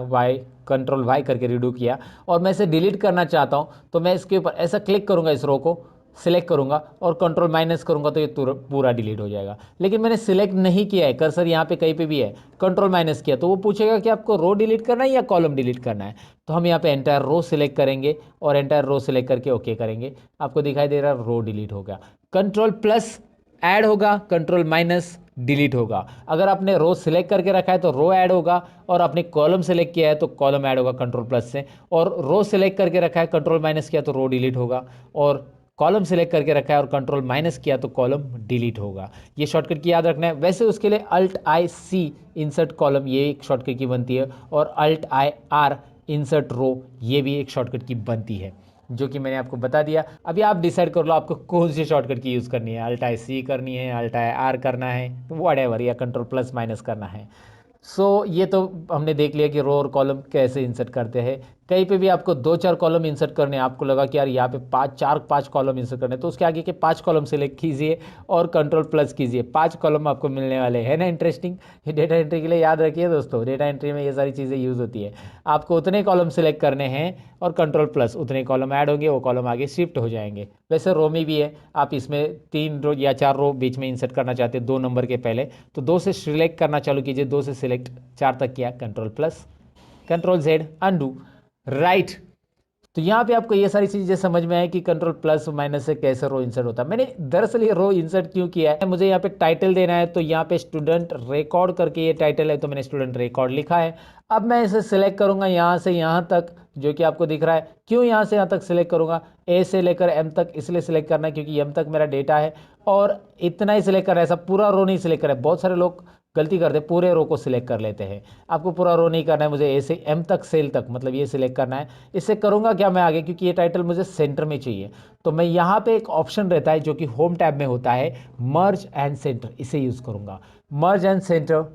कंट्रोल वाई करके रीडू किया और मैं इसे डिलीट करना चाहता हूँ, तो मैं इसके ऊपर ऐसा क्लिक करूँगा, इस रो को सिलेक्ट करूँगा और कंट्रोल माइनस करूँगा तो ये पूरा डिलीट हो जाएगा। लेकिन मैंने सिलेक्ट नहीं किया है, कर्सर यहाँ पे कहीं पे भी है, कंट्रोल माइनस किया तो वो पूछेगा कि आपको रो डिलीट करना है या कॉलम डिलीट करना है। तो हम यहाँ पे एंटायर रो सिलेक्ट करेंगे और एंटायर रो सिलेक्ट करके ओके करेंगे। आपको दिखाई दे रहा है रो डिलीट हो गया। कंट्रोल प्लस ऐड होगा, कंट्रोल माइनस डिलीट होगा। अगर आपने रो सिलेक्ट करके रखा है तो रो ऐड होगा, और आपने कॉलम सेलेक्ट किया है तो कॉलम ऐड होगा कंट्रोल प्लस से, और रो सिलेक्ट करके रखा है कंट्रोल माइनस किया तो रो डिलीट होगा, और कॉलम सेलेक्ट करके रखा है और कंट्रोल माइनस किया तो कॉलम डिलीट होगा। ये शॉर्टकट की याद रखना है। वैसे उसके लिए Alt+I+C इंसर्ट कॉलम ये एक शॉर्टकट की बनती है, और Alt+I+R इंसर्ट रो ये भी एक शॉर्टकट की बनती है, जो कि मैंने आपको बता दिया। अभी आप डिसाइड कर लो आपको कौन सी शॉर्टकट की यूज़ करनी है, Alt+C करनी है, Alt+R करना है, व्हाटएवर, या कंट्रोल प्लस माइनस करना है। सो ये तो हमने देख लिया कि रो और कॉलम कैसे इंसर्ट करते हैं। कहीं पे भी आपको 2-4 कॉलम इंसर्ट करने हैं, आपको लगा कि यार यहाँ पे 5 कॉलम इंसर्ट करने, तो उसके आगे के 5 कॉलम सेलेक्ट कीजिए और कंट्रोल प्लस कीजिए, 5 कॉलम आपको मिलने वाले हैं ना। इंटरेस्टिंग, ये डेटा एंट्री के लिए याद रखिए दोस्तों, डेटा एंट्री में ये सारी चीज़ें यूज़ होती है। आपको उतने कॉलम सेलेक्ट करने हैं और कंट्रोल प्लस उतने कॉलम ऐड होंगे, वो कॉलम आगे शिफ्ट हो जाएंगे। वैसे रो में भी है, आप इसमें 3 रो या 4 रो बीच में इंसर्ट करना चाहते हैं 2 नंबर के पहले, तो 2 से सिलेक्ट करना चालू कीजिए, 2 से सिलेक्ट 4 तक किया, control plus, control Z undo, right. तो यहाँ पे आपको ये सारी चीज़ें समझ में आए कि कंट्रोल प्लस माइनस से कैसे रो इंसर्ट होता है। मैंने दरअसल ये रो इंसर्ट क्यों किया है, मुझे यहाँ पे टाइटल देना है, तो यहाँ पे स्टूडेंट रिकॉर्ड करके ये टाइटल है, तो मैंने स्टूडेंट रिकॉर्ड लिखा है। अब मैं इसे सिलेक्ट करूंगा यहाँ से यहाँ तक, जो कि आपको दिख रहा है। क्यों यहाँ से यहाँ तक सिलेक्ट करूंगा, ए से लेकर एम तक इसलिए सिलेक्ट करना है क्योंकि एम तक मेरा डेटा है, और इतना ही सिलेक्ट करना है, ऐसा पूरा रो नहीं सिलेक्ट करना है। बहुत सारे लोग गलती करते हैं, पूरे रो को सिलेक्ट कर लेते हैं। आपको पूरा रो नहीं करना है, मुझे ए से एम तक, सेल तक, मतलब ये सिलेक्ट करना है। इससे करूंगा क्या मैं आगे, क्योंकि ये टाइटल मुझे सेंटर में चाहिए, तो मैं यहाँ पे एक ऑप्शन रहता है जो कि होम टैब में होता है, मर्ज एंड सेंटर, इसे यूज करूंगा। मर्ज एंड सेंटर,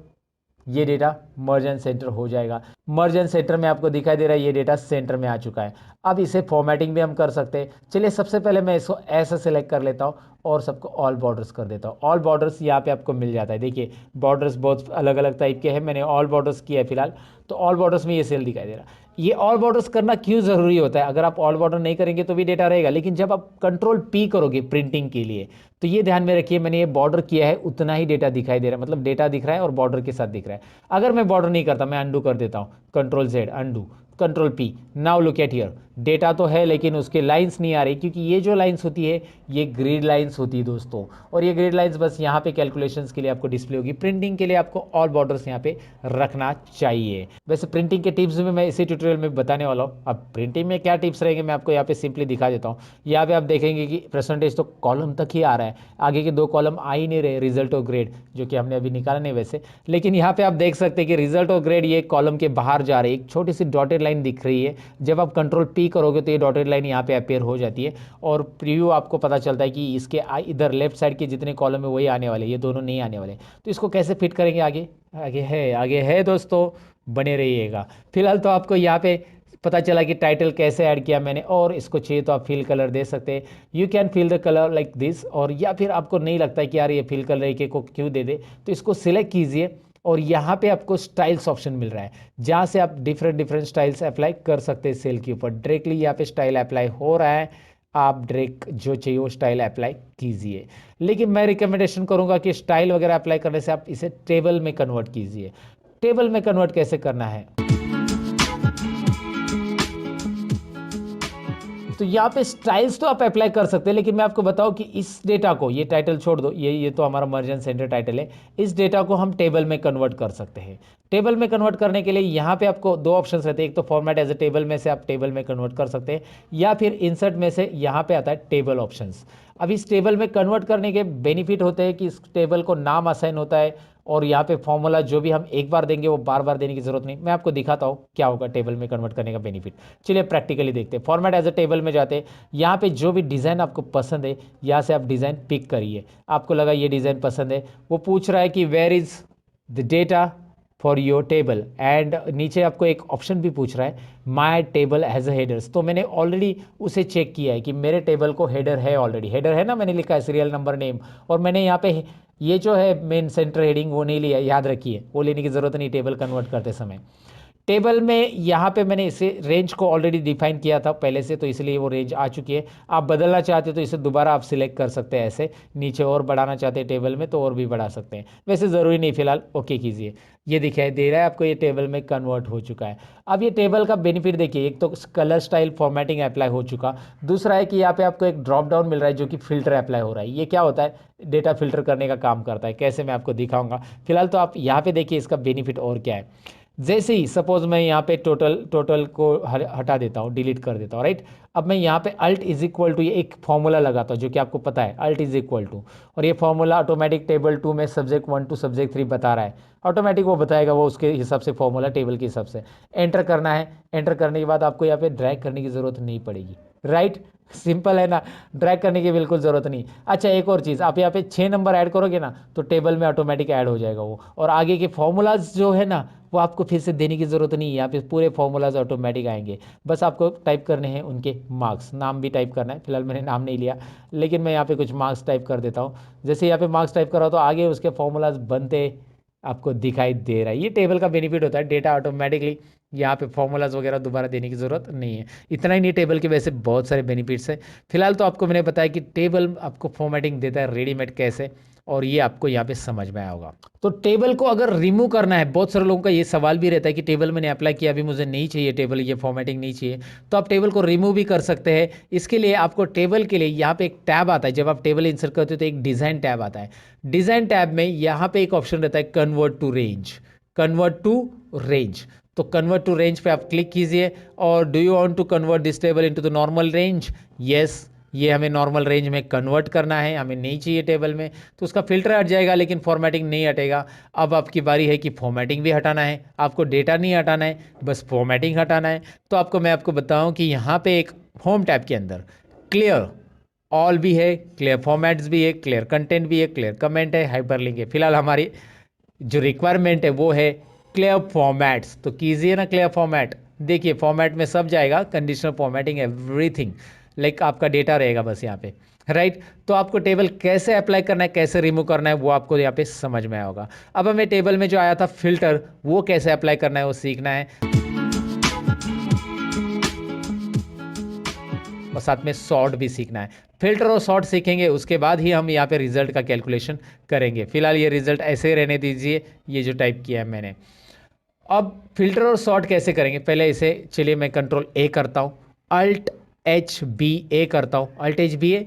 ये डेटा मर्ज एंड सेंटर हो जाएगा। मर्ज एंड सेंटर में आपको दिखाई दे रहा है ये डेटा सेंटर में आ चुका है। अब इसे फॉर्मेटिंग भी हम कर सकते हैं। चलिए सबसे पहले मैं इसको ऐसा सेलेक्ट कर लेता हूँ और सबको ऑल बॉर्डर्स कर देता हूँ। ऑल बॉर्डर्स यहाँ पे आपको मिल जाता है। देखिए बॉर्डर्स बहुत अलग अलग टाइप के हैं, मैंने ऑल बॉर्डर्स किया है फिलहाल। तो ऑल बॉर्डर्स में ये सेल दिखाई दे रहा है। ये ऑल बॉर्डर्स करना क्यों ज़रूरी होता है, अगर आप ऑल बॉर्डर नहीं करेंगे तो भी डेटा रहेगा, लेकिन जब आप कंट्रोल पी करोगे प्रिंटिंग के लिए, तो ये ध्यान में रखिए, मैंने ये बॉर्डर किया है उतना ही डेटा दिखाई दे रहा है, मतलब डेटा दिख रहा है और बॉर्डर के साथ दिख रहा है। अगर मैं बॉर्डर नहीं करता, मैं अंडू कर देता हूँ, control Z undo, control P, now look at here, data तो है लेकिन उसके लाइंस नहीं आ रही, क्योंकि ये जो लाइंस होती है ये ग्रिड लाइंस होती है दोस्तों, और ये ग्रिड लाइंस बस यहाँ पे कैलकुलेशंस के लिए आपको डिस्प्ले होगी। प्रिंटिंग के लिए आपको ऑल बॉर्डर्स यहाँ पे रखना चाहिए। वैसे प्रिंटिंग के टिप्स भी मैं इसी ट्यूटोरियल में बताने वाला हूँ। अब प्रिंटिंग में क्या टिप्स रहेंगे मैं आपको यहाँ पे सिंपली दिखा देता हूँ। यहाँ पे आप देखेंगे कि परसेंटेज तो कॉलम तक ही आ रहा है, आगे के दो कॉलम आ ही नहीं रहे, रिजल्ट और ग्रेड, जो कि हमने अभी निकाला नहीं वैसे, लेकिन यहाँ पे आप देख सकते हैं कि रिजल्ट और ग्रेड ये कॉलम के बाहर जा रहे हैं। एक छोटी सी डॉटेड लाइन दिख रही है, जब आप कंट्रोल पी करोगे तो ये डॉटेड लाइन यहाँ पे अपेयर हो जाती है, और प्रीव्यू आपको पता चलता है कि इसके इधर लेफ्ट साइड के जितने कॉलम है वही आने वाले, ये दोनों नहीं आने वाले। तो इसको कैसे फिट करेंगे आगे, आगे है दोस्तों, बने रहिएगा। फिलहाल तो आपको यहाँ पे पता चला कि टाइटल कैसे ऐड किया मैंने, और इसको चाहिए तो आप फिल कलर दे सकते हैं। You can fill the colour like this, और या फिर आपको नहीं लगता है कि यार ये फिल कलर के को क्यों दे दे, तो इसको सिलेक्ट कीजिए, और यहाँ पे आपको स्टाइल्स ऑप्शन मिल रहा है, जहाँ से आप डिफरेंट डिफरेंट स्टाइल्स अप्लाई कर सकते हैं सेल के ऊपर। डायरेक्टली यहाँ पे स्टाइल अप्लाई हो रहा है, आप डायरेक्ट जो चाहिए वो स्टाइल अप्लाई कीजिए। लेकिन मैं रिकमेंडेशन करूँगा कि स्टाइल वगैरह अप्लाई करने से आप इसे टेबल में कन्वर्ट कीजिए। टेबल में कन्वर्ट कैसे करना है, तो यहाँ पे स्टाइल्स तो आप अप्लाई कर सकते हैं, लेकिन मैं आपको बताऊं कि इस डेटा को, ये टाइटल छोड़ दो, ये तो हमारा मर्जन सेंटर टाइटल है, इस डेटा को हम टेबल में कन्वर्ट कर सकते हैं। टेबल में कन्वर्ट करने के लिए यहाँ पे आपको दो ऑप्शंस रहते हैं, एक तो फॉर्मेट एज ए टेबल में से आप टेबल में कन्वर्ट कर सकते हैं, या फिर इंसर्ट में से यहाँ पे आता है टेबल ऑप्शंस। अब इस टेबल में कन्वर्ट करने के बेनिफिट होते हैं कि इस टेबल को नाम असाइन होता है, और यहाँ पे फॉर्मूला जो भी हम एक बार देंगे वो बार बार देने की जरूरत नहीं। मैं आपको दिखाता हूँ क्या होगा टेबल में कन्वर्ट करने का बेनिफिट। चलिए प्रैक्टिकली देखते हैं। फॉर्मेट एज अ टेबल में जाते हैं, यहाँ पे जो भी डिज़ाइन आपको पसंद है यहाँ से आप डिज़ाइन पिक करिए। आपको लगा ये डिज़ाइन पसंद है, वो पूछ रहा है कि where is the data for your table, and नीचे आपको एक ऑप्शन भी पूछ रहा है my table has a headers. तो मैंने ऑलरेडी उसे चेक किया है कि मेरे टेबल को हेडर है, ऑलरेडी हेडर है ना, मैंने लिखा है सीरियल नंबर नेम, और मैंने यहाँ पे ये जो है मेन सेंटर हेडिंग वो नहीं लिया, याद रखिए वो लेने की ज़रूरत नहीं टेबल कन्वर्ट करते समय। टेबल में यहाँ पे मैंने इसे रेंज को ऑलरेडी डिफाइन किया था पहले से, तो इसलिए वो रेंज आ चुकी है। आप बदलना चाहते हो तो इसे दोबारा आप सिलेक्ट कर सकते हैं, ऐसे नीचे और बढ़ाना चाहते हैं टेबल में तो और भी बढ़ा सकते हैं, वैसे ज़रूरी नहीं। फिलहाल ओके कीजिए, ये दिखाई दे रहा है आपको ये टेबल में कन्वर्ट हो चुका है। अब ये टेबल का बेनिफिट देखिए, एक तो कलर स्टाइल फॉर्मेटिंग अप्लाई हो चुका, दूसरा है कि यहाँ पे आपको एक ड्रॉप डाउन मिल रहा है जो कि फिल्टर अप्लाई हो रहा है। ये क्या होता है, डेटा फिल्टर करने का काम करता है, कैसे मैं आपको दिखाऊंगा। फिलहाल तो आप यहाँ पे देखिए इसका बेनिफिट और क्या है। जैसे ही सपोज मैं यहाँ पे टोटल को हटा देता हूँ, डिलीट कर देता हूँ, राइट। अब मैं यहाँ पे अल्ट इज इक्वल टू, ये एक फॉर्मूला लगाता हूँ जो कि आपको पता है, अल्ट इज इक्वल टू, और ये फॉर्मूला ऑटोमेटिक टेबल 2 में सब्जेक्ट 1 टू सब्जेक्ट 3 बता रहा है, ऑटोमेटिक वो बताएगा, वो उसके हिसाब से फॉर्मूला टेबल के हिसाब से एंटर करना है। एंटर करने के बाद आपको यहाँ पे ड्रैग करने की ज़रूरत नहीं पड़ेगी, राइट। सिंपल है ना, ड्रैग करने की बिल्कुल ज़रूरत नहीं। अच्छा एक और चीज़, आप यहाँ पे 6 नंबर ऐड करोगे ना तो टेबल में ऑटोमेटिक ऐड हो जाएगा वो, और आगे के फॉर्मूलाज जो है ना वो आपको फिर से देने की ज़रूरत नहीं है, यहाँ पे पूरे फॉर्मूलाज ऑटोमेटिक आएंगे। बस आपको टाइप करने हैं उनके मार्क्स, नाम भी टाइप करना है, फिलहाल मैंने नाम नहीं लिया, लेकिन मैं यहाँ पे कुछ मार्क्स टाइप कर देता हूँ। जैसे यहाँ पे मार्क्स टाइप करा तो आगे उसके फॉर्मूलाज बनते आपको दिखाई दे रहा है। ये टेबल का बेनिफिट होता है, डेटा ऑटोमेटिकली यहाँ पे फॉर्मूलाज वगैरह दोबारा देने की ज़रूरत नहीं है। इतना ही नहीं, टेबल के वैसे बहुत सारे बेनिफिट्स हैं। फिलहाल तो आपको मैंने बताया कि टेबल आपको फॉर्मेटिंग देता है रेडीमेड कैसे, और ये आपको यहाँ पे समझ में आया होगा। तो टेबल को अगर रिमूव करना है, बहुत सारे लोगों का ये सवाल भी रहता है कि टेबल मैंने अप्लाई किया, अभी मुझे नहीं चाहिए टेबल, ये फॉर्मेटिंग नहीं चाहिए, तो आप टेबल को रिमूव भी कर सकते हैं। इसके लिए आपको टेबल के लिए यहाँ पे एक टैब आता है, जब आप टेबल इंसर्ट करते हो तो एक डिज़ाइन टैब आता है। डिज़ाइन टैब में यहाँ पे एक ऑप्शन रहता है convert to range, convert to range. तो कन्वर्ट टू रेंज पे आप क्लिक कीजिए और do you want to convert this table into the normal range, yes, ये हमें नॉर्मल रेंज में कन्वर्ट करना है, हमें नहीं चाहिए टेबल में, तो उसका फिल्टर हट जाएगा लेकिन फॉर्मेटिंग नहीं हटेगा। अब आपकी बारी है कि फॉर्मेटिंग भी हटाना है, आपको डेटा नहीं हटाना है, बस फॉर्मेटिंग हटाना है। तो आपको बताऊं कि यहाँ पे एक होम टैब के अंदर क्लियर ऑल भी है, क्लियर फॉर्मेट्स भी है, क्लियर कंटेंट भी है, क्लियर कमेंट है, हाइपरलिंक है। फिलहाल हमारी जो रिक्वायरमेंट है वो है क्लियर फॉर्मेट्स, तो कीजिए ना क्लियर फॉर्मेट। देखिए फॉर्मेट में सब जाएगा, कंडीशनल फॉर्मेटिंग एवरीथिंग, लाइक आपका डेटा रहेगा बस यहाँ पे, राइट। तो आपको टेबल कैसे अप्लाई करना है, कैसे रिमूव करना है, वो आपको यहाँ पे समझ में आया होगा। अब हमें टेबल में जो आया था फिल्टर, वो कैसे अप्लाई करना है वो सीखना है, और साथ में सॉर्ट भी सीखना है। फिल्टर और सॉर्ट सीखेंगे उसके बाद ही हम यहाँ पे रिजल्ट का कैलकुलेशन करेंगे। फिलहाल ये रिजल्ट ऐसे ही रहने दीजिए, ये जो टाइप किया है मैंने। अब फिल्टर और सॉर्ट कैसे करेंगे, पहले इसे चलिए मैं कंट्रोल ए करता हूँ, अल्ट एच बी ए करता हूँ। अल्ट एच बी ए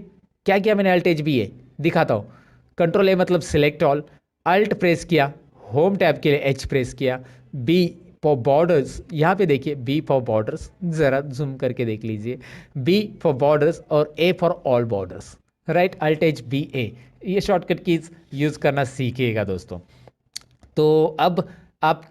क्या किया मैंने, अल्ट एच बी ए दिखाता हूँ। कंट्रोल ए मतलब सिलेक्ट ऑल, अल्ट प्रेस किया, होम टैब के लिए एच प्रेस किया, बी फॉर बॉर्डर्स, यहाँ पे देखिए बी फॉर बॉर्डर्स, ज़रा जूम करके देख लीजिए, बी फॉर बॉर्डर्स और A for all borders, right. Alt H B A, ये शॉर्टकट कीज यूज़ करना सीखिएगा दोस्तों। तो अब आप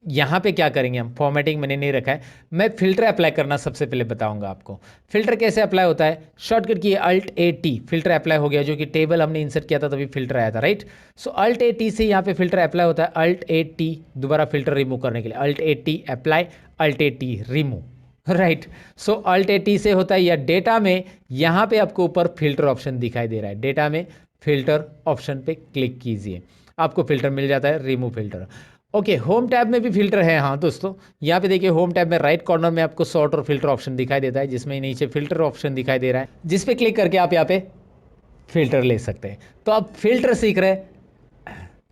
यहाँ पे क्या करेंगे, हम फॉर्मेटिंग मैंने नहीं रखा है, मैं फिल्टर अप्लाई करना सबसे पहले बताऊंगा आपको। फिल्टर कैसे अप्लाई होता है, शॉर्टकट की alt A T, filter apply हो गया, जो कि टेबल हमने इंसर्ट किया था तभी फिल्टर आया था, right. So alt A T से यहाँ पे फिल्टर अप्लाई होता है, अल्ट ए टी दोबारा फिल्टर रिमूव करने के लिए, alt A T apply, alt A T remove, right. So alt A T से होता है, या डेटा में यहाँ पे आपको ऊपर फिल्टर ऑप्शन दिखाई दे रहा है, डेटा में फिल्टर ऑप्शन पे क्लिक कीजिए, आपको फिल्टर मिल जाता है, remove filter. Okay, home tab में भी फिल्टर है, हाँ दोस्तों, यहाँ पे देखिए होम टैब में राइट कॉर्नर में आपको सॉर्ट और फिल्टर ऑप्शन दिखाई देता है, जिसमें नीचे फिल्टर ऑप्शन दिखाई दे रहा है, जिस पे क्लिक करके आप यहाँ पे फिल्टर ले सकते हैं। तो आप फिल्टर सीख रहे हैं,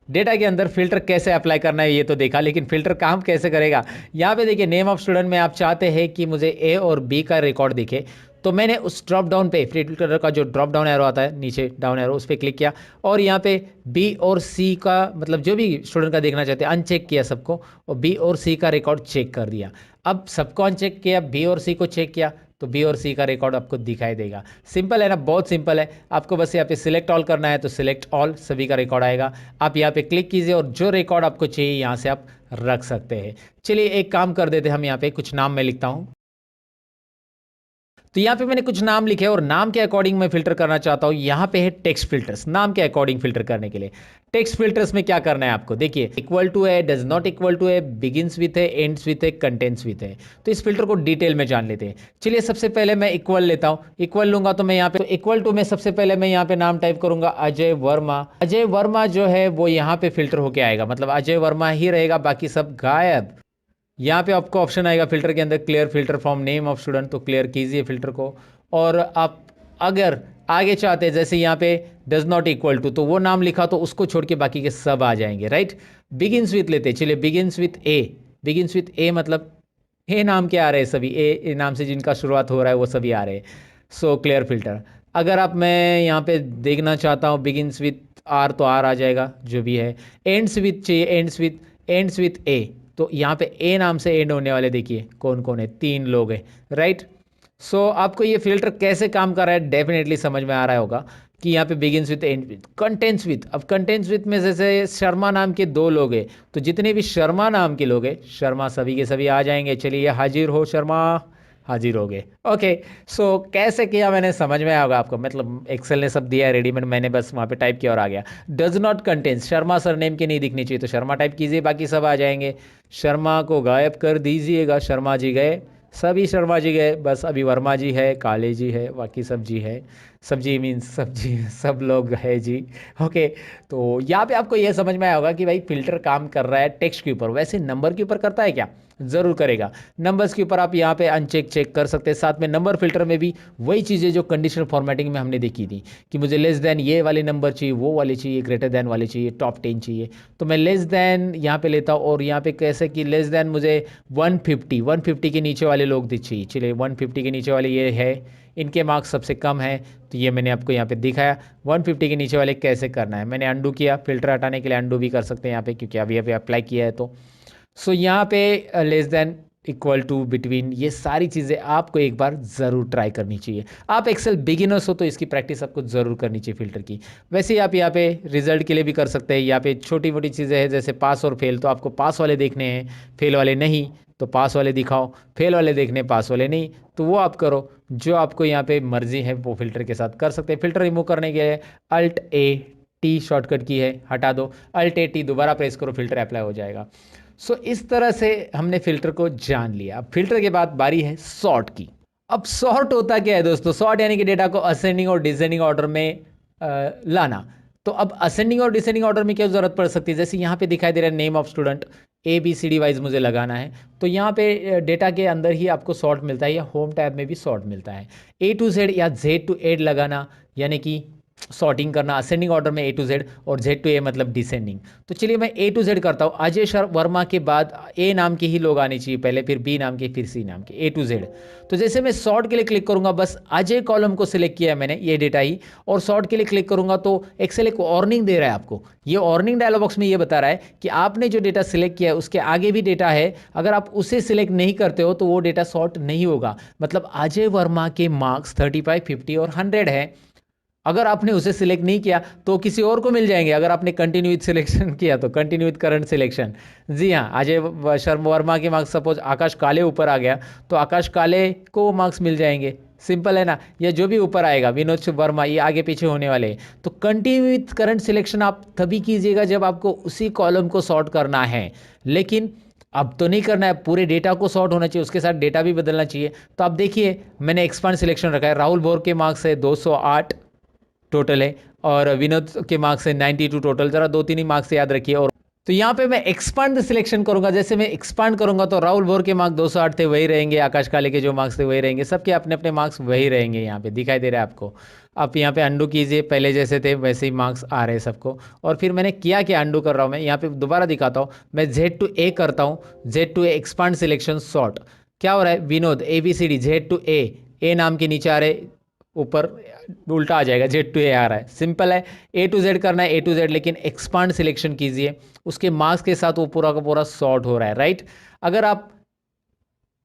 डेटा के अंदर फिल्टर कैसे अप्लाई करना है ये तो देखा, लेकिन फिल्टर काम कैसे करेगा, यहाँ पे देखिए नेम ऑफ स्टूडेंट में आप चाहते हैं कि मुझे ए और बी का रिकॉर्ड दिखे, तो मैंने उस ड्रॉप डाउन पे फिल्टर का जो ड्रॉप डाउन एरो आता है नीचे, डाउन एरो, उस पर क्लिक किया और यहाँ पे बी और सी का, मतलब जो भी स्टूडेंट का देखना चाहते हैं, अनचेक किया सबको, और बी और सी का रिकॉर्ड चेक कर दिया। अब सबको अनचेक किया, बी और सी को चेक किया, तो बी और सी का रिकॉर्ड आपको दिखाई देगा। सिंपल है ना, बहुत सिंपल है। आपको बस यहाँ पे सिलेक्ट ऑल करना है, तो सिलेक्ट ऑल, सभी का रिकॉर्ड आएगा। आप यहाँ पे क्लिक कीजिए और जो रिकॉर्ड आपको चाहिए यहाँ से आप रख सकते हैं। चलिए एक काम कर देते हैं, हम यहाँ पे कुछ नाम मैं लिखता हूँ। तो यहाँ पे मैंने कुछ नाम लिखे और नाम के अकॉर्डिंग मैं फिल्टर करना चाहता हूँ। यहाँ पे है टेक्स्ट फिल्टर्स, नाम के अकॉर्डिंग फिल्टर करने के लिए। टेक्स्ट फिल्टर्स में क्या करना है आपको, देखिए इक्वल टू है, डज नॉट इक्वल टू है, बिगिंस विथ है, एंड्स विथ है, कंटेंट्स विथ है। तो इस फिल्टर को डिटेल में जान लेते हैं। चलिए सबसे पहले मैं इक्वल लेता हूँ, इक्वल लूंगा तो मैं यहाँ पे इक्वल टू में सबसे पहले मैं यहाँ पे नाम टाइप करूंगा अजय वर्मा। अजय वर्मा जो है वो यहाँ पे फिल्टर होके आएगा, मतलब अजय वर्मा ही रहेगा, बाकी सब गायब। यहाँ पे आपको ऑप्शन आएगा फिल्टर के अंदर, clear filter from name of student, तो क्लियर कीजिए फिल्टर को। और आप अगर आगे चाहते हैं, जैसे यहाँ पे डज नॉट इक्वल टू, तो वो नाम लिखा तो उसको छोड़ के बाकी के सब आ जाएंगे, राइट। बिगिंस विथ लेते, चलिए begins with A, begins with A मतलब ए नाम के आ रहे हैं सभी, ए नाम से जिनका शुरुआत हो रहा है वो सभी आ रहे हैं, सो क्लियर फिल्टर। अगर आप, मैं यहाँ पे देखना चाहता हूँ बिगिंस विथ आर, तो आर आ जाएगा जो भी है। एंड्स विथ चाहिए, एंड्स विथ ए, तो यहाँ पे ए नाम से एंड होने वाले देखिए कौन कौन है, 3 लोग हैं, राइट। सो आपको ये फिल्टर कैसे काम कर रहा है डेफिनेटली समझ में आ रहा होगा कि यहाँ पे begins with, and with, contents with. अब कंटेंट्स विथ में जैसे शर्मा नाम के 2 लोग हैं, तो जितने भी शर्मा नाम के लोग हैं, शर्मा सभी के सभी आ जाएंगे। चलिए हाजिर हो शर्मा, हाजिर हो गए। ओके, सो कैसे किया मैंने समझ में आया होगा आपको, मतलब एक्सेल ने सब दिया है रेडीमेड, मैंने बस वहाँ पे टाइप किया और आ गया। Does not contain, Sharma surname की नहीं दिखनी चाहिए, तो शर्मा टाइप कीजिए, बाकी सब आ जाएंगे। शर्मा को गायब कर दीजिएगा, शर्मा जी गए, सभी शर्मा जी गए, बस अभी वर्मा जी है, काले जी है, बाकी सब जी है। सब्जी मीन्स सब्जी सब लोग है जी। ओके, तो यहाँ पे आपको ये समझ में आया होगा कि भाई फिल्टर काम कर रहा है टेक्स्ट के ऊपर, वैसे नंबर के ऊपर करता है क्या? ज़रूर करेगा। नंबर्स के ऊपर आप यहाँ पे अनचेक चेक कर सकते हैं। साथ में नंबर फिल्टर में भी वही चीज़ें जो कंडीशनल फॉर्मेटिंग में हमने देखी थी कि मुझे लेस देन ये वाले नंबर चाहिए, वो वाले चाहिए, ग्रेटर देन वाले चाहिए, टॉप 10 चाहिए, तो मैं लेस देन यहाँ पे लेता हूँ। और यहाँ पे कैसे कि लेस देन मुझे 150 के नीचे वाले लोग चाहिए। चलिए 150 के नीचे वाले ये है, इनके मार्क्स सबसे कम है, तो ये मैंने आपको यहाँ पे दिखाया। 150 के नीचे वाले कैसे करना है, मैंने अंडू किया, फिल्टर हटाने के लिए अंडू भी कर सकते हैं यहाँ पे, क्योंकि अभी अभी अप्लाई किया है। तो सो यहाँ पे less than, equal to, between, ये सारी चीज़ें आपको एक बार ज़रूर ट्राई करनी चाहिए। आप एक्सेल बिगिनर्स हो तो इसकी प्रैक्टिस आपको ज़रूर करनी चाहिए फिल्टर की। वैसे ही आप यहाँ पे रिजल्ट के लिए भी कर सकते हैं। यहाँ पे छोटी मोटी चीज़ें हैं जैसे पास और फेल, तो आपको पास वाले देखने हैं, फेल वाले नहीं, तो पास वाले दिखाओ, फेल वाले देखने, पास वाले नहीं, तो वो आप करो। जो आपको यहाँ पे मर्जी है वो फिल्टर के साथ कर सकते हैं। फिल्टर रिमूव करने के लिए अल्ट ए टी शॉर्टकट की है, हटा दो, अल्ट ए टी दोबारा प्रेस करो, फिल्टर अप्लाई हो जाएगा। सो इस तरह से हमने फिल्टर को जान लिया। अब फिल्टर के बाद बारी है सॉर्ट की। अब सॉर्ट होता क्या है दोस्तों? सॉर्ट यानी कि डेटा को असेंडिंग और डिसेंडिंग ऑर्डर में लाना। तो अब असेंडिंग और डिसेंडिंग ऑर्डर में क्या ज़रूरत पड़ सकती है? जैसे यहाँ पे दिखाई दे रहा है name of student, ABCD wise मुझे लगाना है, तो यहाँ पे डेटा के अंदर ही आपको सॉर्ट मिलता है, या होम टैब में भी सॉर्ट मिलता है। A to Z या Z to A लगाना, यानी कि सॉर्टिंग करना असेंडिंग ऑर्डर में A to Z, और Z to A मतलब डिसेंडिंग। तो चलिए मैं A to Z करता हूँ। अजय वर्मा के बाद A नाम के ही लोग आने चाहिए पहले, फिर B नाम के, फिर C नाम के, A to Z। तो जैसे मैं सॉर्ट के लिए क्लिक करूंगा, बस अजय कॉलम को सिलेक्ट किया है मैंने, ये डेटा ही, और सॉर्ट के लिए क्लिक करूंगा तो एक्सेल एक वार्निंग दे रहा है आपको। ये वार्निंग डायलॉग बॉक्स में ये बता रहा है कि आपने जो डेटा सिलेक्ट किया है उसके आगे भी डेटा है, अगर आप उसे सिलेक्ट नहीं करते हो तो वो डेटा सॉर्ट नहीं होगा। मतलब अजय वर्मा के मार्क्स 35, 50 और 100 है, अगर आपने उसे सिलेक्ट नहीं किया तो किसी और को मिल जाएंगे। अगर आपने कंटिन्यू विथ सिलेक्शन किया तो कंटिन्यू विथ करंट सिलेक्शन। जी हाँ, अजय शर्मा वर्मा के मार्क्स सपोज आकाश काले ऊपर आ गया तो आकाश काले को मार्क्स मिल जाएंगे। सिंपल है ना? या जो भी ऊपर आएगा विनोद वर्मा, ये आगे पीछे होने वाले हैं। तो कंटिन्यू विथ करंट सिलेक्शन आप तभी कीजिएगा जब आपको उसी कॉलम को सॉर्ट करना है, लेकिन अब तो नहीं करना है, पूरे डेटा को सॉर्ट होना चाहिए, उसके साथ डेटा भी बदलना चाहिए। तो आप देखिए मैंने एक्सपांड सिलेक्शन रखा है, राहुल बोर के मार्क्स है 208 टोटल है, और विनोद के मार्क्स है 92 टोटल। जरा 2-3 ही मार्क्स याद रखिए। और तो यहाँ पे मैं एक्सपांड सिलेक्शन करूंगा, जैसे मैं एक्सपांड करूंगा तो राहुल बोर के मार्क्स 208 थे वही रहेंगे, आकाश काले के जो मार्क्स थे वही रहेंगे, सबके अपने अपने मार्क्स वही रहेंगे। यहाँ पे दिखाई दे रहा है आपको। आप यहाँ पे अंडू कीजिए, पहले जैसे थे वैसे ही मार्क्स आ रहे हैं सबको। और फिर मैंने किया कि अंडू कर रहा हूँ मैं, यहाँ पे दोबारा दिखाता हूँ, मैं Z to A करता हूँ, Z to A expand selection sort. क्या हो रहा है? Vinod ABCD Z to A नाम के नीचे आ रहे, ऊपर उल्टा आ जाएगा, Z to A आ रहा है। सिंपल है, A to Z करना है, A to Z, लेकिन एक्सपांड सिलेक्शन कीजिए, उसके मार्क्स के साथ वो पूरा का पूरा सॉर्ट हो रहा है, राइट। अगर आप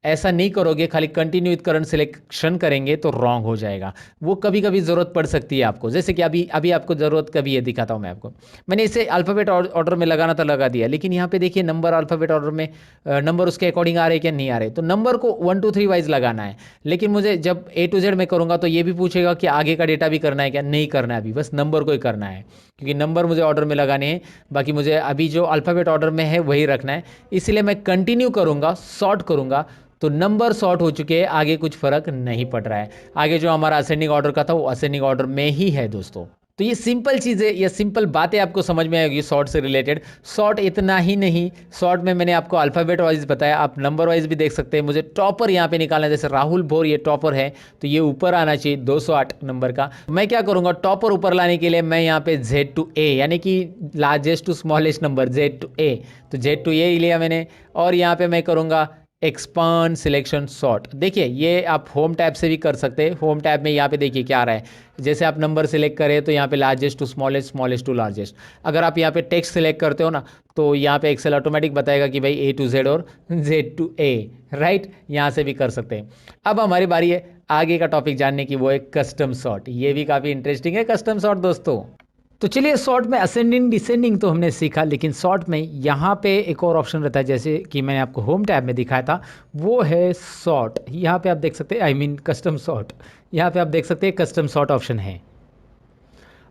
ऐसा नहीं करोगे, खाली कंटिन्यू विथ करंट सिलेक्शन करेंगे तो रॉन्ग हो जाएगा। वो कभी कभी ज़रूरत पड़ सकती है आपको, जैसे कि अभी अभी आपको ज़रूरत कभी है, दिखाता हूँ मैं आपको। मैंने इसे अल्फ़ाबेट ऑर्डर में लगाना था, लगा दिया, लेकिन यहाँ पे देखिए नंबर अल्फ़ाबेट ऑर्डर में नंबर उसके अकॉर्डिंग आ रहे क्या नहीं आ रहे, तो नंबर को 1 2 3 वाइज लगाना है। लेकिन मुझे जब A to Z में करूँगा तो ये भी पूछेगा कि आगे का डेटा भी करना है क्या, नहीं करना है, अभी बस नंबर को ही करना है, क्योंकि नंबर मुझे ऑर्डर में लगाने हैं, बाकी मुझे अभी जो अल्फ़ाबेट ऑर्डर में है वही रखना है। इसलिए मैं कंटिन्यू करूँगा, सॉर्ट करूँगा, तो नंबर सॉर्ट हो चुके हैं, आगे कुछ फर्क नहीं पड़ रहा है। आगे जो हमारा असेंडिंग ऑर्डर का था वो असेंडिंग ऑर्डर में ही है दोस्तों। तो ये सिंपल चीज़ें, ये सिंपल बातें आपको समझ में आएगी सॉर्ट से रिलेटेड। सॉर्ट इतना ही नहीं, सॉर्ट में मैंने आपको अल्फ़ाबेट वाइज बताया, आप नंबर वाइज भी देख सकते हैं। मुझे टॉपर यहाँ पे निकालना है, जैसे राहुल भोर ये टॉपर है तो ये ऊपर आना चाहिए 208 नंबर का। मैं क्या करूँगा, टॉपर ऊपर लाने के लिए मैं यहाँ पे Z to A यानी कि largest to smallest number Z to A, तो Z to A लिया मैंने। और यहाँ पे मैं करूँगा एक्सपांड सिलेक्शन सॉर्ट। देखिए ये आप होम टैब से भी कर सकते हैं। होम टैब में यहाँ पे देखिए क्या आ रहा है, जैसे आप नंबर सिलेक्ट करें तो यहाँ पे largest to smallest, smallest to largest. अगर आप यहाँ पे टेक्स्ट सिलेक्ट करते हो ना तो यहाँ पे एक्सेल ऑटोमेटिक बताएगा कि भाई A to Z और Z to A, राइट। यहाँ से भी कर सकते हैं। अब हमारी बारी है आगे का टॉपिक जानने की, वो है कस्टम सॉर्ट। ये भी काफ़ी इंटरेस्टिंग है कस्टम सॉर्ट दोस्तों। तो चलिए सॉर्ट में असेंडिंग डिसेंडिंग तो हमने सीखा, लेकिन सॉर्ट में यहाँ पे एक और ऑप्शन रहता है, जैसे कि मैंने आपको होम टैब में दिखाया था, वो है सॉर्ट। यहाँ पे आप देख सकते हैं, आई मीन कस्टम सॉर्ट। यहाँ पे आप देख सकते हैं कस्टम सॉर्ट ऑप्शन है।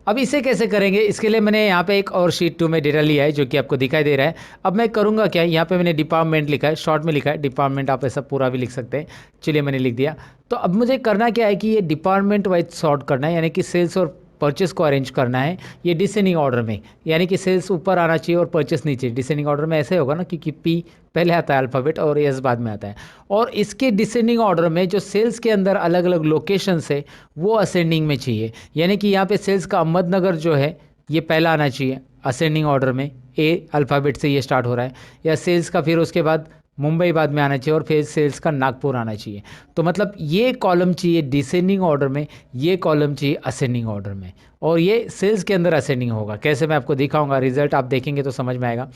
अब इसे कैसे करेंगे, इसके लिए मैंने यहाँ पे एक और शीट 2 में डेटा लिया है जो कि आपको दिखाई दे रहा है। अब मैं करूँगा क्या, यहाँ पे मैंने डिपार्टमेंट लिखा है, शॉर्ट में लिखा है डिपार्टमेंट, आप ऐसा पूरा भी लिख सकते हैं। चलिए मैंने लिख दिया। तो अब मुझे करना क्या है कि ये डिपार्टमेंट वाइज सॉर्ट करना है, यानी कि सेल्स और परचेस को अरेंज करना है ये डिसेंडिंग ऑर्डर में, यानी कि सेल्स ऊपर आना चाहिए और परचेस नीचे। डिसेंडिंग ऑर्डर में ऐसे होगा ना, क्योंकि पी पहले आता है अल्फ़ाबेट और एस बाद में आता है। और इसके डिसेंडिंग ऑर्डर में जो सेल्स के अंदर अलग अलग लोकेशंस है वो असेंडिंग में चाहिए, यानी कि यहाँ पे सेल्स का अहमदनगर जो है ये पहला आना चाहिए असेंडिंग ऑर्डर में, ए अल्फ़ाबेट से ये स्टार्ट हो रहा है। या सेल्स का फिर उसके बाद मुंबई बाद में आना चाहिए और फिर सेल्स का नागपुर आना चाहिए। तो मतलब ये कॉलम चाहिए डिसेंडिंग ऑर्डर में, ये कॉलम चाहिए असेंडिंग ऑर्डर में, और ये सेल्स के अंदर असेंडिंग होगा। कैसे मैं आपको दिखाऊंगा, रिजल्ट आप देखेंगे तो समझ में आएगा।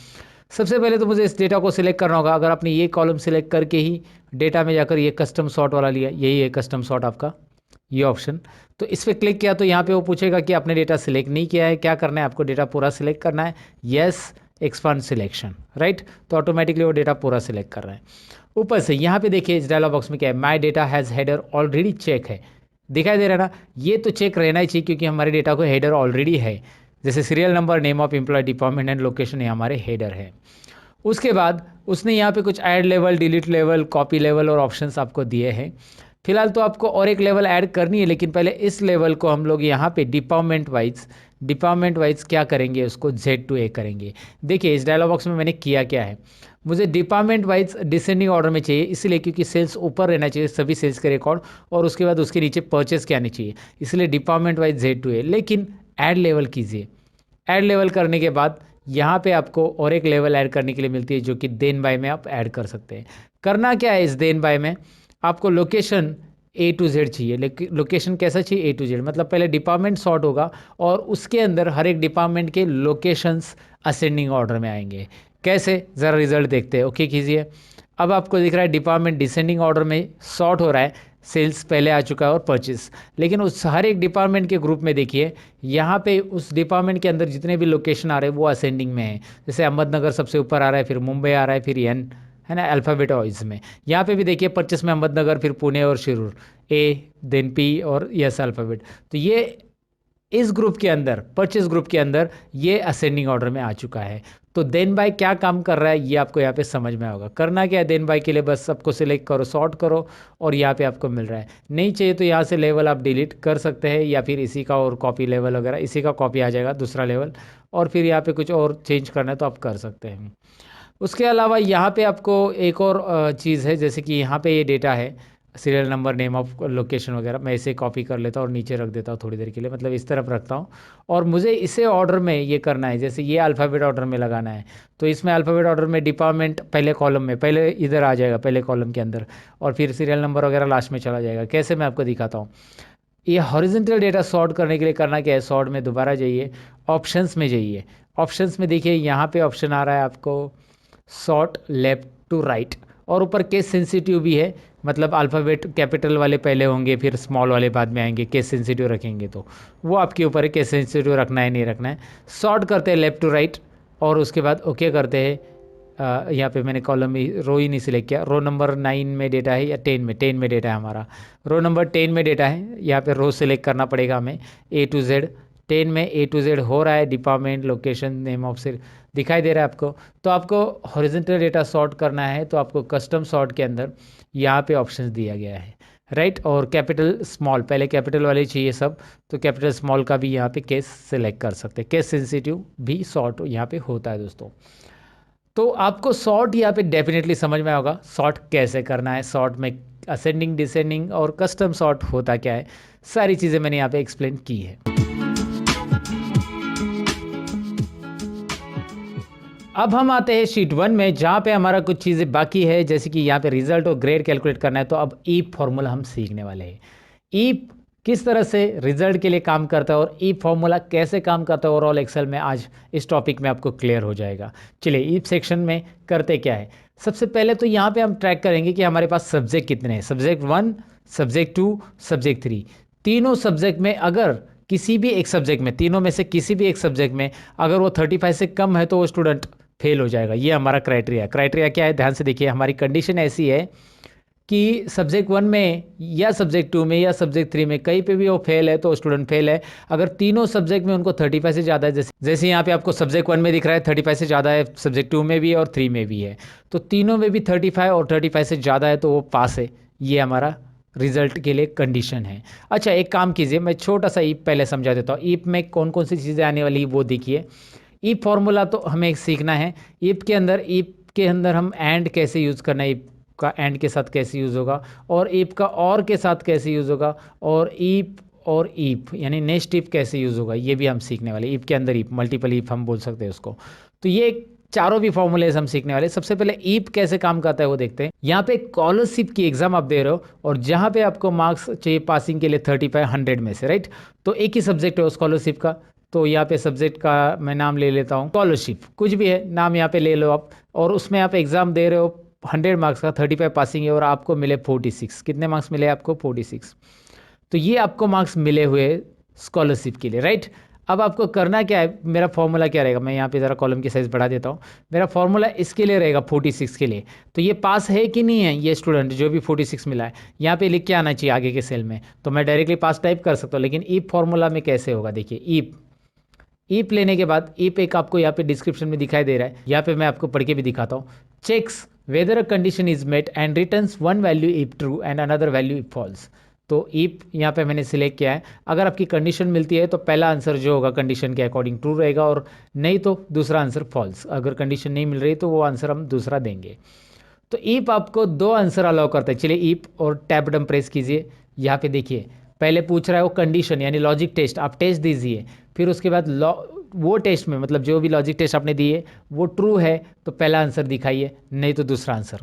सबसे पहले तो मुझे इस डेटा को सिलेक्ट करना होगा। अगर आपने ये कॉलम सिलेक्ट करके ही डेटा में जाकर ये कस्टम सॉर्ट वाला लिया, यही है कस्टम सॉर्ट आपका ये ऑप्शन, तो इस पर क्लिक किया तो यहाँ पे वो पूछेगा कि आपने डेटा सिलेक्ट नहीं किया है, क्या करना है आपको, डेटा पूरा सिलेक्ट करना है, यस एक्सपांड सिलेक्शन, राइट। तो ऑटोमेटिकली वो डेटा पूरा सिलेक्ट कर रहा है। ऊपर से यहाँ पे देखिए इस डायलॉग बॉक्स में क्या है, my data has header already check है, दिखाई दे रहा है ना। ये तो चेक रहना ही चाहिए क्योंकि हमारे डेटा को हेडर ऑलरेडी है, जैसे serial number, name of employee, department and location, ये हमारे हेडर है। उसके बाद उसने यहाँ पे कुछ add level, delete level, copy level और ऑप्शंस आपको दिए हैं। फिलहाल तो आपको और एक लेवल ऐड करनी है, लेकिन पहले इस लेवल को हम लोग यहाँ पे डिपार्टमेंट वाइज क्या करेंगे, उसको Z to A करेंगे। देखिए इस डायलॉग बॉक्स में मैंने किया क्या है, मुझे डिपार्टमेंट वाइज डिसेंडिंग ऑर्डर में चाहिए, इसलिए क्योंकि सेल्स ऊपर रहना चाहिए सभी सेल्स के रिकॉर्ड, और उसके बाद उसके नीचे परचेस के आने चाहिए, इसलिए department wise Z to A। लेकिन ऐड लेवल कीजिए, ऐड लेवल करने के बाद यहाँ पे आपको और एक लेवल ऐड करने के लिए मिलती है जो कि देन बाय में आप ऐड कर सकते हैं। करना क्या है इस देन बाय में, आपको लोकेशन A to Z चाहिए। लोकेशन कैसा चाहिए, A to Z, मतलब पहले डिपार्टमेंट सॉर्ट होगा और उसके अंदर हर एक डिपार्टमेंट के लोकेशंस असेंडिंग ऑर्डर में आएंगे। कैसे, ज़रा रिजल्ट देखते हैं। ओके कीजिए। अब आपको दिख रहा है डिपार्टमेंट डिसेंडिंग ऑर्डर में सॉर्ट हो रहा है, सेल्स पहले आ चुका है और परचेस, लेकिन उस हर एक डिपार्टमेंट के ग्रुप में देखिए यहाँ पे उस डिपार्टमेंट के अंदर जितने भी लोकेशन आ रहे हैं वो असेंडिंग में है। जैसे अहमदनगर सबसे ऊपर आ रहा है, फिर मुंबई आ रहा है, फिर एन, है ना, अल्फ़ाबेट वाइज में। यहाँ पे भी देखिए परचेस में अहमदनगर, फिर पुणे और शिरूर, ए देन पी और यस अल्फ़ाबेट। तो ये इस ग्रुप के अंदर, परचेस ग्रुप के अंदर ये असेंडिंग ऑर्डर में आ चुका है। तो देन बाय क्या काम कर रहा है ये आपको यहाँ पे समझ में होगा। करना क्या है देन बाय के लिए, बस सबको सिलेक्ट करो, सॉर्ट करो, और यहाँ पे आपको मिल रहा है। नहीं चाहिए तो यहाँ से लेवल आप डिलीट कर सकते हैं, या फिर इसी का और कॉपी लेवल वगैरह, इसी का कॉपी आ जाएगा दूसरा लेवल, और फिर यहाँ पे कुछ और चेंज करना है तो आप कर सकते हैं। उसके अलावा यहाँ पे आपको एक और चीज़ है, जैसे कि यहाँ पे ये डेटा है serial number, name of location वगैरह, मैं इसे कॉपी कर लेता हूँ और नीचे रख देता हूँ थोड़ी देर के लिए, मतलब इस तरफ रखता हूँ। और मुझे इसे ऑर्डर में ये करना है, जैसे ये अल्फ़ाबेट ऑर्डर में लगाना है, तो इसमें अल्फ़ाबेट ऑर्डर में डिपार्टमेंट पहले कॉलम में, पहले इधर आ जाएगा पहले कॉलम के अंदर, और फिर सीरियल नंबर वगैरह लास्ट में चला जाएगा। कैसे मैं आपको दिखाता हूँ। ये हॉरिजॉन्टल डेटा सॉर्ट करने के लिए करना क्या है, सॉर्ट में दोबारा जाइए, ऑप्शंस में जाइए। ऑप्शंस में देखिए यहाँ पे ऑप्शन आ रहा है आपको सॉर्ट लेफ्ट टू राइट, और ऊपर केस सेंसिटिव भी है, मतलब अल्फ़ाबेट कैपिटल वाले पहले होंगे फिर स्मॉल वाले बाद में आएंगे, केस सेंसिटिव रखेंगे तो वो आपके ऊपर है, केस सेंसिटिव रखना है नहीं रखना है। सॉर्ट करते हैं लेफ़्ट टू राइट, और उसके बाद ओके करते हैं। यहाँ पे मैंने कॉलम रो ही नहीं सिलेक्ट किया, रो नंबर 9 में डेटा है या 10 में डेटा है हमारा, रो नंबर 10 में डेटा है, यहाँ पे रो सिलेक्ट करना पड़ेगा हमें। A to Z 10 में A to Z हो रहा है, डिपार्टमेंट, लोकेशन, नेम ऑफ सिर दिखाई दे रहा है आपको। तो आपको हॉरिजॉन्टल डेटा सॉर्ट करना है तो आपको कस्टम सॉर्ट के अंदर यहाँ पे ऑप्शंस दिया गया है, राइट। और कैपिटल स्मॉल, पहले कैपिटल वाले चाहिए सब, तो कैपिटल स्मॉल का भी यहाँ पे केस सिलेक्ट कर सकते हैं। केस सेंसिटिव भी सॉर्ट यहाँ पे होता है दोस्तों। तो आपको सॉर्ट यहाँ पे डेफिनेटली समझ में होगा सॉर्ट कैसे करना है, सॉर्ट में असेंडिंग, डिसेंडिंग और कस्टम सॉर्ट होता क्या है, सारी चीज़ें मैंने यहाँ पे एक्सप्लेन की है। अब हम आते हैं शीट 1 में, जहाँ पे हमारा कुछ चीज़ें बाकी है, जैसे कि यहाँ पे रिजल्ट और ग्रेड कैलकुलेट करना है। तो अब ईप फॉर्मूला हम सीखने वाले हैं। ईप किस तरह से रिजल्ट के लिए काम करता है और ईप फॉर्मूला कैसे काम करता है ओवरऑल एक्सेल में, आज इस टॉपिक में आपको क्लियर हो जाएगा। चलिए ईप सेक्शन में करते क्या है। सबसे पहले तो यहाँ पे हम ट्रैक करेंगे कि हमारे पास सब्जेक्ट कितने हैं, सब्जेक्ट 1, सब्जेक्ट 2, सब्जेक्ट 3। तीनों सब्जेक्ट में अगर किसी भी एक सब्जेक्ट में, तीनों में से किसी भी एक सब्जेक्ट में अगर वो 35 से कम है तो वो स्टूडेंट फेल हो जाएगा। ये हमारा क्राइटेरिया क्या है, ध्यान से देखिए। हमारी कंडीशन ऐसी है कि सब्जेक्ट 1 में या सब्जेक्ट 2 में या सब्जेक्ट 3 में कहीं पे भी वो फेल है तो स्टूडेंट फेल है। अगर तीनों सब्जेक्ट में उनको 35 से ज़्यादा है, जैसे यहाँ पे आपको सब्जेक्ट 1 में दिख रहा है 35 से ज़्यादा है, सब्जेक्ट 2 में भी है और 3 में भी है, तो तीनों में भी 35 और 35 से ज़्यादा है तो वो पास है। ये हमारा रिजल्ट के लिए कंडीशन है। अच्छा, एक काम कीजिए, मैं छोटा सा ईप पहले समझा देता हूँ। ईप में कौन कौन सी चीज़ें आने वाली है वो देखिए। ईप फॉर्मूला तो हमें सीखना है। ईप के अंदर हम एंड कैसे यूज़ करना है, ईप का एंड के साथ कैसे यूज़ होगा, और ईप का और के साथ कैसे यूज़ होगा, और ईप यानी नेक्स्ट ईप कैसे यूज़ होगा, ये भी हम सीखने वाले। ईप के अंदर ईप, मल्टीपल ईप हम बोल सकते हैं उसको। तो ये चारों भी फॉर्मूलेज हम सीखने वाले। सबसे पहले ईप कैसे काम करता है वो देखते हैं। यहाँ पे स्कॉलरशिप की एग्जाम आप दे रहे हो और जहाँ पे आपको मार्क्स चाहिए पासिंग के लिए 35 100 में से, राइट। तो एक ही सब्जेक्ट है स्कॉलरशिप का, तो यहाँ पे सब्जेक्ट का मैं नाम ले लेता हूँ स्कॉलरशिप, कुछ भी है नाम यहाँ पे ले लो आप। और उसमें आप एग्जाम दे रहे हो 100 मार्क्स का, 35 पासिंग है और आपको मिले 46। कितने मार्क्स मिले आपको? 46। तो ये आपको मार्क्स मिले हुए स्कॉलरशिप के लिए, राइट। अब आपको करना क्या है, मेरा फॉर्मूला क्या रहेगा, मैं यहाँ पे ज़रा कॉलम की साइज़ बढ़ा देता हूँ। मेरा फॉर्मूला इसके लिए रहेगा 46 के लिए। तो ये पास है कि नहीं है ये स्टूडेंट जो भी 46 मिला है, यहाँ पे लिख के आना चाहिए आगे के सेल में। तो मैं डायरेक्टली पास टाइप कर सकता हूँ, लेकिन ईप फॉर्मूला में कैसे होगा देखिए। ईप लेने के बाद ईप एक आपको यहाँ पे डिस्क्रिप्शन में दिखाई दे रहा है, यहाँ पे मैं आपको पढ़ के भी दिखाता हूँ। Checks whether a condition is met and returns one value if true and another value if false. तो ईप यहाँ पे मैंने सिलेक्ट किया है। अगर आपकी कंडीशन मिलती है तो पहला आंसर जो होगा कंडीशन के अकॉर्डिंग ट्रू रहेगा, और नहीं तो दूसरा आंसर फॉल्स। अगर कंडीशन नहीं मिल रही तो वो आंसर हम दूसरा देंगे। तो ईप आपको दो आंसर अलाउ करता है। चलिए ईप और टैब बटन प्रेस कीजिए। यहाँ पे देखिए पहले पूछ रहा है वो कंडीशन यानी लॉजिक टेस्ट, आप टेस्ट दीजिए। फिर उसके बाद वो टेस्ट में मतलब जो भी लॉजिक टेस्ट आपने दिए वो ट्रू है तो पहला आंसर दिखाइए, नहीं तो दूसरा आंसर।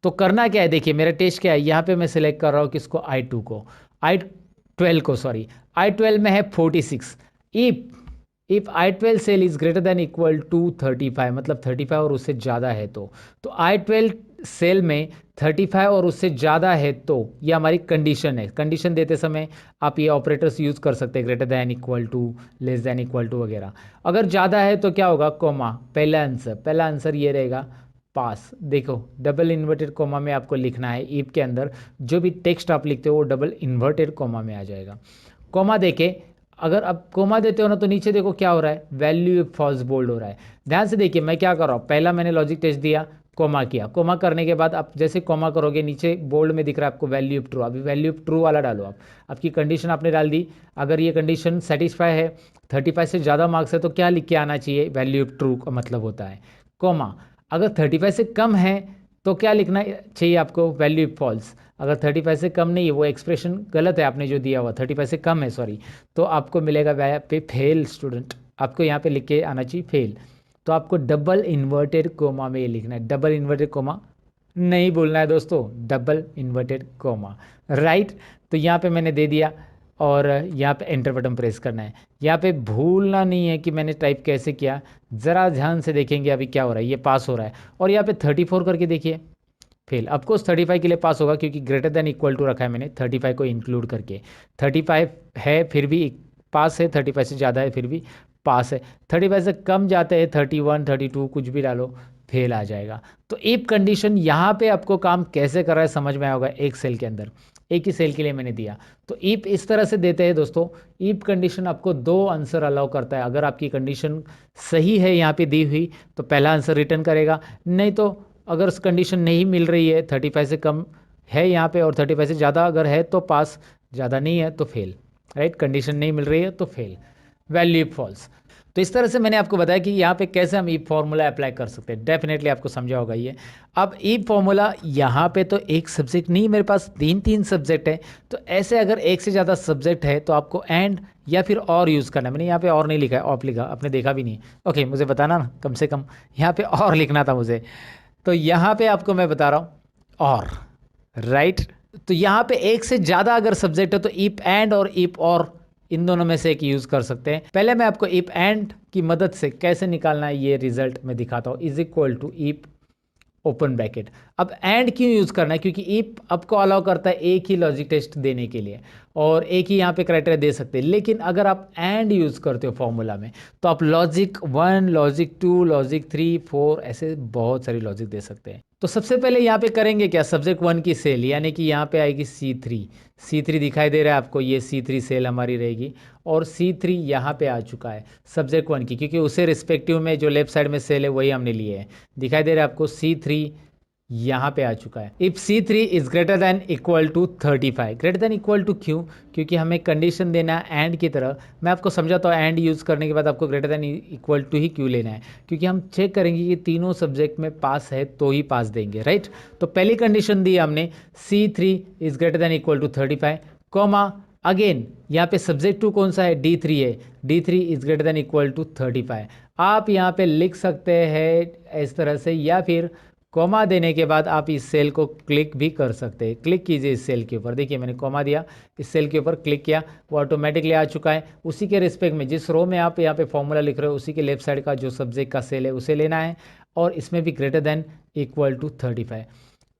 तो करना क्या है देखिए, मेरा टेस्ट क्या है, यहाँ पे मैं सिलेक्ट कर रहा हूँ किसको, I2 को, I12 को, सॉरी I12 में है 46। If I12 cell is greater than equal to 35, मतलब 35 और उससे ज़्यादा है तो I12 सेल में 35 और उससे ज़्यादा है तो ये हमारी कंडीशन है। कंडीशन देते समय आप ये ऑपरेटर्स यूज़ कर सकते हैं, greater than equal to, less than equal to वगैरह। अगर ज़्यादा है तो क्या होगा, कोमा, पहला आंसर ये रहेगा पास। देखो डबल इन्वर्टेड कोमा में आपको लिखना है। ईप के अंदर जो भी टेक्स्ट आप लिखते हो वो डबल इन्वर्टेड कोमा में आ जाएगा। कोमा देके अगर आप कोमा देते हो ना तो नीचे देखो क्या हो रहा है, वैल्यू फॉल्स बोल्ड हो रहा है। ध्यान से देखिए मैं क्या कर रहा हूँ, पहला मैंने लॉजिक टेस्ट दिया, कोमा किया, कोमा करने के बाद आप जैसे कोमा करोगे नीचे बोल्ड में दिख रहा है आपको वैल्यू ट्रू। अभी वैल्यू ट्रू वाला डालो आप, आपकी कंडीशन आपने डाल दी। अगर ये कंडीशन सेटिस्फाई है, 35 से ज़्यादा मार्क्स है तो क्या लिख के आना चाहिए, वैल्यू ट्रू का मतलब होता है कोमा। अगर 35 से कम है तो क्या लिखना चाहिए आपको, वैल्यू फॉल्स। अगर 35 से कम नहीं है, वो एक्सप्रेशन गलत है आपने जो दिया हुआ, 35 से कम है सॉरी, तो आपको मिलेगा वहाँ पे फेल स्टूडेंट, आपको यहाँ पे लिख के आना चाहिए फेल। तो आपको डबल इन्वर्टेड कोमा में ये लिखना है, डबल इन्वर्टेड कोमा नहीं बोलना है दोस्तों, डबल इन्वर्टेड कोमा, राइट। तो यहाँ पे मैंने दे दिया और यहाँ पे एंटर बटन प्रेस करना है। यहाँ पे भूलना नहीं है कि मैंने टाइप कैसे किया, ज़रा ध्यान से देखेंगे अभी क्या हो रहा है, ये पास हो रहा है। और यहाँ पे 34 करके देखिए फेल। ऑफकोर्स 35 के लिए पास होगा क्योंकि ग्रेटर देन इक्वल टू रखा है मैंने 35 को इंक्लूड करके। 35 है फिर भी पास है, 35 से ज़्यादा है फिर भी पास है, 35 से कम जाते हैं 31 32 कुछ भी डालो फेल आ जाएगा। तो इफ कंडीशन यहाँ पे आपको काम कैसे कर रहा है समझ में आया होगा। एक सेल के अंदर एक ही सेल के लिए मैंने दिया, तो इफ इस तरह से देते हैं दोस्तों। इफ कंडीशन आपको दो आंसर अलाउ करता है। अगर आपकी कंडीशन सही है यहाँ पे दी हुई तो पहला आंसर रिटर्न करेगा, नहीं तो अगर कंडीशन नहीं मिल रही है, 35 से कम है यहाँ पे और 35 से ज़्यादा अगर है तो पास, ज़्यादा नहीं है तो फेल, राइट। कंडीशन नहीं मिल रही है तो फेल, वैल्यू फॉल्स। तो इस तरह से मैंने आपको बताया कि यहाँ पे कैसे हम ईप फॉर्मूला अप्लाई कर सकते हैं। डेफिनेटली आपको समझा होगा ये। अब ईप फॉर्मूला यहाँ पे तो एक सब्जेक्ट नहीं, मेरे पास तीन सब्जेक्ट है, तो ऐसे अगर एक से ज़्यादा सब्जेक्ट है तो आपको एंड या फिर और यूज़ करना है। मैंने यहाँ पे और नहीं लिखा है, ऑफ लिखा, आपने देखा भी नहीं। ओके, मुझे बताना ना, कम से कम यहाँ पे और लिखना था मुझे, तो यहाँ पे आपको मैं बता रहा हूँ और, राइट। तो यहाँ पे एक से ज़्यादा अगर सब्जेक्ट है तो ईप एंड और ईप और इन दोनों में से एक यूज़ कर सकते हैं। पहले मैं आपको ईप एंड की मदद से कैसे निकालना है ये रिजल्ट मैं दिखाता हूँ। Is equal to if open bracket. अब एंड क्यों यूज़ करना है, क्योंकि ईप आपको अलाउ करता है एक ही लॉजिक टेस्ट देने के लिए और एक ही यहाँ पे क्राइटेरिया दे सकते हैं। लेकिन अगर आप एंड यूज़ करते हो फॉर्मूला में तो आप लॉजिक 1, लॉजिक 2, लॉजिक 3, 4 ऐसे बहुत सारी लॉजिक दे सकते हैं। तो सबसे पहले यहाँ पे करेंगे क्या, सब्जेक्ट 1 की सेल, यानी कि यहाँ पे आएगी C3 दिखाई दे रहा है आपको, ये C3 सेल हमारी रहेगी। और C3 यहाँ पे आ चुका है सब्जेक्ट 1 की, क्योंकि उसे रिस्पेक्टिव में जो लेफ्ट साइड में सेल है वही हमने लिए है। दिखाई दे रहा है आपको C3 यहाँ पे आ चुका है। If C3 is greater than equal to 35, greater than equal to क्यों, क्योंकि हमें कंडीशन देना है एंड की तरह। मैं आपको समझाता हूँ एंड यूज़ करने के बाद आपको ग्रेटर देन इक्वल टू ही क्यों लेना है, क्योंकि हम चेक करेंगे कि तीनों सब्जेक्ट में पास है तो ही पास देंगे, राइट। तो पहली कंडीशन दी हमने C3 is greater than equal to 35, comma again यहाँ पे सब्जेक्ट 2 कौन सा है, D3 है, D3 is greater than equal to 35। आप यहाँ पे लिख सकते हैं इस तरह से, या फिर कॉमा देने के बाद आप इस सेल को क्लिक भी कर सकते हैं। क्लिक कीजिए इस सेल के ऊपर, देखिए मैंने कॉमा दिया, इस सेल के ऊपर क्लिक किया, वो ऑटोमेटिकली आ चुका है। उसी के रिस्पेक्ट में जिस रो में आप यहाँ पे फॉर्मूला लिख रहे हो उसी के लेफ्ट साइड का जो सब्जेक्ट का सेल है उसे लेना है, और इसमें भी ग्रेटर देन इक्वल टू 35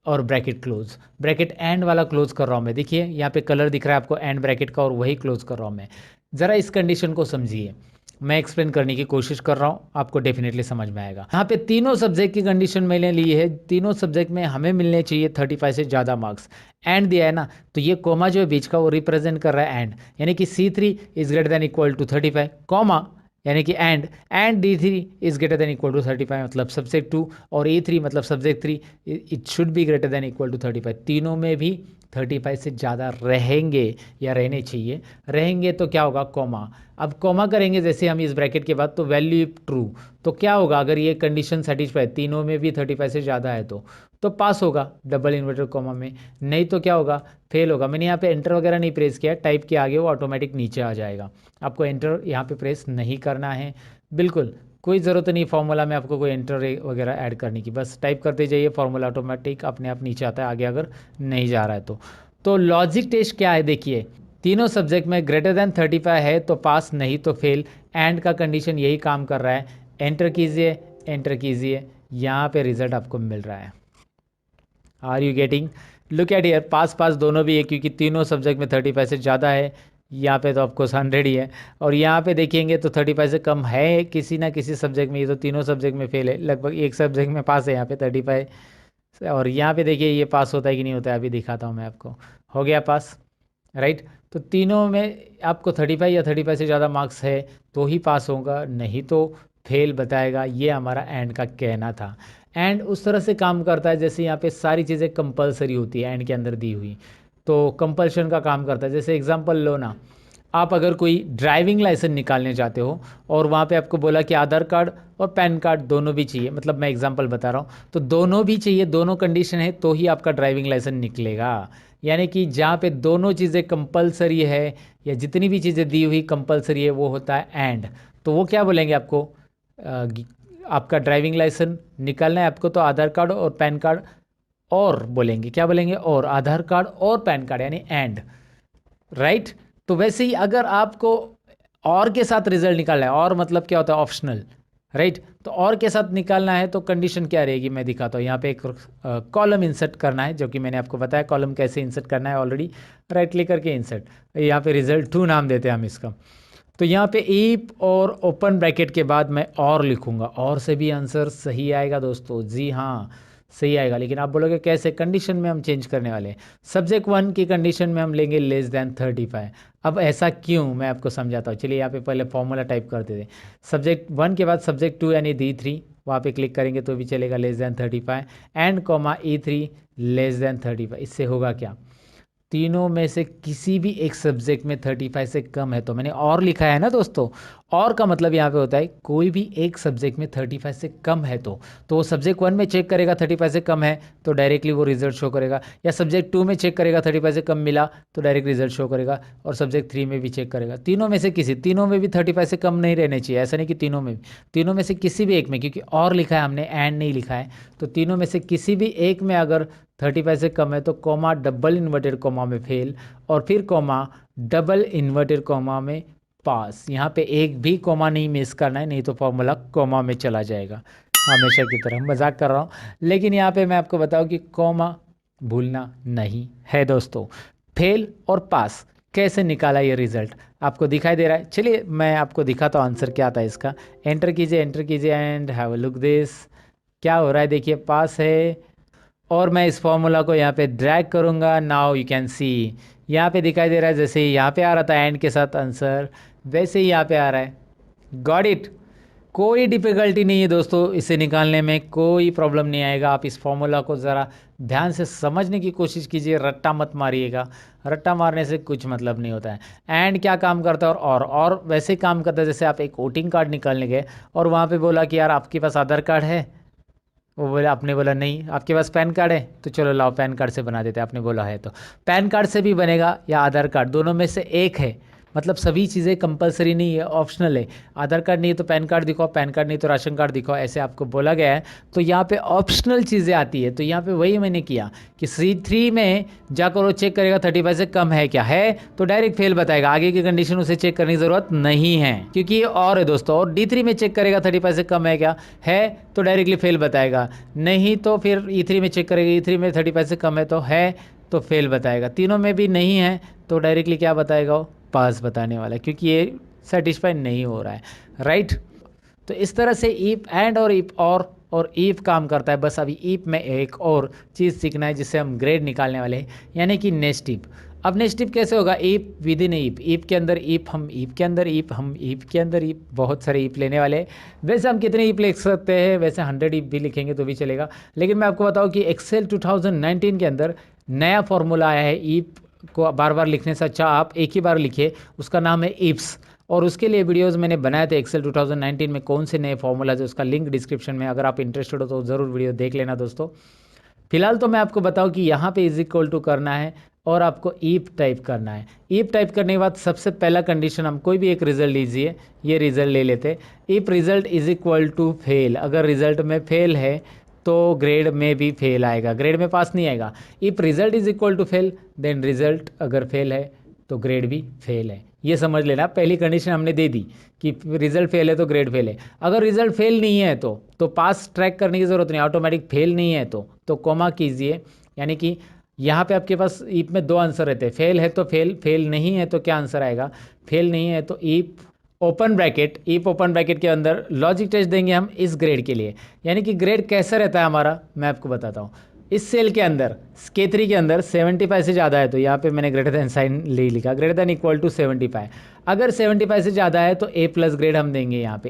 और ब्रैकेट क्लोज, ब्रैकेट एंड वाला क्लोज कर रहा हूँ मैं। देखिए यहाँ पे कलर दिख रहा है आपको एंड ब्रैकेट का, और वही क्लोज कर रहा हूँ मैं। ज़रा इस कंडीशन को समझिए, मैं एक्सप्लेन करने की कोशिश कर रहा हूँ, आपको डेफिनेटली समझ में आएगा। यहाँ पे तीनों सब्जेक्ट की कंडीशन मैंने ली है, तीनों सब्जेक्ट में हमें मिलने चाहिए 35 से ज़्यादा मार्क्स। एंड दिया है ना, तो ये कोमा जो है बीच का वो रिप्रेजेंट कर रहा है एंड, यानी कि C3 is greater than equal to 35, comma यानी कि and D3 is greater than equal to 35 मतलब सब्जेक्ट 2, और E3 मतलब subject 3 it should be greater than equal to 35। तीनों में भी 35 से ज़्यादा रहेंगे या रहने चाहिए। रहेंगे तो क्या होगा, कॉमा। अब कॉमा करेंगे जैसे हम इस ब्रैकेट के बाद, तो वैल्यू ट्रू, तो क्या होगा, अगर ये कंडीशन सेटिस्फाई तीनों में भी 35 से ज़्यादा है तो पास होगा डबल इन्वर्टेड कॉमा में, नहीं तो क्या होगा, फेल होगा। मैंने यहाँ पे एंटर वगैरह नहीं प्रेस किया, टाइप के आगे वो ऑटोमेटिक नीचे आ जाएगा, आपको एंटर यहाँ पे प्रेस नहीं करना है, बिल्कुल कोई ज़रूरत नहीं फार्मूला में आपको कोई एंटर वगैरह ऐड करने की, बस टाइप करते जाइए, फार्मूला ऑटोमेटिक अपने आप नीचे आता है आगे अगर नहीं जा रहा है तो लॉजिक टेस्ट क्या है, देखिए तीनों सब्जेक्ट में ग्रेटर देन 35 है तो पास, नहीं तो फेल। एंड का कंडीशन यही काम कर रहा है, एंटर कीजिए, यहाँ पे रिजल्ट आपको मिल रहा है। Are you getting, look at here, pass दोनों भी है, क्योंकि तीनों सब्जेक्ट में 35 से ज़्यादा है। यहाँ पे तो ऑफकोर्स 100 ही है, और यहाँ पे देखेंगे तो 35 से कम है किसी ना किसी सब्जेक्ट में, ये तो तीनों सब्जेक्ट में फेल है, लगभग एक सब्जेक्ट में पास है यहाँ पे 35। और यहाँ पे देखिए ये पास होता है कि नहीं होता है, अभी दिखाता हूँ मैं आपको, हो गया पास, राइट। तो तीनों में आपको 35 या 35 से ज़्यादा मार्क्स है तो ही पास होगा, नहीं तो फेल बताएगा। ये हमारा एंड का कहना था। एंड उस तरह से काम करता है जैसे यहाँ पे सारी चीज़ें कंपलसरी होती है एंड के अंदर दी हुई, तो कंपल्शन का काम करता है। जैसे एग्जांपल लो ना, आप अगर कोई ड्राइविंग लाइसेंस निकालने जाते हो और वहाँ पे आपको बोला कि आधार कार्ड और पैन कार्ड दोनों भी चाहिए, मतलब मैं एग्जांपल बता रहा हूँ, तो दोनों भी चाहिए, दोनों कंडीशन है तो ही आपका ड्राइविंग लाइसेंस निकलेगा। यानी कि जहाँ पे दोनों चीज़ें कंपलसरी है या जितनी भी चीज़ें दी हुई कंपलसरी है वो होता है एंड। तो वो क्या बोलेंगे आपको, आपका ड्राइविंग लाइसेंस निकालना है आपको, तो आधार कार्ड और पैन कार्ड, और बोलेंगे क्या बोलेंगे, और आधार कार्ड और पैन कार्ड, यानी एंड, राइट। तो वैसे ही अगर आपको और के साथ रिजल्ट निकालना है, और मतलब क्या होता है, ऑप्शनल, राइट। तो और के साथ निकालना है तो कंडीशन क्या रहेगी, मैं दिखाता हूँ। यहाँ पे एक कॉलम इंसर्ट करना है, जो कि मैंने आपको बताया कॉलम कैसे इंसर्ट करना है ऑलरेडी। राइट क्लिक करके इंसर्ट, यहाँ पे रिजल्ट 2 नाम देते हैं हम इसका। तो यहाँ पे इफ और ओपन ब्रैकेट के बाद मैं और लिखूंगा, और से भी आंसर सही आएगा दोस्तों, जी हाँ सही आएगा। लेकिन आप बोलोगे कैसे, कंडीशन में हम चेंज करने वाले हैं। सब्जेक्ट 1 की कंडीशन में हम लेंगे लेस देन 35। अब ऐसा क्यों, मैं आपको समझाता हूँ। चलिए यहाँ पे पहले फॉर्मूला टाइप कर देते हैं। सब्जेक्ट 1 के बाद सब्जेक्ट 2 यानी D3, वहाँ पे क्लिक करेंगे तो भी चलेगा, less than 35, and comma E3 less than 35। इससे होगा क्या, तीनों में से किसी भी एक सब्जेक्ट में 35 से कम है, तो मैंने और लिखा है ना दोस्तों, और का मतलब यहाँ पे होता है कोई भी एक सब्जेक्ट में 35 से कम है तो वो सब्जेक्ट 1 में चेक करेगा 35 से कम है तो डायरेक्टली वो रिजल्ट शो करेगा, या सब्जेक्ट 2 में चेक करेगा 35 से कम मिला तो डायरेक्ट रिजल्ट शो करेगा, और सब्जेक्ट 3 में भी चेक करेगा। तीनों में से किसी, तीनों में भी 35 से कम नहीं रहने चाहिए, ऐसा नहीं कि तीनों में, तीनों में से किसी भी एक में, क्योंकि और लिखा है हमने एंड नहीं लिखा है, तो तीनों में से किसी भी एक में अगर 35 से कम है तो कॉमा डबल इन्वर्टेड कॉमा में फेल, और फिर कॉमा डबल इन्वर्टेड कॉमा में पास। यहाँ पे एक भी कॉमा नहीं मिस करना है, नहीं तो फॉर्मूला कॉमा में चला जाएगा, हमेशा की तरह। मजाक कर रहा हूँ, लेकिन यहाँ पे मैं आपको बताऊँ कि कॉमा भूलना नहीं है दोस्तों। फेल और पास कैसे निकाला ये रिजल्ट आपको दिखाई दे रहा है। चलिए मैं आपको दिखाता हूँ आंसर क्या आता है इसका। एंटर कीजिए and have a look this, क्या हो रहा है देखिए, पास है और मैं इस फॉर्मूला को यहाँ पे ड्रैग करूँगा। नाउ यू कैन सी यहाँ पे दिखाई दे रहा है, जैसे यहाँ पे आ रहा था एंड के साथ आंसर, वैसे ही यहाँ पे आ रहा है। Got it. कोई डिफ़िकल्टी नहीं है दोस्तों, इसे निकालने में कोई प्रॉब्लम नहीं आएगा। आप इस फॉर्मूला को ज़रा ध्यान से समझने की कोशिश कीजिए, रट्टा मत मारिएगा, रट्टा मारने से कुछ मतलब नहीं होता है। एंड क्या काम करता है, और वैसे काम करता है जैसे आप एक वोटिंग कार्ड निकालने गए और वहाँ पे बोला कि यार आपके पास आधार कार्ड है, वो बोला, आपने बोला नहीं। आपके पास पैन कार्ड है, तो चलो लाओ पैन कार्ड से बना देते हैं, आपने बोला है तो पैन कार्ड से भी बनेगा या आधार कार्ड, दोनों में से एक है। मतलब सभी चीज़ें कंपलसरी नहीं है, ऑप्शनल है। आधार कार्ड नहीं है तो पैन कार्ड दिखाओ, पैन कार्ड नहीं तो राशन कार्ड दिखाओ, ऐसे आपको बोला गया है। तो यहाँ पे ऑप्शनल चीज़ें आती है। तो यहाँ पे वही मैंने किया कि C3 में जाकर वो चेक करेगा 35 से कम है क्या, है तो डायरेक्ट फेल बताएगा, आगे की कंडीशन उसे चेक करने की ज़रूरत नहीं है क्योंकि ये और है दोस्तों। और D3 में चेक करेगा 35 से कम है क्या, है तो डायरेक्टली फेल बताएगा, नहीं तो फिर E3 में चेक करेगा, E3 में 35 से कम है तो फेल बताएगा, तीनों में भी नहीं है तो डायरेक्टली क्या बताएगा, वो पास बताने वाला है क्योंकि ये सेटिस्फाई नहीं हो रहा है, राइट। तो इस तरह से ईफ एंड और ईफ और ईफ काम करता है। बस अभी ईफ में एक और चीज़ सीखना है जिससे हम ग्रेड निकालने वाले हैं, यानी कि नेक्स्ट ईफ। अब नेक्स्ट ईफ कैसे होगा, if with in if, if के अंदर ईफ, हम ईफ के अंदर ईफ, हम ईफ के अंदर ईफ, बहुत सारे ईफ लेने वाले हैं। वैसे हम कितने ईफ लिख सकते हैं, वैसे 100 ईफ भी लिखेंगे तो भी चलेगा, लेकिन मैं आपको बताऊँ कि एक्सेल 2019 के अंदर नया फॉर्मूला आया है। ईफ को बार बार लिखने से अच्छा आप एक ही बार लिखिए, उसका नाम है ईफ्स। और उसके लिए वीडियोस मैंने बनाए थे एक्सेल 2019 में, कौन से नए फॉर्मूलाज है उसका लिंक डिस्क्रिप्शन में, अगर आप इंटरेस्टेड हो तो ज़रूर वीडियो देख लेना दोस्तों। फिलहाल तो मैं आपको बताऊं कि यहाँ पे इज इक्वल टू करना है और आपको ईफ टाइप करना है। ईफ टाइप करने के बाद सबसे पहला कंडीशन, हम कोई भी एक रिजल्ट लीजिए, ये रिजल्ट ले लेते। If result is equal to fail, अगर रिजल्ट में फेल है तो ग्रेड में भी फेल आएगा, ग्रेड में पास नहीं आएगा। If result is equal to fail then result अगर फेल है तो ग्रेड भी फेल है, ये समझ लेना। पहली कंडीशन हमने दे दी कि रिजल्ट फेल है तो ग्रेड फेल है। अगर रिजल्ट फेल नहीं है तो पास ट्रैक करने की ज़रूरत नहीं, ऑटोमेटिक फेल नहीं है तो कॉमा कीजिए, यानी कि यहाँ पे आपके पास ईफ में दो आंसर रहते हैं, फेल है तो फेल, फेल नहीं है तो क्या आंसर आएगा, फेल नहीं है तो if open bracket, if open bracket के अंदर लॉजिक टेस्ट देंगे हम इस ग्रेड के लिए। यानी कि ग्रेड कैसा रहता है हमारा, मैं आपको बताता हूँ। इस सेल के अंदर K3 के अंदर 75 से ज़्यादा है तो यहाँ पे मैंने ग्रेटर देन साइन ले लिखा, ग्रेटर देन इक्वल टू 75। अगर 75 से ज़्यादा है तो A+ ग्रेड हम देंगे, यहाँ पे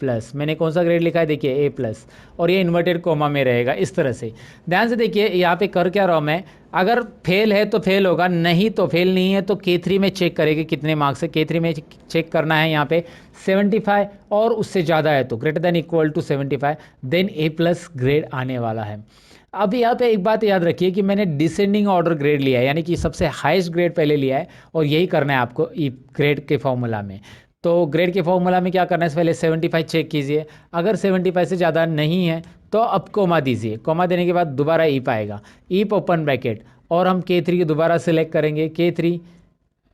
A+। मैंने कौन सा ग्रेड लिखा है, देखिए A+, और ये इन्वर्टेड कोमा में रहेगा इस तरह से। ध्यान से देखिए यहाँ पे कर क्या रहा हूँ मैं, अगर फेल है तो फेल होगा, नहीं तो फेल नहीं है तो K3 में चेक करेंगे कितने मार्क्स है। K3 में चेक करना है यहाँ पे 75 और उससे ज़्यादा है तो greater than equal to 75, then A+ grade आने वाला है। अब यहाँ पे एक बात याद रखिए कि मैंने डिसेंडिंग ऑर्डर ग्रेड लिया है, यानी कि सबसे हाईएस्ट ग्रेड पहले लिया है और यही करना है आपको ई ग्रेड के फॉर्मूला में। तो ग्रेड के फॉर्मूला में क्या करना है, पहले 75 चेक कीजिए, अगर 75 से ज़्यादा नहीं है तो अब कोमा दीजिए, कोमा देने के बाद दोबारा ईप आएगा, ईप ओपन ब्रैकेट, और हम K3 की दोबारा सेलेक्ट करेंगे, K3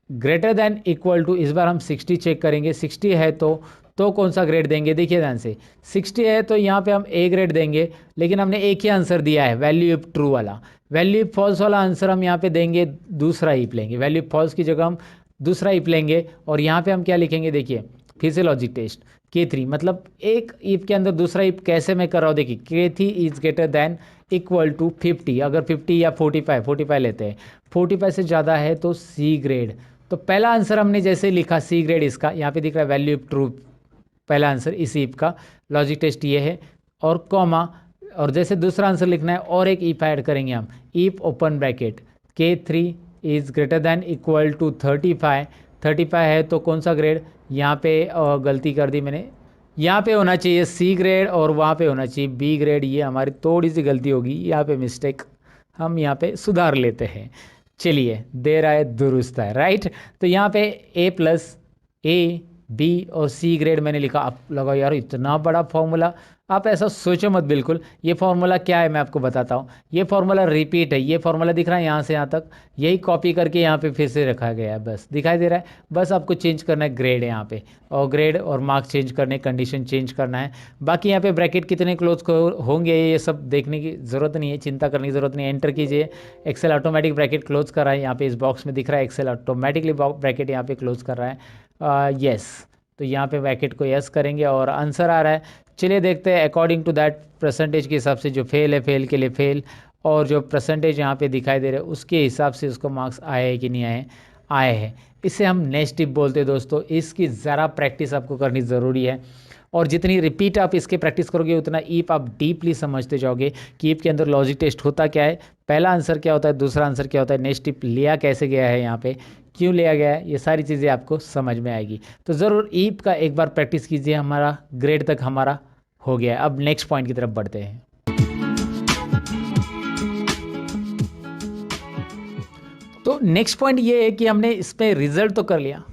greater than equal to, इस बार हम 60 चेक करेंगे, 60 है तो कौन सा ग्रेड देंगे, देखिए ध्यान से 60 है तो यहाँ पे हम A ग्रेड देंगे, लेकिन हमने एक ही आंसर दिया है, वैल्यू इफ ट्रू वाला। वैल्यू इफ फॉल्स वाला आंसर हम यहाँ पे देंगे, दूसरा ईप लेंगे, वैल्यू इफ फॉल्स की जगह हम दूसरा ईप लेंगे और यहाँ पे हम क्या लिखेंगे, देखिए फिर से लॉजिक टेस्ट K3, मतलब एक ईप के अंदर दूसरा ईप कैसे मैं कर रहा हूँ, देखिए K3 is greater than equal to 50, अगर 50 या 45 लेते हैं, 45 से ज़्यादा है तो C ग्रेड। तो पहला आंसर हमने जैसे लिखा C ग्रेड, इसका यहाँ पे दिख रहा है वैल्यू इफ ट्रू, पहला आंसर इस ईप का, लॉजिक टेस्ट ये है, और कॉमा, और जैसे दूसरा आंसर लिखना है और एक ईप ऐड करेंगे हम, if open bracket, K3 is greater than equal to 35 है तो कौन सा ग्रेड, यहाँ पे गलती कर दी मैंने, यहाँ पे होना चाहिए C ग्रेड और वहाँ पे होना चाहिए B ग्रेड, ये हमारी थोड़ी सी गलती होगी, यहाँ पे मिस्टेक हम यहाँ पे सुधार लेते हैं। चलिए देर आए दुरुस्त है, राइट। तो यहाँ पे A+, A, B और C ग्रेड मैंने लिखा। आप लगा यार इतना बड़ा फॉर्मूला, आप ऐसा सोचो मत बिल्कुल। ये फॉर्मूला क्या है मैं आपको बताता हूँ, ये फॉर्मूला रिपीट है, ये फॉर्मूला दिख रहा है यहाँ से यहाँ तक, यही कॉपी करके यहाँ पे फिर से रखा गया है, बस दिखाई दे रहा है। बस आपको चेंज करना है ग्रेड यहाँ पे, और ग्रेड और मार्क्स चेंज करने, कंडीशन चेंज करना है। बाकी यहाँ पे ब्रैकेट कितने क्लोज होंगे ये सब देखने की ज़रूरत नहीं है, चिंता करने की ज़रूरत नहीं है। एंटर कीजिए, एक्सेल ऑटोमेटिक ब्रैकेट क्लोज कर रहा है, यहाँ पे इस बॉक्स में दिख रहा है एक्सेल ऑटोमेटिकली ब्रैकेट यहाँ पे क्लोज कर रहा है, येस। तो यहाँ पे ब्रैकेट को यस करेंगे और आंसर आ रहा है। चलिए देखते हैं अकॉर्डिंग टू दैट परसेंटेज के हिसाब से, जो फेल है फेल के लिए फेल और जो परसेंटेज यहाँ पे दिखाई दे रहे हैं उसके हिसाब से उसको मार्क्स आए हैं कि नहीं आए, आए हैं। इसे हम नेक्स्ट टिप बोलते हैं दोस्तों। इसकी ज़रा प्रैक्टिस आपको करनी ज़रूरी है, और जितनी रिपीट आप इसके प्रैक्टिस करोगे उतना ईप आप डीपली समझते जाओगे कि ईप के अंदर लॉजिक टेस्ट होता क्या है, पहला आंसर क्या होता है, दूसरा आंसर क्या होता है, नेक्स्ट टिप लिया कैसे गया है, यहाँ पे क्यों लिया गया है, ये सारी चीज़ें आपको समझ में आएगी। तो ज़रूर ईप का एक बार प्रैक्टिस कीजिए। हमारा ग्रेड तक हमारा हो गया है। अब नेक्स्ट पॉइंट की तरफ बढ़ते हैं। तो नेक्स्ट पॉइंट ये है कि हमने इस पे रिजल्ट तो कर लिया,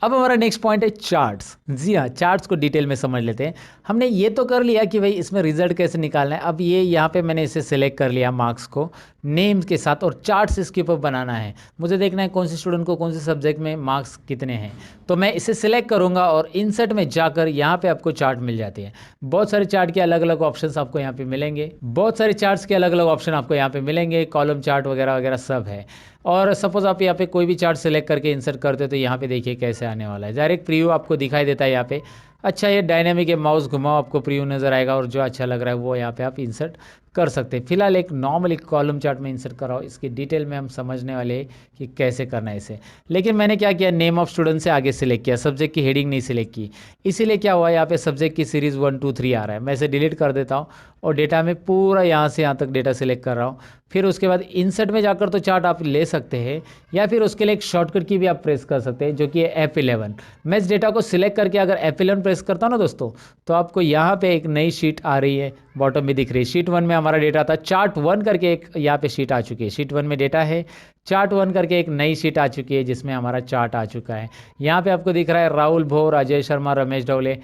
अब हमारा नेक्स्ट पॉइंट है चार्ट्स। जी हाँ, चार्ट्स को डिटेल में समझ लेते हैं। हमने ये तो कर लिया कि भाई इसमें रिजल्ट कैसे निकालना है। अब ये यहाँ पे मैंने इसे सिलेक्ट कर लिया मार्क्स को नेम के साथ, और चार्ट्स इसके ऊपर बनाना है। मुझे देखना है कौन से स्टूडेंट को कौन से सब्जेक्ट में मार्क्स कितने हैं। तो मैं इसे सिलेक्ट करूँगा और इंसर्ट में जाकर यहाँ पे आपको चार्ट मिल जाती है। बहुत सारे चार्ट के अलग अलग ऑप्शन आपको यहाँ पे मिलेंगे, बहुत सारे चार्ट्स के अलग अलग ऑप्शन आपको यहाँ पे मिलेंगे, कॉलम चार्ट वगैरह वगैरह सब है। और सपोज आप यहाँ पे कोई भी चार्ट सेलेक्ट करके इंसर्ट करते हो तो यहाँ पे देखिए कैसे आने वाला है। डायरेक्ट प्रीव्यू आपको दिखाई देता है यहाँ पे। अच्छा, ये डायनेमिक है, माउस घुमाओ आपको प्रीव्यू नज़र आएगा, और जो अच्छा लग रहा है वो यहाँ पे आप इंसर्ट कर सकते हैं। फिलहाल एक नॉर्मल एक कॉलम चार्ट में इंसर्ट कराओ, इसकी डिटेल में हम समझने वाले हैं कि कैसे करना है इसे। लेकिन मैंने क्या किया, नेम ऑफ स्टूडेंट से आगे सिलेक्ट किया, सब्जेक्ट की हेडिंग नहीं सिलेक्ट की। इसीलिए क्या हुआ, यहाँ पे सब्जेक्ट की सीरीज़ 1 2 3 आ रहा है। मैं इसे डिलीट कर देता हूँ और डेटा में पूरा यहाँ से यहाँ तक डेटा सिलेक्ट कर रहा हूँ। फिर उसके बाद इंसर्ट में जाकर तो चार्ट आप ले सकते हैं, या फिर उसके लिए एक शॉर्टकट की भी आप प्रेस कर सकते हैं जो कि है F11। मैं इस डेटा को सिलेक्ट करके अगर F11 प्रेस करता हूँ ना दोस्तों, तो आपको यहाँ पे एक नई शीट आ रही है, बॉटम में दिख रही है। शीट 1 में हमारा डेटा था, चार्ट 1 करके एक यहाँ पे शीट आ चुकी है। शीट 1 में डेटा है, चार्ट 1 करके एक नई शीट आ चुकी है जिसमें हमारा चार्ट आ चुका है। यहाँ पे आपको दिख रहा है राहुल भोर, अजय शर्मा, रमेश डोले,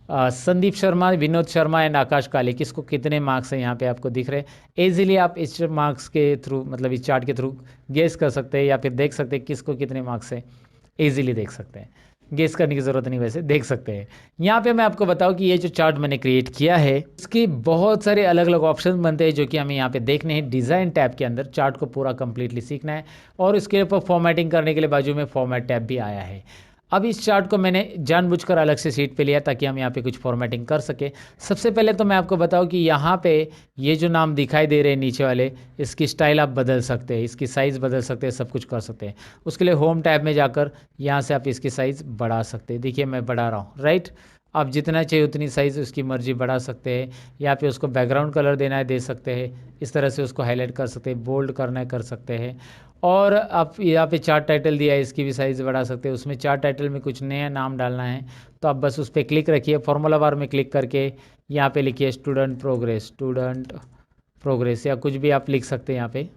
संदीप शर्मा, विनोद शर्मा एंड आकाश काले, किसको कितने मार्क्स हैं यहाँ पे आपको दिख रहे हैं। ईजिली आप इस मार्क्स के थ्रू, मतलब इस चार्ट के थ्रू गेस कर सकते हैं, या फिर देख सकते हैं किसको कितने मार्क्स हैं। ईजिली देख सकते हैं, गेस करने की ज़रूरत नहीं, वैसे देख सकते हैं। यहाँ पे मैं आपको बताऊँ कि ये जो चार्ट मैंने क्रिएट किया है इसके बहुत सारे अलग अलग ऑप्शन बनते हैं जो कि हमें यहाँ पे देखने हैं। डिज़ाइन टैब के अंदर चार्ट को पूरा कंप्लीटली सीखना है, और इसके ऊपर फॉर्मेटिंग करने के लिए बाजू में फॉर्मेट टैब भी आया है। अब इस चार्ट को मैंने जानबूझकर अलग से शीट पे लिया ताकि हम यहाँ पे कुछ फॉर्मेटिंग कर सके। सबसे पहले तो मैं आपको बताऊँ कि यहाँ पे ये जो नाम दिखाई दे रहे हैं नीचे वाले, इसकी स्टाइल आप बदल सकते हैं, इसकी साइज़ बदल सकते हैं, सब कुछ कर सकते हैं। उसके लिए होम टैब में जाकर यहाँ से आप इसकी साइज़ बढ़ा सकते हैं। देखिए मैं बढ़ा रहा हूँ, राइट। आप जितना चाहिए उतनी साइज़ उसकी मर्जी बढ़ा सकते हैं। यहाँ पे उसको बैकग्राउंड कलर देना है, दे सकते हैं। इस तरह से उसको हाईलाइट कर सकते हैं, बोल्ड करना है, कर सकते हैं। और आप यहाँ पे चार्ट टाइटल दिया है, इसकी भी साइज़ बढ़ा सकते हैं। उसमें चार्ट टाइटल में कुछ नया नाम डालना है तो आप बस उस पर क्लिक रखिए, फॉर्मूला बार में क्लिक करके यहाँ पे लिखिए स्टूडेंट प्रोग्रेस, या कुछ भी आप लिख सकते हैं यहाँ पे।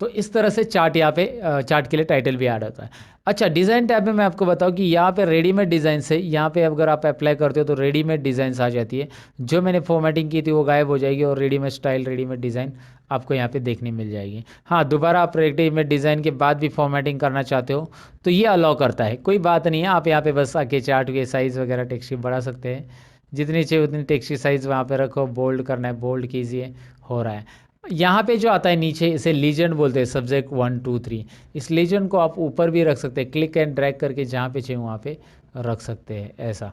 तो इस तरह से चार्ट यहाँ पे चार्ट के लिए टाइटल भी ऐड होता है। अच्छा, डिज़ाइन टैब में मैं आपको बताऊँ कि यहाँ पे रेडीमेड डिज़ाइन से, यहाँ पे अगर आप अप्लाई करते हो तो रेडीमेड डिज़ाइंस आ जाती है। जो मैंने फॉर्मेटिंग की थी वो गायब हो जाएगी, और रेडीमेड स्टाइल, रेडीमेड डिज़ाइन आपको यहाँ पे देखने मिल जाएगी। हाँ, दोबारा आप रेडीमेड डिज़ाइन के बाद भी फॉर्मेटिंग करना चाहते हो तो ये अलाउ करता है, कोई बात नहीं है। आप यहाँ पे बस आके चार्ट के साइज़ वगैरह टेक्स्ट की बढ़ा सकते हैं, जितनी चाहिए उतनी टेक्स्ट की साइज़ वहाँ पे रखो। बोल्ड करना है, बोल्ड कीजिए, हो रहा है। यहाँ पे जो आता है नीचे, इसे लीजेंड बोलते हैं, सब्जेक्ट 1 2 3। इस लीजेंड को आप ऊपर भी रख सकते हैं, क्लिक एंड ड्रैग करके जहाँ पे चाहिए वहाँ पे रख सकते हैं। ऐसा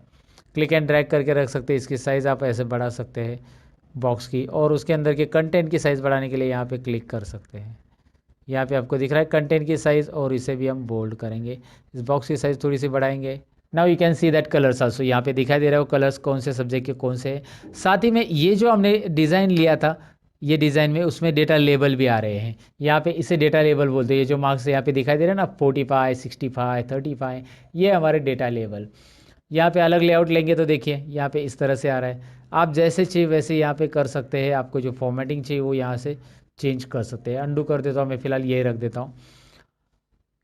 क्लिक एंड ड्रैग करके रख सकते हैं। इसकी साइज़ आप ऐसे बढ़ा सकते हैं बॉक्स की, और उसके अंदर के कंटेंट की साइज़ बढ़ाने के लिए यहाँ पे क्लिक कर सकते हैं। यहाँ पे आपको दिख रहा है कंटेंट की साइज़, और इसे भी हम बोल्ड करेंगे। इस बॉक्स की साइज़ थोड़ी सी बढ़ाएंगे। Now you can see that colours also, यहाँ पे दिखाई दे रहा है कलर्स कौन से सब्जेक्ट के कौन से हैं। साथ ही में ये जो हमने डिज़ाइन लिया था, ये डिज़ाइन में उसमें डेटा लेबल भी आ रहे हैं। यहाँ पे इसे डेटा लेबल बोलते हैं। ये जो मार्क्स यहाँ पे दिखाई दे रहे हैं ना, 45 65 35, ये हमारे डेटा लेबल। यहाँ पे अलग लेआउट लेंगे तो देखिए यहाँ पे इस तरह से आ रहा है। आप जैसे चाहिए वैसे यहाँ पे कर सकते हैं। आपको जो फॉर्मेटिंग चाहिए वो यहाँ से चेंज कर सकते हैं। अंडू कर देता हूँ मैं, फिलहाल यही रख देता हूँ।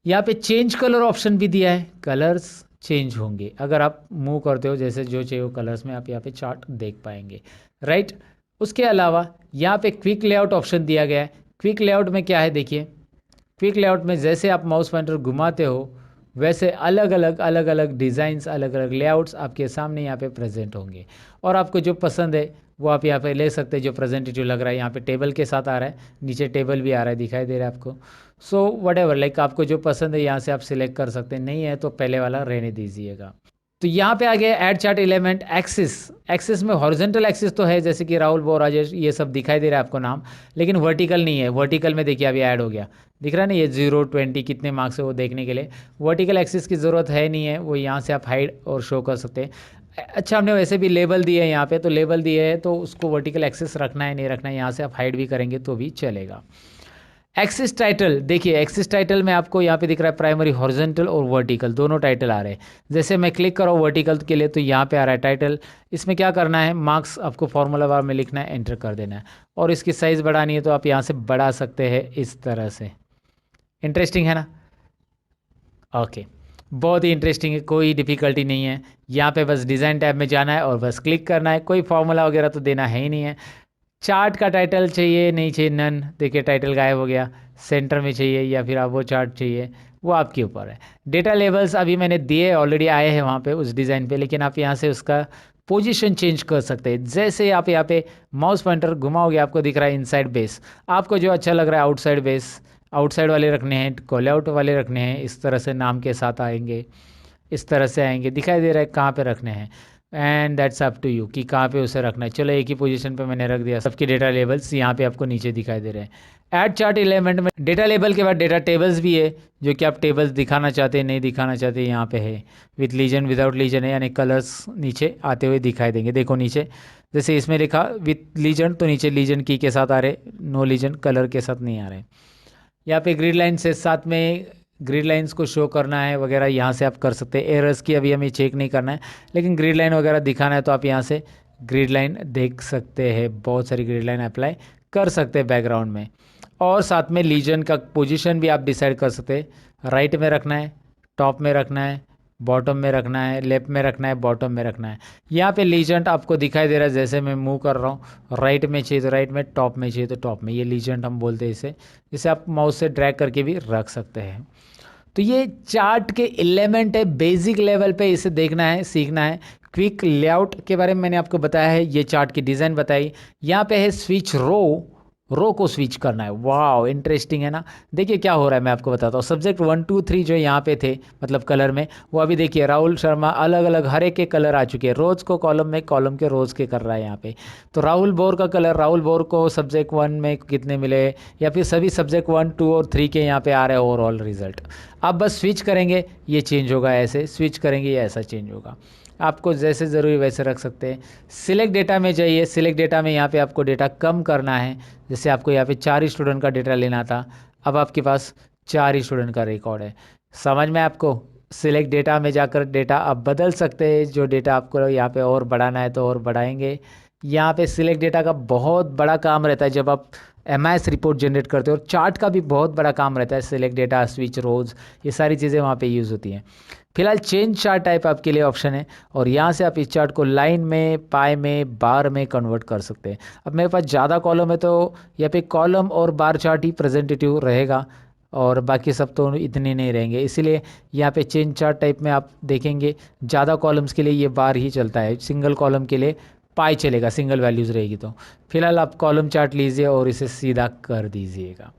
यहाँ पे चेंज कलर ऑप्शन भी दिया है, कलर्स चेंज होंगे अगर आप मूव करते हो, जैसे जो चाहिए वो कलर्स में आप यहाँ पे चार्ट देख पाएंगे, राइट। उसके अलावा यहाँ पे क्विक लेआउट ऑप्शन दिया गया है। क्विक लेआउट में क्या है देखिए, क्विक लेआउट में जैसे आप माउस पॉइंटर घुमाते हो वैसे अलग अलग डिज़ाइंस, अलग अलग लेआउट्स आपके सामने यहाँ पे प्रेजेंट होंगे, और आपको जो पसंद है वो आप यहाँ पे ले सकते हैं। जो प्रेजेंटेटिव लग रहा है, यहाँ पे टेबल के साथ आ रहा है, नीचे टेबल भी आ रहा है, दिखाई दे रहा है आपको। सो वट एवर, लाइक आपको जो पसंद है यहाँ से आप सिलेक्ट कर सकते हैं। नहीं है तो पहले वाला रहने दीजिएगा। तो यहाँ पे आ गया add chart element axis. Axis में हॉरिजॉन्टल एक्सिस तो है, जैसे कि राहुल बोर राजेश ये सब दिखाई दे रहा है आपको नाम, लेकिन वर्टिकल नहीं है। वर्टिकल में देखिए अभी ऐड हो गया, दिख रहा है ना, ये 0 20 कितने मार्क्स है वो देखने के लिए वर्टिकल एक्सिस की ज़रूरत है नहीं है, वो यहाँ से आप हाइड और शो कर सकते हैं। अच्छा, हमने वैसे भी लेबल दिए है यहाँ पे, तो लेबल दिए है तो उसको वर्टिकल एक्सिस रखना है नहीं रखना है, यहाँ से आप हाइड भी करेंगे तो भी चलेगा। एक्सिस टाइटल देखिए, एक्सिस टाइटल में आपको यहाँ पे दिख रहा है प्राइमरी हॉरिजॉन्टल और वर्टिकल दोनों टाइटल आ रहे हैं। जैसे मैं क्लिक कर रहा हूँ वर्टिकल के लिए तो यहाँ पे आ रहा है टाइटल। इसमें क्या करना है, मार्क्स आपको फॉर्मूला बार में लिखना है, एंटर कर देना है, और इसकी साइज़ बढ़ानी है तो आप यहाँ से बढ़ा सकते हैं इस तरह से। इंटरेस्टिंग है ना? ओके, बहुत ही इंटरेस्टिंग है, कोई डिफ़िकल्टी नहीं है। यहाँ पे बस डिज़ाइन टैब में जाना है और बस क्लिक करना है, कोई फॉर्मूला वगैरह तो देना है ही नहीं है। चार्ट का टाइटल चाहिए नहीं चाहिए, नन, देखिए टाइटल गायब हो गया। सेंटर में चाहिए या फिर आप वो चार्ट चाहिए, वो आपके ऊपर है। डेटा लेबल्स अभी मैंने दिए, ऑलरेडी आए हैं वहाँ पे उस डिज़ाइन पे, लेकिन आप यहाँ से उसका पोजीशन चेंज कर सकते हैं। जैसे आप यहाँ पे माउस पॉइंटर घुमाओगे आपको दिख रहा है इनसाइड बेस, आपको जो अच्छा लग रहा है आउटसाइड बेस, आउटसाइड वाले रखने हैं, कॉल आउट वाले रखने हैं, इस तरह से नाम के साथ आएंगे, इस तरह से आएंगे, दिखाई दे रहा है कहाँ पे रखने हैं। And that's up to you कि कहाँ पे उसे रखना है। चलो एक ही पोजीशन पे मैंने रख दिया। सबके डेटा लेबल्स यहाँ पे आपको नीचे दिखाई दे रहे हैं। ऐड चार्ट एलिमेंट में डेटा लेबल के बाद डेटा टेबल्स भी है, जो कि आप टेबल्स दिखाना चाहते हैं नहीं दिखाना चाहते, यहाँ पे है। विथ लीजन विदाउट लीजन है, यानी कलर्स नीचे आते हुए दिखाई देंगे। देखो नीचे जैसे इसमें लिखा विथ लीजन, तो नीचे लीजन की के साथ आ रहे, नो लीजन कलर के साथ नहीं आ रहे। यहाँ पे ग्रिड लाइन से साथ में ग्रिड लाइंस को शो करना है वगैरह, यहाँ से आप कर सकते हैं। एरर्स की अभी हमें चेक नहीं करना है, लेकिन ग्रिड लाइन वगैरह दिखाना है तो आप यहाँ से ग्रिड लाइन देख सकते हैं। बहुत सारी ग्रिड लाइन अप्लाई कर सकते हैं बैकग्राउंड में। और साथ में लीजन का पोजीशन भी आप डिसाइड कर सकते हैं, राइट में रखना है, टॉप में रखना है, बॉटम में रखना है, लेफ्ट में रखना है, बॉटम में रखना है। यहाँ पे लीजेंट आपको दिखाई दे रहा है, जैसे मैं मूव कर रहा हूँ, राइट में चाहिए तो राइट में, टॉप में चाहिए तो टॉप में, ये लीजेंट हम बोलते हैं इसे। इसे आप माउस से ड्रैग करके भी रख सकते हैं। तो ये चार्ट के एलिमेंट है, बेसिक लेवल पे इसे देखना है, सीखना है। क्विक लेआउट के बारे में मैंने आपको बताया है, ये चार्ट की डिज़ाइन बताई। यहाँ पे है स्विच रो को स्विच करना है। वाह, इंटरेस्टिंग है ना? देखिए क्या हो रहा है, मैं आपको बताता हूँ। सब्जेक्ट 1 2 3 जो यहाँ पे थे, मतलब कलर में, वो अभी देखिए राहुल शर्मा अलग अलग हर एक के कलर आ चुके हैं। रोज़ को कॉलम में, कॉलम के रोज़ के कर रहा है यहाँ पे। तो राहुल बोर का कलर, राहुल बोर को सब्जेक्ट 1 में कितने मिले, या फिर सभी सब्जेक्ट 1 2 और 3 के यहाँ पे आ रहे हैं ओवरऑल रिजल्ट। आप बस स्विच करेंगे ये चेंज होगा, ऐसे स्विच करेंगे ये ऐसा चेंज होगा। आपको जैसे ज़रूरी वैसे रख सकते हैं। सिलेक्ट डेटा में जाइए, सिलेक्ट डेटा में यहाँ पे आपको डेटा कम करना है। जैसे आपको यहाँ पे 4 ही स्टूडेंट का डेटा लेना था, अब आपके पास 4 ही स्टूडेंट का रिकॉर्ड है। समझ में आपको? सिलेक्ट डेटा में जाकर डेटा आप बदल सकते हैं, जो डेटा आपको यहाँ पे और बढ़ाना है तो और बढ़ाएंगे। यहाँ पे सिलेक्ट डेटा का बहुत बड़ा काम रहता है जब आप एमआईएस रिपोर्ट जनरेट करते हो, और चार्ट का भी बहुत बड़ा काम रहता है। सिलेक्ट डेटा, स्विच रोज, ये सारी चीज़ें वहाँ पे यूज़ होती हैं। फिलहाल चेंज चार्ट टाइप आपके लिए ऑप्शन है, और यहाँ से आप इस चार्ट को लाइन में, पाई में, बार में कन्वर्ट कर सकते हैं। अब मेरे पास ज़्यादा कॉलम है तो यहाँ पे कॉलम और बार चार्ट ही प्रेजेंटेटिव रहेगा, और बाकी सब तो इतने नहीं रहेंगे। इसीलिए यहाँ पे चेंज चार्ट टाइप में आप देखेंगे ज़्यादा कॉलम्स के लिए ये बार ही चलता है, सिंगल कॉलम के लिए पाई चलेगा, सिंगल वैल्यूज़ रहेगी। तो फिलहाल आप कॉलम चार्ट लीजिए और इसे सीधा कर दीजिएगा।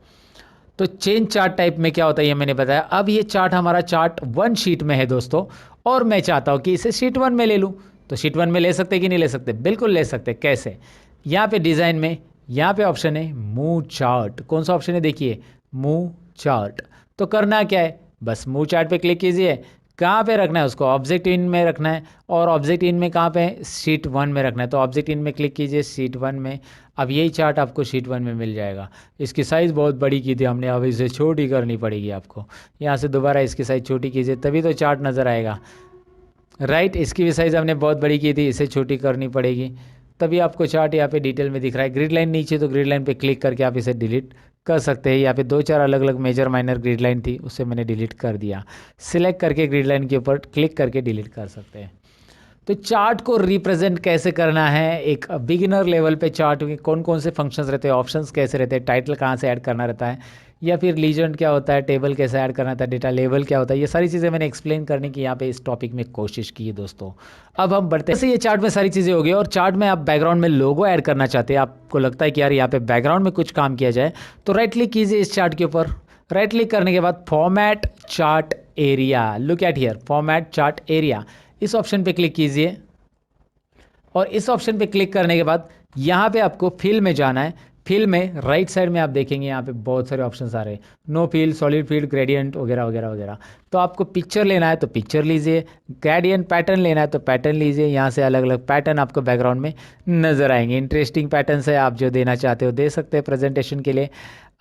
तो चेंज चार्ट टाइप में क्या होता है ये मैंने बताया। अब ये चार्ट हमारा चार्ट 1 शीट में है दोस्तों, और मैं चाहता हूँ कि इसे शीट 1 में ले लूँ, तो शीट 1 में ले सकते कि नहीं ले सकते? बिल्कुल ले सकते। कैसे? यहाँ पे डिज़ाइन में यहाँ पे ऑप्शन है मूव चार्ट। कौन सा ऑप्शन है? देखिए मूव चार्ट। तो करना क्या है, बस मूव चार्ट पे क्लिक कीजिए। कहाँ पे रखना है उसको? ऑब्जेक्ट इन में रखना है, और ऑब्जेक्ट इन में कहाँ पे है? शीट 1 में रखना है। तो ऑब्जेक्ट इन में क्लिक कीजिए, शीट 1 में। अब यही चार्ट आपको शीट 1 में मिल जाएगा। इसकी साइज़ बहुत बड़ी की थी हमने, अब इसे छोटी करनी पड़ेगी आपको। यहाँ से दोबारा इसकी साइज़ छोटी कीजिए, तभी तो चार्ट नज़र आएगा, राइट। इसकी भी साइज़ हमने बहुत बड़ी की थी, इसे छोटी करनी पड़ेगी, तभी आपको चार्ट यहाँ पे डिटेल में दिख रहा है। ग्रिड लाइन नीचे, तो ग्रिड लाइन पे क्लिक करके आप इसे डिलीट कर सकते हैं। यहाँ पे 2-4 अलग अलग मेजर माइनर ग्रिड लाइन थी, उससे मैंने डिलीट कर दिया। सिलेक्ट करके ग्रिड लाइन के ऊपर क्लिक करके डिलीट कर सकते हैं। तो चार्ट को रिप्रेजेंट कैसे करना है, एक बिगिनर लेवल पे चार्ट में कौन कौन से फंक्शंस रहते हैं, ऑप्शंस कैसे रहते हैं, टाइटल कहाँ से ऐड करना रहता है, या फिर लीजेंड क्या होता है, टेबल कैसे ऐड करना था, डेटा लेवल क्या होता है, ये सारी चीज़ें मैंने एक्सप्लेन करने की यहाँ पे इस टॉपिक में कोशिश की है दोस्तों। अब हम बढ़ते हैं। जैसे ये चार्ट में सारी चीज़ें हो गई, और चार्ट में आप बैकग्राउंड में लोगो ऐड करना चाहते हैं, आपको लगता है कि यार यहाँ पे बैकग्राउंड में कुछ काम किया जाए, तो राइट क्लिक कीजिए इस चार्ट के ऊपर। राइट क्लिक करने के बाद format chart area, look at here, format chart area, इस ऑप्शन पे क्लिक कीजिए और इस ऑप्शन पे क्लिक करने के बाद यहाँ पे आपको फिल में जाना है। फिल में राइट साइड में आप देखेंगे यहाँ पे बहुत सारे ऑप्शंस आ रहे हैं, no fill, solid fill, gradient वगैरह वगैरह वगैरह। तो आपको पिक्चर लेना है तो पिक्चर लीजिए, ग्रेडियंट पैटर्न लेना है तो पैटर्न लीजिए। यहाँ से अलग अलग पैटर्न आपको बैकग्राउंड में नजर आएंगे। इंटरेस्टिंग पैटर्न है, आप जो देना चाहते हो दे सकते हैं प्रेजेंटेशन के लिए।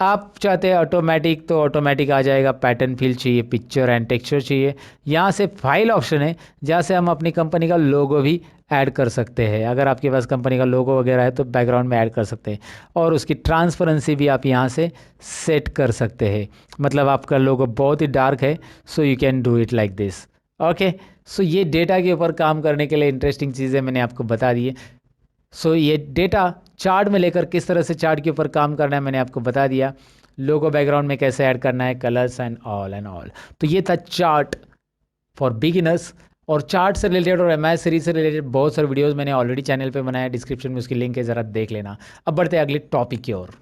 आप चाहते हैं ऑटोमेटिक तो ऑटोमेटिक आ जाएगा। पैटर्न फिल चाहिए, पिक्चर एंड टेक्सचर चाहिए, यहाँ से फाइल ऑप्शन है जहाँ से हम अपनी कंपनी का लोगो भी ऐड कर सकते हैं। अगर आपके पास कंपनी का लोगो वगैरह है तो बैकग्राउंड में ऐड कर सकते हैं। और उसकी ट्रांसपेरेंसी भी आप यहाँ से सेट कर सकते हैं। मतलब आपका लोगो बहुत ही डार्क है, so you can do it like this. Okay, so ये डेटा के ऊपर काम करने के लिए इंटरेस्टिंग चीज़ें मैंने आपको बता दी है। सो ये डेटा चार्ट में लेकर किस तरह से चार्ट के ऊपर काम करना है मैंने आपको बता दिया। लोगो बैकग्राउंड में कैसे ऐड करना है, कलर्स एंड ऑल। तो ये था चार्ट फॉर बिगिनर्स। और चार्ट से रिलेटेड और एमआई सीरीज से रिलेटेड बहुत सारे वीडियोस मैंने ऑलरेडी चैनल पे बनाया, डिस्क्रिप्शन में उसकी लिंक है, ज़रा देख लेना। अब बढ़ते हैं अगले टॉपिक की ओर।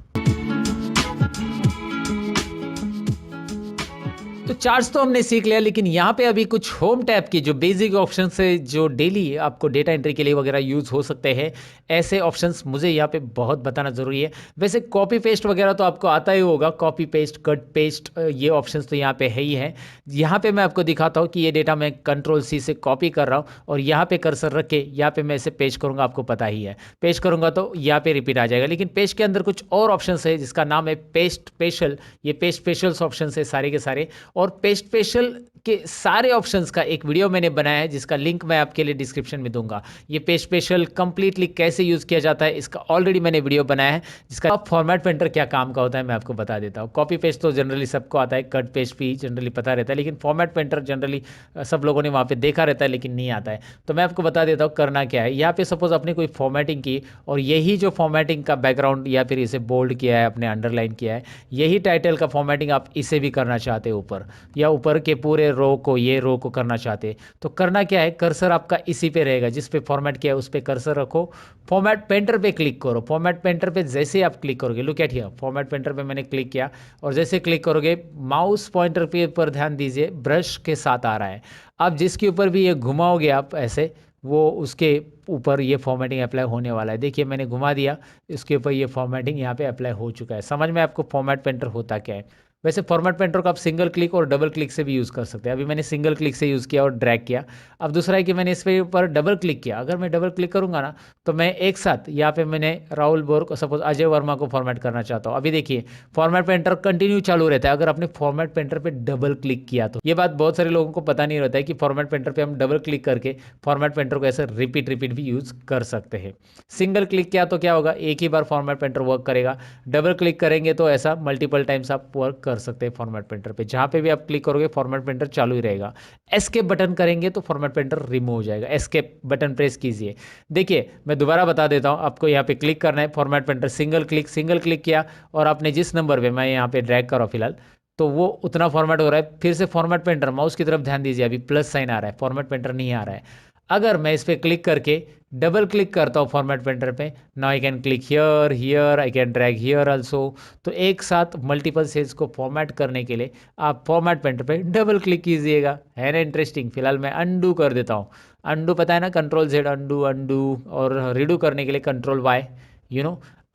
तो चार्ट्स तो हमने सीख लिया, लेकिन यहाँ पे अभी कुछ होम टैब की जो बेसिक ऑप्शन है जो डेली आपको डेटा एंट्री के लिए वगैरह यूज़ हो सकते हैं, ऐसे ऑप्शंस मुझे यहाँ पे बहुत बताना ज़रूरी है। वैसे कॉपी पेस्ट वगैरह तो आपको आता ही होगा, कॉपी पेस्ट, कट पेस्ट, ये ऑप्शंस तो यहाँ पे है ही है। यहाँ पे मैं आपको दिखाता हूँ कि ये डेटा मैं Ctrl+C से कॉपी कर रहा हूँ और यहाँ पे कर्सर रख के यहाँ पे मैं इसे पेस्ट करूँगा। आपको पता ही है, पेस्ट करूँगा तो यहाँ पे रिपीट आ जाएगा। लेकिन पेस्ट के अंदर कुछ और ऑप्शन है जिसका नाम है पेस्ट स्पेशल। ये पेस्ट स्पेशल्स ऑप्शन है सारे के सारे। और पेस्ट स्पेशल के सारे ऑप्शंस का एक वीडियो मैंने बनाया है जिसका लिंक मैं आपके लिए डिस्क्रिप्शन में दूंगा। ये पेस्ट स्पेशल कंप्लीटली कैसे यूज़ किया जाता है इसका ऑलरेडी मैंने वीडियो बनाया है, जिसका फॉर्मेट पेंटर क्या काम का होता है मैं आपको बता देता हूँ। कॉपी पेस्ट तो जनरली सबको आता है, कट पेस्ट भी जनरली पता रहता है, लेकिन फॉर्मेट पेंटर जनरली सब लोगों ने वहाँ पे देखा रहता है लेकिन नहीं आता है। तो मैं आपको बता देता हूँ करना क्या है। यहाँ पे सपोज आपने कोई फॉर्मेटिंग की और यही जो फॉर्मेटिंग का बैकग्राउंड या फिर इसे बोल्ड किया है, आपने अंडरलाइन किया है, यही टाइटल का फॉर्मेटिंग आप इसे भी करना चाहते हो ऊपर, या ऊपर के पूरे रो को, ये रो को करना चाहते, तो करना क्या है, कर्सर आपका इसी पे रहेगा जिस पे फॉर्मेट किया है उस पे कर्सर रखो, फॉर्मेट पेंटर पे क्लिक करो। फॉर्मेट पेंटर पे जैसे आप क्लिक करोगे, look at here, format painter पे मैंने क्लिक किया और जैसे क्लिक करोगे माउस पॉइंटर पे पर ध्यान दीजिए, ब्रश के साथ आ रहा है। आप जिसके ऊपर भी ये घुमाओगे आप ऐसे, वो उसके ऊपर ये फॉर्मेटिंग अप्लाई होने वाला है। देखिए मैंने घुमा दिया, इसके ऊपर ये फॉर्मेटिंग यहाँ पे अप्लाई हो चुका है। समझ में आपको फॉर्मेट पेंटर होता क्या है। वैसे फॉर्मेट पेंटर को आप सिंगल क्लिक और डबल क्लिक से भी यूज़ कर सकते हैं। अभी मैंने सिंगल क्लिक से यूज़ किया और ड्रैग किया। अब दूसरा है कि मैंने इस पे ऊपर डबल क्लिक किया। अगर मैं डबल क्लिक करूंगा ना तो मैं एक साथ यहाँ पे मैंने राहुल बोर को, सपोज अजय वर्मा को फॉर्मेट करना चाहता हूँ। अभी देखिए फॉर्मेट पेंटर कंटिन्यू चालू रहता है अगर आपने फॉर्मेट पेंटर पे डबल क्लिक किया तो। ये बात बहुत सारे लोगों को पता नहीं रहता है कि फॉर्मेट पेंटर पे हम डबल क्लिक करके फॉर्मेट पेंटर को ऐसे रिपीट भी यूज़ कर सकते हैं। सिंगल क्लिक किया तो क्या होगा, एक ही बार फॉर्मेट पेंटर वर्क करेगा। डबल क्लिक करेंगे तो ऐसा मल्टीपल टाइम्स आप वर्क कर सकते हैं फॉर्मेट पेंटर पे। जहां पे भी आप क्लिक करोगे फॉर्मेट पेंटर चालू ही रहेगा। एस्केप बटन करेंगे तो फॉर्मेट पेंटर रिमूव हो जाएगा। एस्केप बटन प्रेस कीजिए। देखिए मैं दोबारा बता देता हूं, आपको यहाँ पे क्लिक करना है, फॉर्मेट पेंटर सिंगल क्लिक किया और आपने जिस नंबर पे, मैं यहाँ पे ड्रैग कर रहा हूं फिलहाल, तो वो उतना फॉर्मेट हो रहा है। फिर से फॉर्मेट पेंटर, माउस की तरफ ध्यान दीजिए, अभी प्लस साइन आ रहा है, फॉर्मेट पेंटर नहीं आ रहा है। अगर मैं इस पर क्लिक करके डबल क्लिक करता हूँ फॉर्मेट पेंटर पे, now I can click here, here I can drag here also. तो एक साथ मल्टीपल सेल्स को फॉर्मेट करने के लिए आप फॉर्मेट पेंटर पे डबल क्लिक कीजिएगा। है ना इंटरेस्टिंग। फिलहाल मैं अंडू कर देता हूँ। अंडू पता है ना, Ctrl+Z अंडू, अंडू, और रीडू करने के लिए Ctrl+Y,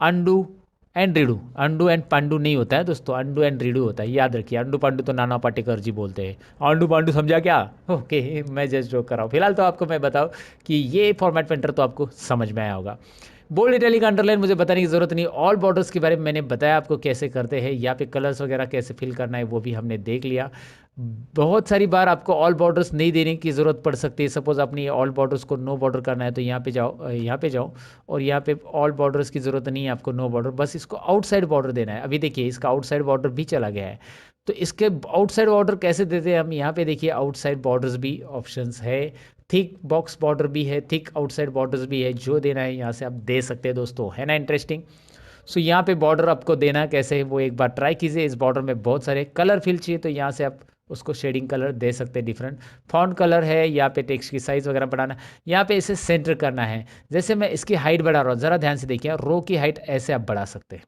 undo and redo. Undo and Pandu नहीं होता है दोस्तों, अंडू एंड रीडू होता है, याद रखिए। अंडू पांडू तो नाना पाटेकर जी बोलते हैं, अंडू पांडू समझा क्या। ओके मैं जस्ट जोक कर रहा हूँ। फिलहाल तो आपको मैं बताऊँ कि ये फॉर्मेट पेंटर तो आपको समझ में आया होगा। बोल्ड, इटैलिक, अंडरलाइन मुझे बताने की जरूरत नहीं। ऑल बॉर्डर्स के बारे में मैंने बताया आपको कैसे करते हैं, यहाँ पे कलर्स वगैरह कैसे फिल करना है वो भी हमने देख लिया। बहुत सारी बार आपको ऑल बॉर्डर्स नहीं देने की ज़रूरत पड़ सकती है। सपोज आपने ऑल बॉर्डर्स को नो बॉर्डर करना है तो यहाँ पे जाओ और यहाँ पे ऑल बॉर्डर्स की ज़रूरत नहीं है आपको, नो बॉर्डर, बस इसको आउटसाइड बॉर्डर देना है। अभी देखिए इसका आउटसाइड बॉर्डर भी चला गया है। तो इसके आउटसाइड बॉर्डर कैसे देते हैं हम, यहाँ पे देखिए आउटसाइड बॉर्डर्स भी ऑप्शंस है, थिक बॉक्स बॉर्डर भी है, थिक आउटसाइड बॉर्डर्स भी है। जो देना है यहाँ से आप दे सकते हैं दोस्तों, है ना इंटरेस्टिंग। सो यहाँ पे बॉर्डर आपको देना है कैसे है वो एक बार ट्राई कीजिए। इस बॉर्डर में बहुत सारे कलर फिल चाहिए तो यहाँ से आप उसको शेडिंग कलर दे सकते हैं, डिफरेंट फॉन्ट कलर है। यहाँ पे टेक्स्ट की साइज़ वगैरह बढ़ाना, यहाँ पे इसे सेंटर करना है। जैसे मैं इसकी हाइट बढ़ा रहा हूँ, ज़रा ध्यान से देखिए, रो की हाइट ऐसे आप बढ़ा सकते हैं।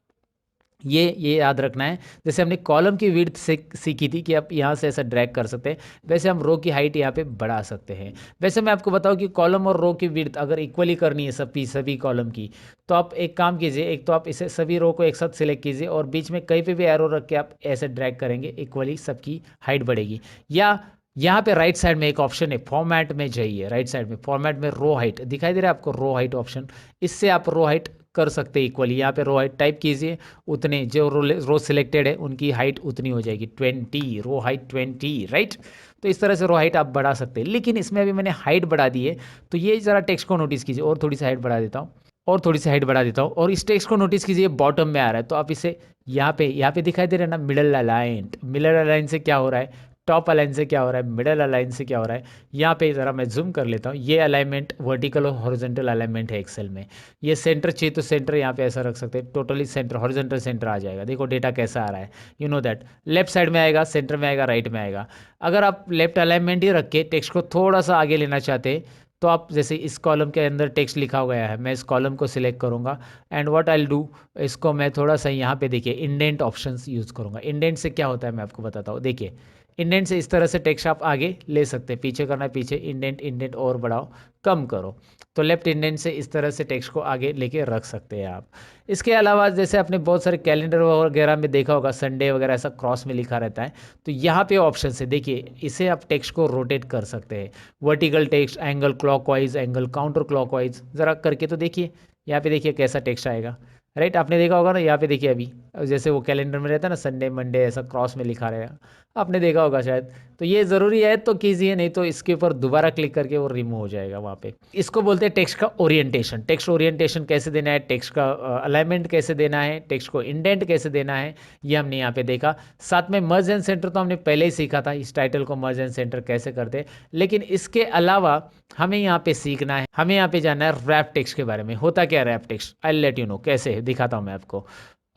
ये याद रखना है। जैसे हमने कॉलम की विड्थ से सीखी थी कि आप यहाँ से ऐसा ड्रैग कर सकते हैं, वैसे हम रो की हाइट यहाँ पे बढ़ा सकते हैं। वैसे मैं आपको बताऊँ कि कॉलम और रो की विड्थ अगर इक्वली करनी है सभी कॉलम की, तो आप एक काम कीजिए, एक तो आप इसे सभी रो को एक साथ सिलेक्ट कीजिए और बीच में कहीं पे भी एरो रख के आप ऐसे ड्रैग करेंगे, इक्वली सबकी हाइट बढ़ेगी। या यहाँ पे राइट साइड में एक ऑप्शन है, फॉर्मेट में जाइए, राइट साइड में फॉर्मेट में रो हाइट दिखाई दे रहा है आपको, रो हाइट ऑप्शन, इससे आप रो हाइट कर सकते हैं इक्वली। यहाँ पे रो हाइट टाइप कीजिए, उतने जो रो सिलेक्टेड है उनकी हाइट उतनी हो जाएगी 20, रो हाइट 20, राइट। तो इस तरह से रो हाइट आप बढ़ा सकते हैं। लेकिन इसमें अभी मैंने हाइट बढ़ा दी है, तो ये ज़रा टेक्स्ट को नोटिस कीजिए, और थोड़ी सी हाइट बढ़ा देता हूँ, और थोड़ी सी हाइट बढ़ा देता हूँ, और इस टेक्स्ट को नोटिस कीजिए बॉटम में आ रहा है। तो आप इसे यहाँ पे दिखाई दे रहा है ना, मिडल अलाइन, मिडल अलाइन से क्या हो रहा है, टॉप अलाइन से क्या हो रहा है, मिडल अलाइन से क्या हो रहा है। यहाँ पे ज़रा मैं जूम कर लेता हूँ, ये अलाइनमेंट वर्टिकल और हॉरिजॉन्टल अलाइनमेंट है एक्सेल में। ये सेंटर चाहिए तो सेंटर यहाँ पे ऐसा रख सकते हैं, टोटली सेंटर हॉरिजॉन्टल सेंटर आ जाएगा। देखो डेटा कैसा आ रहा है, you know that, left side में आएगा, सेंटर में आएगा, राइट में आएगा। अगर आप लेफ्ट अलाइनमेंट ही रख के टेक्स्ट को थोड़ा सा आगे लेना चाहते हैं, तो आप जैसे इस कॉलम के अंदर टेक्स्ट लिखा गया है, मैं इस कॉलम को सिलेक्ट करूँगा and what I will do, इसको मैं थोड़ा सा यहाँ पे देखिए इंडेंट ऑप्शंस यूज़ करूँगा। इंडेंट से क्या होता है मैं आपको बताता हूँ, देखिए इंडेंट से इस तरह से टेक्स्ट आप आगे ले सकते हैं, पीछे करना है पीछे, इंडेंट इंडेंट और बढ़ाओ कम करो, तो लेफ्ट इंडेंट से इस तरह से टेक्स्ट को आगे लेके रख सकते हैं आप। इसके अलावा जैसे आपने बहुत सारे कैलेंडर वगैरह में देखा होगा, संडे वगैरह ऐसा क्रॉस में लिखा रहता है, तो यहाँ पे ऑप्शन है, देखिए इसे आप टेक्स्ट को रोटेट कर सकते हैं, vertical text, angle clockwise, angle counter clockwise, ज़रा करके तो देखिए, यहाँ पे देखिए कैसा टेक्स्ट आएगा, राइट। आपने देखा होगा ना, यहाँ पे देखिए अभी जैसे वो कैलेंडर में रहता है ना, संडे मंडे ऐसा क्रॉस में लिखा रहेगा, आपने देखा होगा शायद। तो ये ज़रूरी है तो कीजिए, नहीं तो इसके ऊपर दोबारा क्लिक करके वो रिमूव हो जाएगा वहाँ पे। इसको बोलते हैं टेक्स्ट का ओरिएंटेशन। टेक्स्ट ओरिएंटेशन कैसे देना है, टेक्स्ट का अलाइनमेंट कैसे देना है, टेक्स्ट को इंडेंट कैसे देना है, ये हमने यहाँ पे देखा। साथ में मर्ज एंड सेंटर तो हमने पहले ही सीखा था, इस टाइटल को मर्ज एंड सेंटर कैसे करते हैं। लेकिन इसके अलावा हमें यहाँ पे सीखना है, हमें यहाँ पे जानना है रैप टेक्स्ट के बारे में। होता क्या है wrap text, I let you know कैसे है, दिखाता हूँ मैं आपको।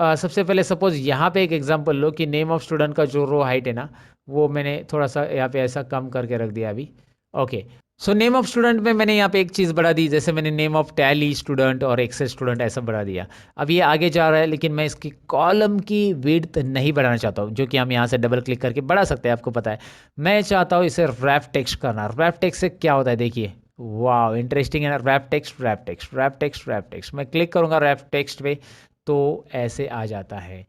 सबसे पहले सपोज यहाँ पे एक एग्जांपल लो कि नेम ऑफ स्टूडेंट का जो रो हाइट है ना, वो मैंने थोड़ा सा यहाँ पे ऐसा कम करके रख दिया अभी। Okay, so name of student में मैंने यहाँ पे एक चीज़ बढ़ा दी, जैसे मैंने नेम ऑफ टैली स्टूडेंट और एक्सेल स्टूडेंट ऐसा बढ़ा दिया। अब ये आगे जा रहा है, लेकिन मैं इसकी कॉलम की विड्थ नहीं बढ़ाना चाहता हूँ, जो कि हम यहाँ से डबल क्लिक करके बढ़ा सकते हैं, आपको पता है। मैं चाहता हूँ इसे रैप टेक्स्ट करना। रैप टेक्स्ट से क्या होता है देखिए, वाह इंटरेस्टिंग है ना, wrap text wrap text wrap text wrap text. मैं क्लिक करूँगा रैप टेक्स्ट पे तो ऐसे आ जाता है।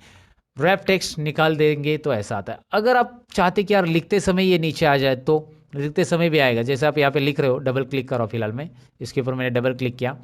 रैप टेक्स्ट निकाल देंगे तो ऐसा आता है। अगर आप चाहते कि यार लिखते समय ये नीचे आ जाए, तो लिखते समय भी आएगा। जैसे आप यहाँ पे लिख रहे हो, डबल क्लिक करो, फिलहाल मैं इसके ऊपर मैंने डबल क्लिक किया,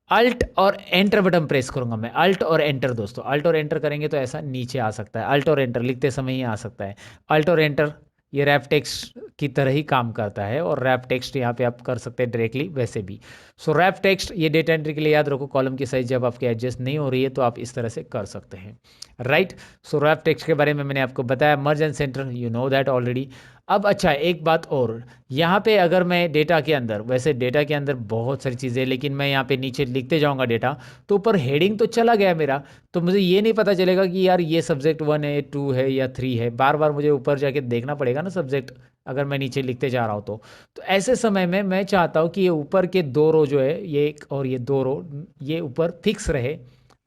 अल्ट और एंटर बटन प्रेस करूंगा मैं, अल्ट और एंटर दोस्तों, अल्ट और एंटर करेंगे तो ऐसा नीचे आ सकता है। अल्ट और एंटर लिखते समय ही आ सकता है, अल्ट और एंटर ये रैप टेक्स्ट की तरह ही काम करता है, और रैप टेक्स्ट यहाँ पे आप कर सकते हैं डायरेक्टली वैसे भी। सो रैप टेक्स्ट ये डेटा एंट्री के लिए याद रखो, कॉलम की साइज जब आपके एडजस्ट नहीं हो रही है तो आप इस तरह से कर सकते हैं, राइट। सो रैप टेक्स्ट के बारे में मैंने आपको बताया, मर्ज and centre you know that already. अब अच्छा एक बात और, यहाँ पे अगर मैं डेटा के अंदर, वैसे डेटा के अंदर बहुत सारी चीज़ें, लेकिन मैं यहाँ पे नीचे लिखते जाऊँगा डेटा, तो ऊपर हेडिंग तो चला गया मेरा, तो मुझे ये नहीं पता चलेगा कि यार ये सब्जेक्ट 1 है, 2 है या 3 है। बार बार मुझे ऊपर जाके देखना पड़ेगा ना सब्जेक्ट, अगर मैं नीचे लिखते जा रहा हूँ तो ऐसे समय में मैं चाहता हूँ कि ये ऊपर के 2 रो जो है, ये एक और ये 2 रो, ये ऊपर फिक्स रहे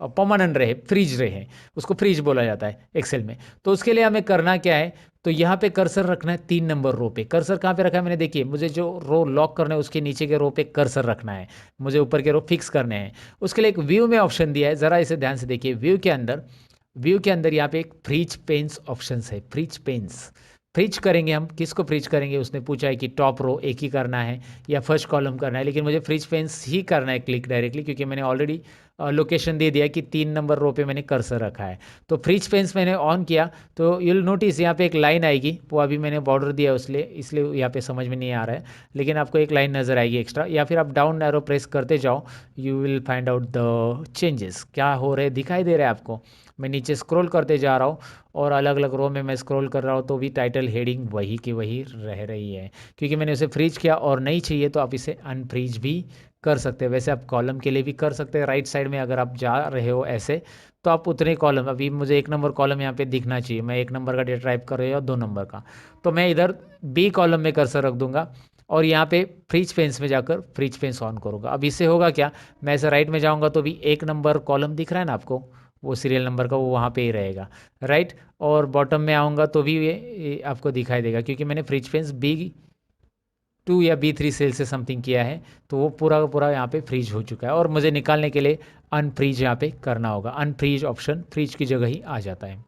और परमानेंट रहे, फ्रीज रहे, उसको फ्रीज बोला जाता है एक्सेल में। तो उसके लिए हमें करना क्या है, तो यहाँ पे कर्सर रखना है 3 नंबर रो पे। कर्सर कहाँ पे रखा है मैंने, देखिए मुझे जो रो लॉक करना है उसके नीचे के रो पे कर्सर रखना है, मुझे ऊपर के रो फिक्स करने हैं। उसके लिए एक व्यू में ऑप्शन दिया है, ज़रा इसे ध्यान से देखिए। व्यू के अंदर यहाँ पे एक फ्रीज पेन्स ऑप्शन है, फ्रीज पेन्स। फ्रीज करेंगे हम, किसको फ्रीज करेंगे, उसने पूछा है कि टॉप रो एक ही करना है या फर्स्ट कॉलम करना है, लेकिन मुझे फ्रीज पेन्स ही करना है क्लिक डायरेक्टली, क्योंकि मैंने ऑलरेडी लोकेशन दे दिया कि 3 नंबर रो पे मैंने कर्सर रखा है। तो फ्रीज पेन्स मैंने ऑन किया तो यूल नोटिस यहाँ पे एक लाइन आएगी, वो अभी मैंने बॉर्डर दिया इसलिए यहाँ पे समझ में नहीं आ रहा है, लेकिन आपको एक लाइन नज़र आएगी एक्स्ट्रा, या फिर आप डाउन एरो प्रेस करते जाओ, you will find out the changes क्या हो रहे दिखाई दे रहा है आपको। मैं नीचे स्क्रॉल करते जा रहा हूँ और अलग अलग रो में मैं स्क्रॉल कर रहा हूँ, तो भी टाइटल हेडिंग वही की वही रह रही है, क्योंकि मैंने उसे फ्रीज किया। और नहीं चाहिए तो आप इसे अनफ्रीज भी कर सकते हैं। वैसे आप कॉलम के लिए भी कर सकते हैं, राइट साइड में अगर आप जा रहे हो ऐसे, तो आप उतने कॉलम, अभी मुझे 1 नंबर कॉलम यहाँ पे दिखना चाहिए, मैं 1 नंबर का डेटा टाइप कर रही हूँ या 2 नंबर का, तो मैं इधर बी कॉलम में कर्सर रख दूंगा और यहाँ पे फ्रीज पेंस में जाकर फ्रीज पेंस ऑन करूँगा। अब इससे होगा क्या, मैं ऐसे राइट में जाऊँगा तो भी 1 नंबर कॉलम दिख रहा है ना आपको, वो सीरियल नंबर का वो वहाँ पे ही रहेगा, राइट। और बॉटम में आऊँगा तो भी ये आपको दिखाई देगा, क्योंकि मैंने फ्रिज फेंस B2 या B3 सेल से समथिंग किया है, तो वो पूरा का पूरा यहाँ पे फ्रीज हो चुका है। और मुझे निकालने के लिए अनफ्रीज यहाँ पे करना होगा। अनफ्रीज ऑप्शन फ्रीज की जगह ही आ जाता है।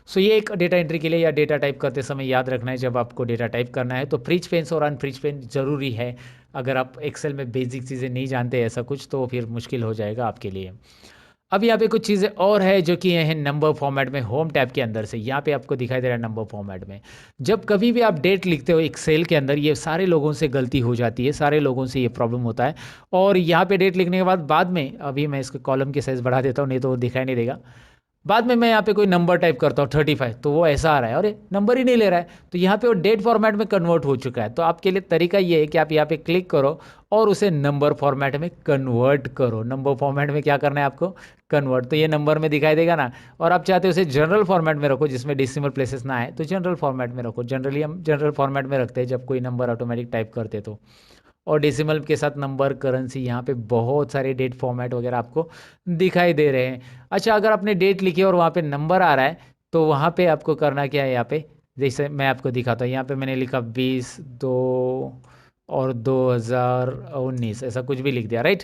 सो ये एक डेटा एंट्री के लिए या डेटा टाइप करते समय याद रखना है, जब आपको डेटा टाइप करना है तो फ्रीज फेंस और अनफ्रीज फेंस ज़रूरी है। अगर आप एक्सेल में बेसिक चीज़ें नहीं जानते ऐसा कुछ, तो फिर मुश्किल हो जाएगा आपके लिए। अब यहाँ पे कुछ चीज़ें और है जो कि है नंबर फॉर्मेट में, होम टैब के अंदर से यहाँ पे आपको दिखाई दे रहा है नंबर फॉर्मेट में। जब कभी भी आप डेट लिखते हो एक्सेल के अंदर, ये सारे लोगों से गलती हो जाती है, सारे लोगों से ये प्रॉब्लम होता है। और यहाँ पे डेट लिखने के बाद में, अभी मैं इसके कॉलम की साइज़ बढ़ा देता हूँ, नहीं तो वो दिखाई नहीं देगा। बाद में मैं यहाँ पे कोई नंबर टाइप करता हूँ 35, तो वो ऐसा आ रहा है, अरे नंबर ही नहीं ले रहा है, तो यहाँ पे वो डेट फॉर्मेट में कन्वर्ट हो चुका है। तो आपके लिए तरीका ये है कि आप यहाँ पे क्लिक करो और उसे नंबर फॉर्मेट में कन्वर्ट करो। नंबर फॉर्मेट में क्या करना है आपको, कन्वर्ट। तो ये नंबर में दिखाई देगा ना, और आप चाहते हो उसे जनरल फॉर्मेट में रखो जिसमें डेसिमल प्लेसेस ना आए, तो जनरल फॉर्मेट में रखो। जनरली हम जनरल फॉर्मेट में रखते हैं जब कोई नंबर ऑटोमेटिक टाइप करते तो। और डेसिमल के साथ नंबर, करेंसी, यहाँ पे बहुत सारे डेट फॉर्मेट वगैरह आपको दिखाई दे रहे हैं। अच्छा, अगर आपने डेट लिखी और वहाँ पे नंबर आ रहा है, तो वहाँ पे आपको करना क्या है, यहाँ पे जैसे मैं आपको दिखाता हूँ, यहाँ पे मैंने लिखा 20/2/2019, ऐसा कुछ भी लिख दिया, राइट।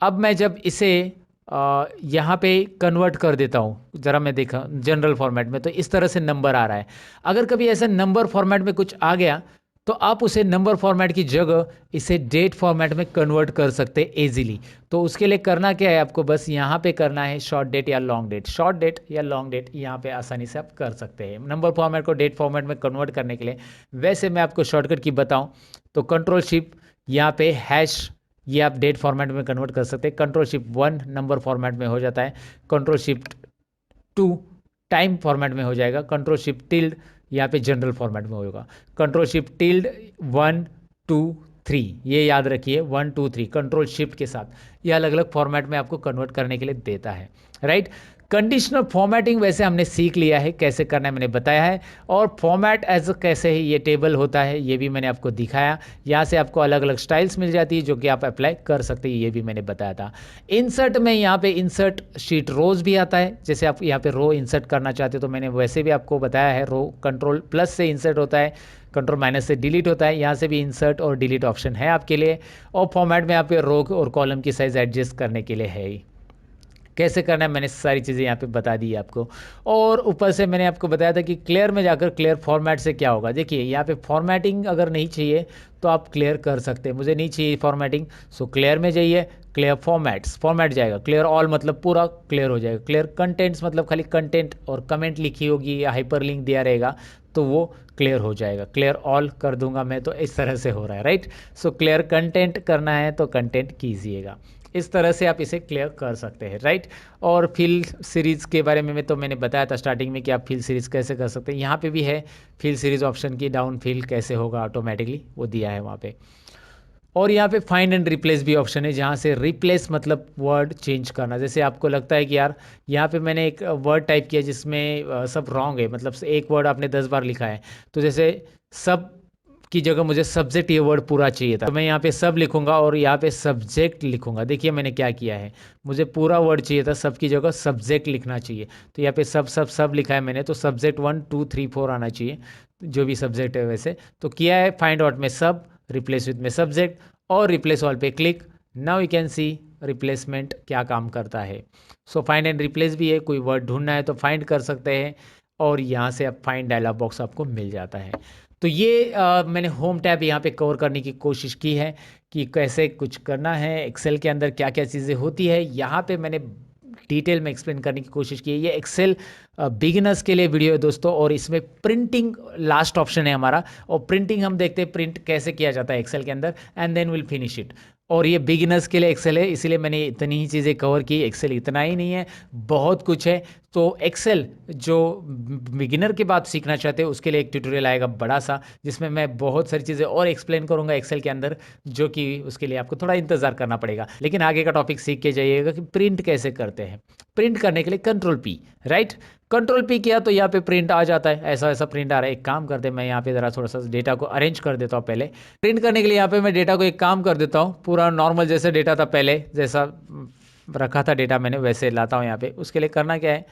अब मैं जब इसे यहाँ पे कन्वर्ट कर देता हूँ, ज़रा मैं देखा जनरल फॉर्मेट में, तो इस तरह से नंबर आ रहा है। अगर कभी ऐसा नंबर फॉर्मेट में कुछ आ गया, तो आप उसे नंबर फॉर्मेट की जगह इसे डेट फॉर्मेट में कन्वर्ट कर सकते हैं ईजिली। तो उसके लिए करना क्या है, आपको बस यहाँ पे करना है शॉर्ट डेट या लॉन्ग डेट। शॉर्ट डेट या लॉन्ग डेट यहाँ पे आसानी से आप कर सकते हैं नंबर फॉर्मेट को डेट फॉर्मेट में कन्वर्ट करने के लिए। वैसे मैं आपको शॉर्टकट की बताऊँ तो कंट्रोल शिफ्ट यहाँ पे हैश, ये आप डेट फॉर्मेट में कन्वर्ट कर सकते हैं। कंट्रोल शिफ्ट 1 नंबर फॉर्मेट में हो जाता है, कंट्रोल शिफ्ट 2 टाइम फॉर्मेट में हो जाएगा, कंट्रोल शिफ्ट टिल्ड यहाँ पे जनरल फॉर्मेट में होगा, कंट्रोल शिफ्ट टिल्ड 1 2 3, ये याद रखिए 1 2 3 कंट्रोल शिफ्ट के साथ, ये अलग अलग फॉर्मेट में आपको कन्वर्ट करने के लिए देता है, राइट। कंडीशनल फॉर्मेटिंग वैसे हमने सीख लिया है कैसे करना है, मैंने बताया है। और फॉर्मेट एज कैसे है, ये टेबल होता है, ये भी मैंने आपको दिखाया। यहाँ से आपको अलग अलग स्टाइल्स मिल जाती है जो कि आप अप्लाई कर सकते हैं, ये भी मैंने बताया था। इंसर्ट में यहाँ पे इंसर्ट शीट रोज भी आता है, जैसे आप यहाँ पे रो इंसर्ट करना चाहते हो तो मैंने वैसे भी आपको बताया है। रो कंट्रोल प्लस से इंसर्ट होता है, कंट्रोल माइनस से डिलीट होता है। यहाँ से भी इंसर्ट और डिलीट ऑप्शन है आपके लिए। और फॉर्मेट में यहाँ पे रो और कॉलम की साइज एडजस्ट करने के लिए है ही। कैसे करना है मैंने सारी चीज़ें यहाँ पे बता दी है आपको। और ऊपर से मैंने आपको बताया था कि क्लियर में जाकर क्लियर फॉर्मेट से क्या होगा। देखिए यहाँ पे फॉर्मेटिंग अगर नहीं चाहिए तो आप क्लियर कर सकते हैं, मुझे नहीं चाहिए फॉर्मेटिंग, सो क्लियर में जाइए, क्लियर फॉर्मेट्स, फॉर्मेट जाएगा। क्लियर ऑल मतलब पूरा क्लियर हो जाएगा। क्लियर कंटेंट्स मतलब खाली कंटेंट और कमेंट लिखी होगी या हाइपर लिंक दिया रहेगा तो वो क्लियर हो जाएगा। क्लियर ऑल कर दूंगा मैं, तो इस तरह से हो रहा है, राइट। सो क्लियर कंटेंट करना है तो कंटेंट कीजिएगा, इस तरह से आप इसे क्लियर कर सकते हैं, राइट। और फिल सीरीज़ के बारे में तो मैंने बताया था स्टार्टिंग में कि आप फिल सीरीज़ कैसे कर सकते हैं। यहाँ पे भी है फिल सीरीज़ ऑप्शन की, डाउन फिल कैसे होगा ऑटोमेटिकली वो दिया है वहाँ पे। और यहाँ पे फाइंड एंड रिप्लेस भी ऑप्शन है, जहाँ से रिप्लेस मतलब वर्ड चेंज करना। जैसे आपको लगता है कि यार यहाँ पे मैंने एक वर्ड टाइप किया जिसमें सब रॉन्ग है, मतलब एक वर्ड आपने 10 बार लिखा है, तो जैसे सब की जगह मुझे सब्जेक्ट ये वर्ड पूरा चाहिए था, तो मैं यहाँ पे सब लिखूंगा और यहाँ पे सब्जेक्ट लिखूंगा। देखिए मैंने क्या किया है, मुझे पूरा वर्ड चाहिए था, सब की जगह सब्जेक्ट लिखना चाहिए, तो यहाँ पे सब सब सब लिखा है मैंने, तो सब्जेक्ट 1 2 3 4 आना चाहिए, जो भी सब्जेक्ट है वैसे। तो किया है फाइंड आउट में सब, रिप्लेस विथ में सब्जेक्ट, और रिप्लेस ऑल पे click. Now you can see replacement क्या काम करता है। सो फाइंड एंड रिप्लेस भी है, कोई वर्ड ढूंढना है तो फाइंड कर सकते हैं, और यहाँ से आप फाइंड डायलॉग बॉक्स आपको मिल जाता है। तो ये मैंने होम टैब यहाँ पे कवर करने की कोशिश की है कि कैसे कुछ करना है एक्सेल के अंदर, क्या क्या चीज़ें होती है। यहाँ पे मैंने डिटेल में एक्सप्लेन करने की कोशिश की है। ये एक्सेल बिगिनर्स के लिए वीडियो है दोस्तों, और इसमें प्रिंटिंग लास्ट ऑप्शन है हमारा, और प्रिंटिंग हम देखते हैं प्रिंट कैसे किया जाता है एक्सेल के अंदर, and then will finish it. और ये बिगिनर्स के लिए एक्सेल है, इसीलिए मैंने इतनी ही चीज़ें कवर की। एक्सेल इतना ही नहीं है, बहुत कुछ है। तो एक्सेल जो बिगिनर के बाद सीखना चाहते हैं उसके लिए एक ट्यूटोरियल आएगा बड़ा सा, जिसमें मैं बहुत सारी चीज़ें और एक्सप्लेन करूंगा एक्सेल के अंदर, जो कि उसके लिए आपको थोड़ा इंतज़ार करना पड़ेगा। लेकिन आगे का टॉपिक सीख के जाइएगा कि प्रिंट कैसे करते हैं। प्रिंट करने के लिए control P, right, control P किया तो यहाँ पे प्रिंट आ जाता है, ऐसा ऐसा प्रिंट आ रहा है। एक काम करते हैं, मैं यहाँ पे ज़रा थोड़ा सा डेटा को अरेंज कर देता हूँ पहले। प्रिंट करने के लिए यहाँ पे मैं डेटा को एक काम कर देता हूँ, पूरा नॉर्मल जैसे डेटा था पहले जैसा रखा था डेटा मैंने वैसे लाता हूँ यहाँ पे। उसके लिए करना क्या है,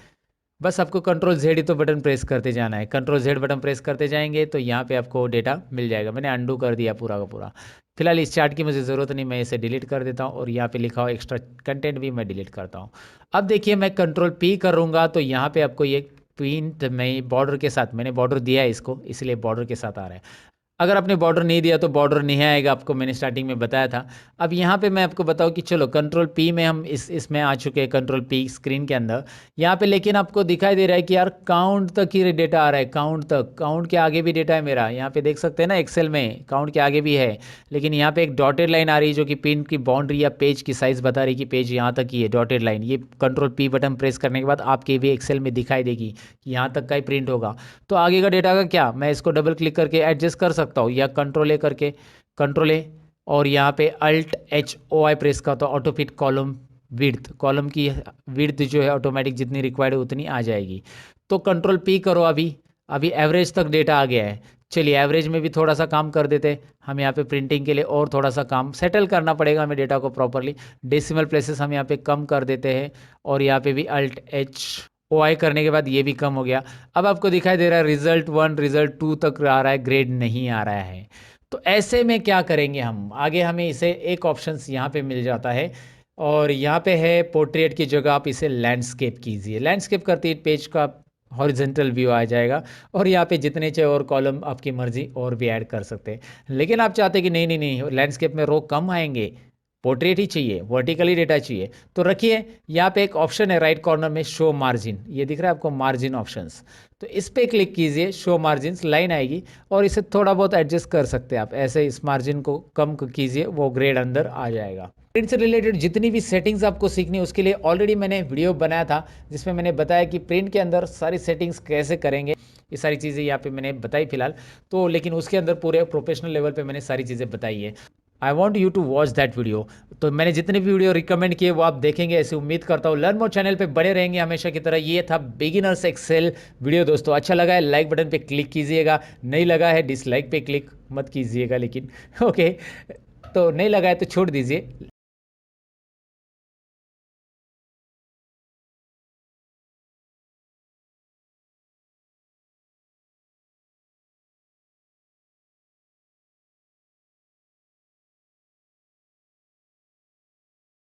बस आपको कंट्रोल जेड ही तो बटन प्रेस करते जाना है। कंट्रोल जेड बटन प्रेस करते जाएंगे तो यहाँ पे आपको डेटा मिल जाएगा। मैंने अंडू कर दिया पूरा का पूरा। फिलहाल इस चार्ट की मुझे ज़रूरत नहीं, मैं इसे डिलीट कर देता हूँ और यहाँ पे लिखा हुआ एक्स्ट्रा कंटेंट भी मैं डिलीट करता हूँ। अब देखिए मैं कंट्रोल पी करूँगा तो यहाँ पे आपको ये प्रिंट में बॉर्डर के साथ, मैंने बॉर्डर दिया है इसको इसलिए बॉर्डर के साथ आ रहा है। अगर आपने बॉर्डर नहीं दिया तो बॉर्डर नहीं आएगा, आपको मैंने स्टार्टिंग में बताया था। अब यहाँ पे मैं आपको बताऊँ कि चलो कंट्रोल पी में हम इसमें आ चुके हैं, कंट्रोल पी स्क्रीन के अंदर यहाँ पे। लेकिन आपको दिखाई दे रहा है कि यार काउंट तक ही डेटा आ रहा है, काउंट तक, काउंट के आगे भी डेटा है मेरा। यहाँ पे देख सकते हैं ना एक्सेल में काउंट के आगे भी है, लेकिन यहाँ पे एक डॉटेड लाइन आ रही है जो कि पिन की बाउंड्री या पेज की साइज़ बता रही है कि पेज यहाँ तक ही है। डॉटेड लाइन ये कंट्रोल पी बटन प्रेस करने के बाद आपके भी एक्सेल में दिखाई देगी कि यहाँ तक का ही प्रिंट होगा। तो आगे का डेटा का क्या, मैं इसको डबल क्लिक करके एडजस्ट कर सकता हूँ या कंट्रोल ए करके, कंट्रोल ए और यहाँ पे alt H O I press का तो auto fit column width, column की विड्थ जो है ऑटोमेटिक जितनी रिक्वायर्ड है उतनी आ जाएगी। तो कंट्रोल पी करो, अभी अभी एवरेज तक डेटा आ गया है। चलिए एवरेज में भी थोड़ा सा काम कर देते, हम यहाँ पे प्रिंटिंग के लिए और थोड़ा सा काम सेटल करना पड़ेगा हमें डेटा को प्रॉपरली। डेसिमल प्लेसेस हम यहाँ पे कम कर देते हैं और यहाँ पे भी अल्ट एच ओ आई करने के बाद ये भी कम हो गया। अब आपको दिखाई दे रहा है रिजल्ट 1 रिजल्ट 2 तक आ रहा है, ग्रेड नहीं आ रहा है। तो ऐसे में क्या करेंगे हम आगे, हमें इसे एक ऑप्शंस यहाँ पे मिल जाता है और यहाँ पे है पोर्ट्रेट की जगह आप इसे लैंडस्केप कीजिए। लैंडस्केप करते ही पेज का हॉरिजेंटल व्यू आ जाएगा और यहाँ पे जितने चाहे और कॉलम आपकी मर्जी और भी ऐड कर सकते हैं। लेकिन आप चाहते हैं कि नहीं नहीं नहीं लैंडस्केप में रो कम आएंगे, पोर्ट्रेट ही चाहिए, वर्टिकली डेटा चाहिए, तो रखिए यहाँ पे एक ऑप्शन है राइट कॉर्नर में शो मार्जिन, ये दिख रहा है आपको मार्जिन ऑप्शंस, तो इस पे क्लिक कीजिए। शो मार्जिन लाइन आएगी और इसे थोड़ा बहुत एडजस्ट कर सकते हैं आप, ऐसे इस मार्जिन को कम कीजिए, वो ग्रेड अंदर आ जाएगा। प्रिंट से रिलेटेड जितनी भी सेटिंग्स आपको सीखनी है उसके लिए ऑलरेडी मैंने वीडियो बनाया था जिसमें मैंने बताया कि प्रिंट के अंदर सारी सेटिंग्स कैसे करेंगे। ये सारी चीज़ें यहाँ पे मैंने बताई फिलहाल तो, लेकिन उसके अंदर पूरे प्रोफेशनल लेवल पे मैंने सारी चीज़ें बताई है। I want you to watch that video. तो मैंने जितने भी वीडियो रिकमेंड किए वो आप देखेंगे ऐसे उम्मीद करता हूँ। लर्न मोर चैनल पे बड़े रहेंगे हमेशा की तरह। ये था बिगिनर्स एक्सेल वीडियो दोस्तों। अच्छा लगा है लाइक बटन पे क्लिक कीजिएगा, नहीं लगा है डिसलाइक पे क्लिक मत कीजिएगा लेकिन ओके तो नहीं लगा है तो छोड़ दीजिए।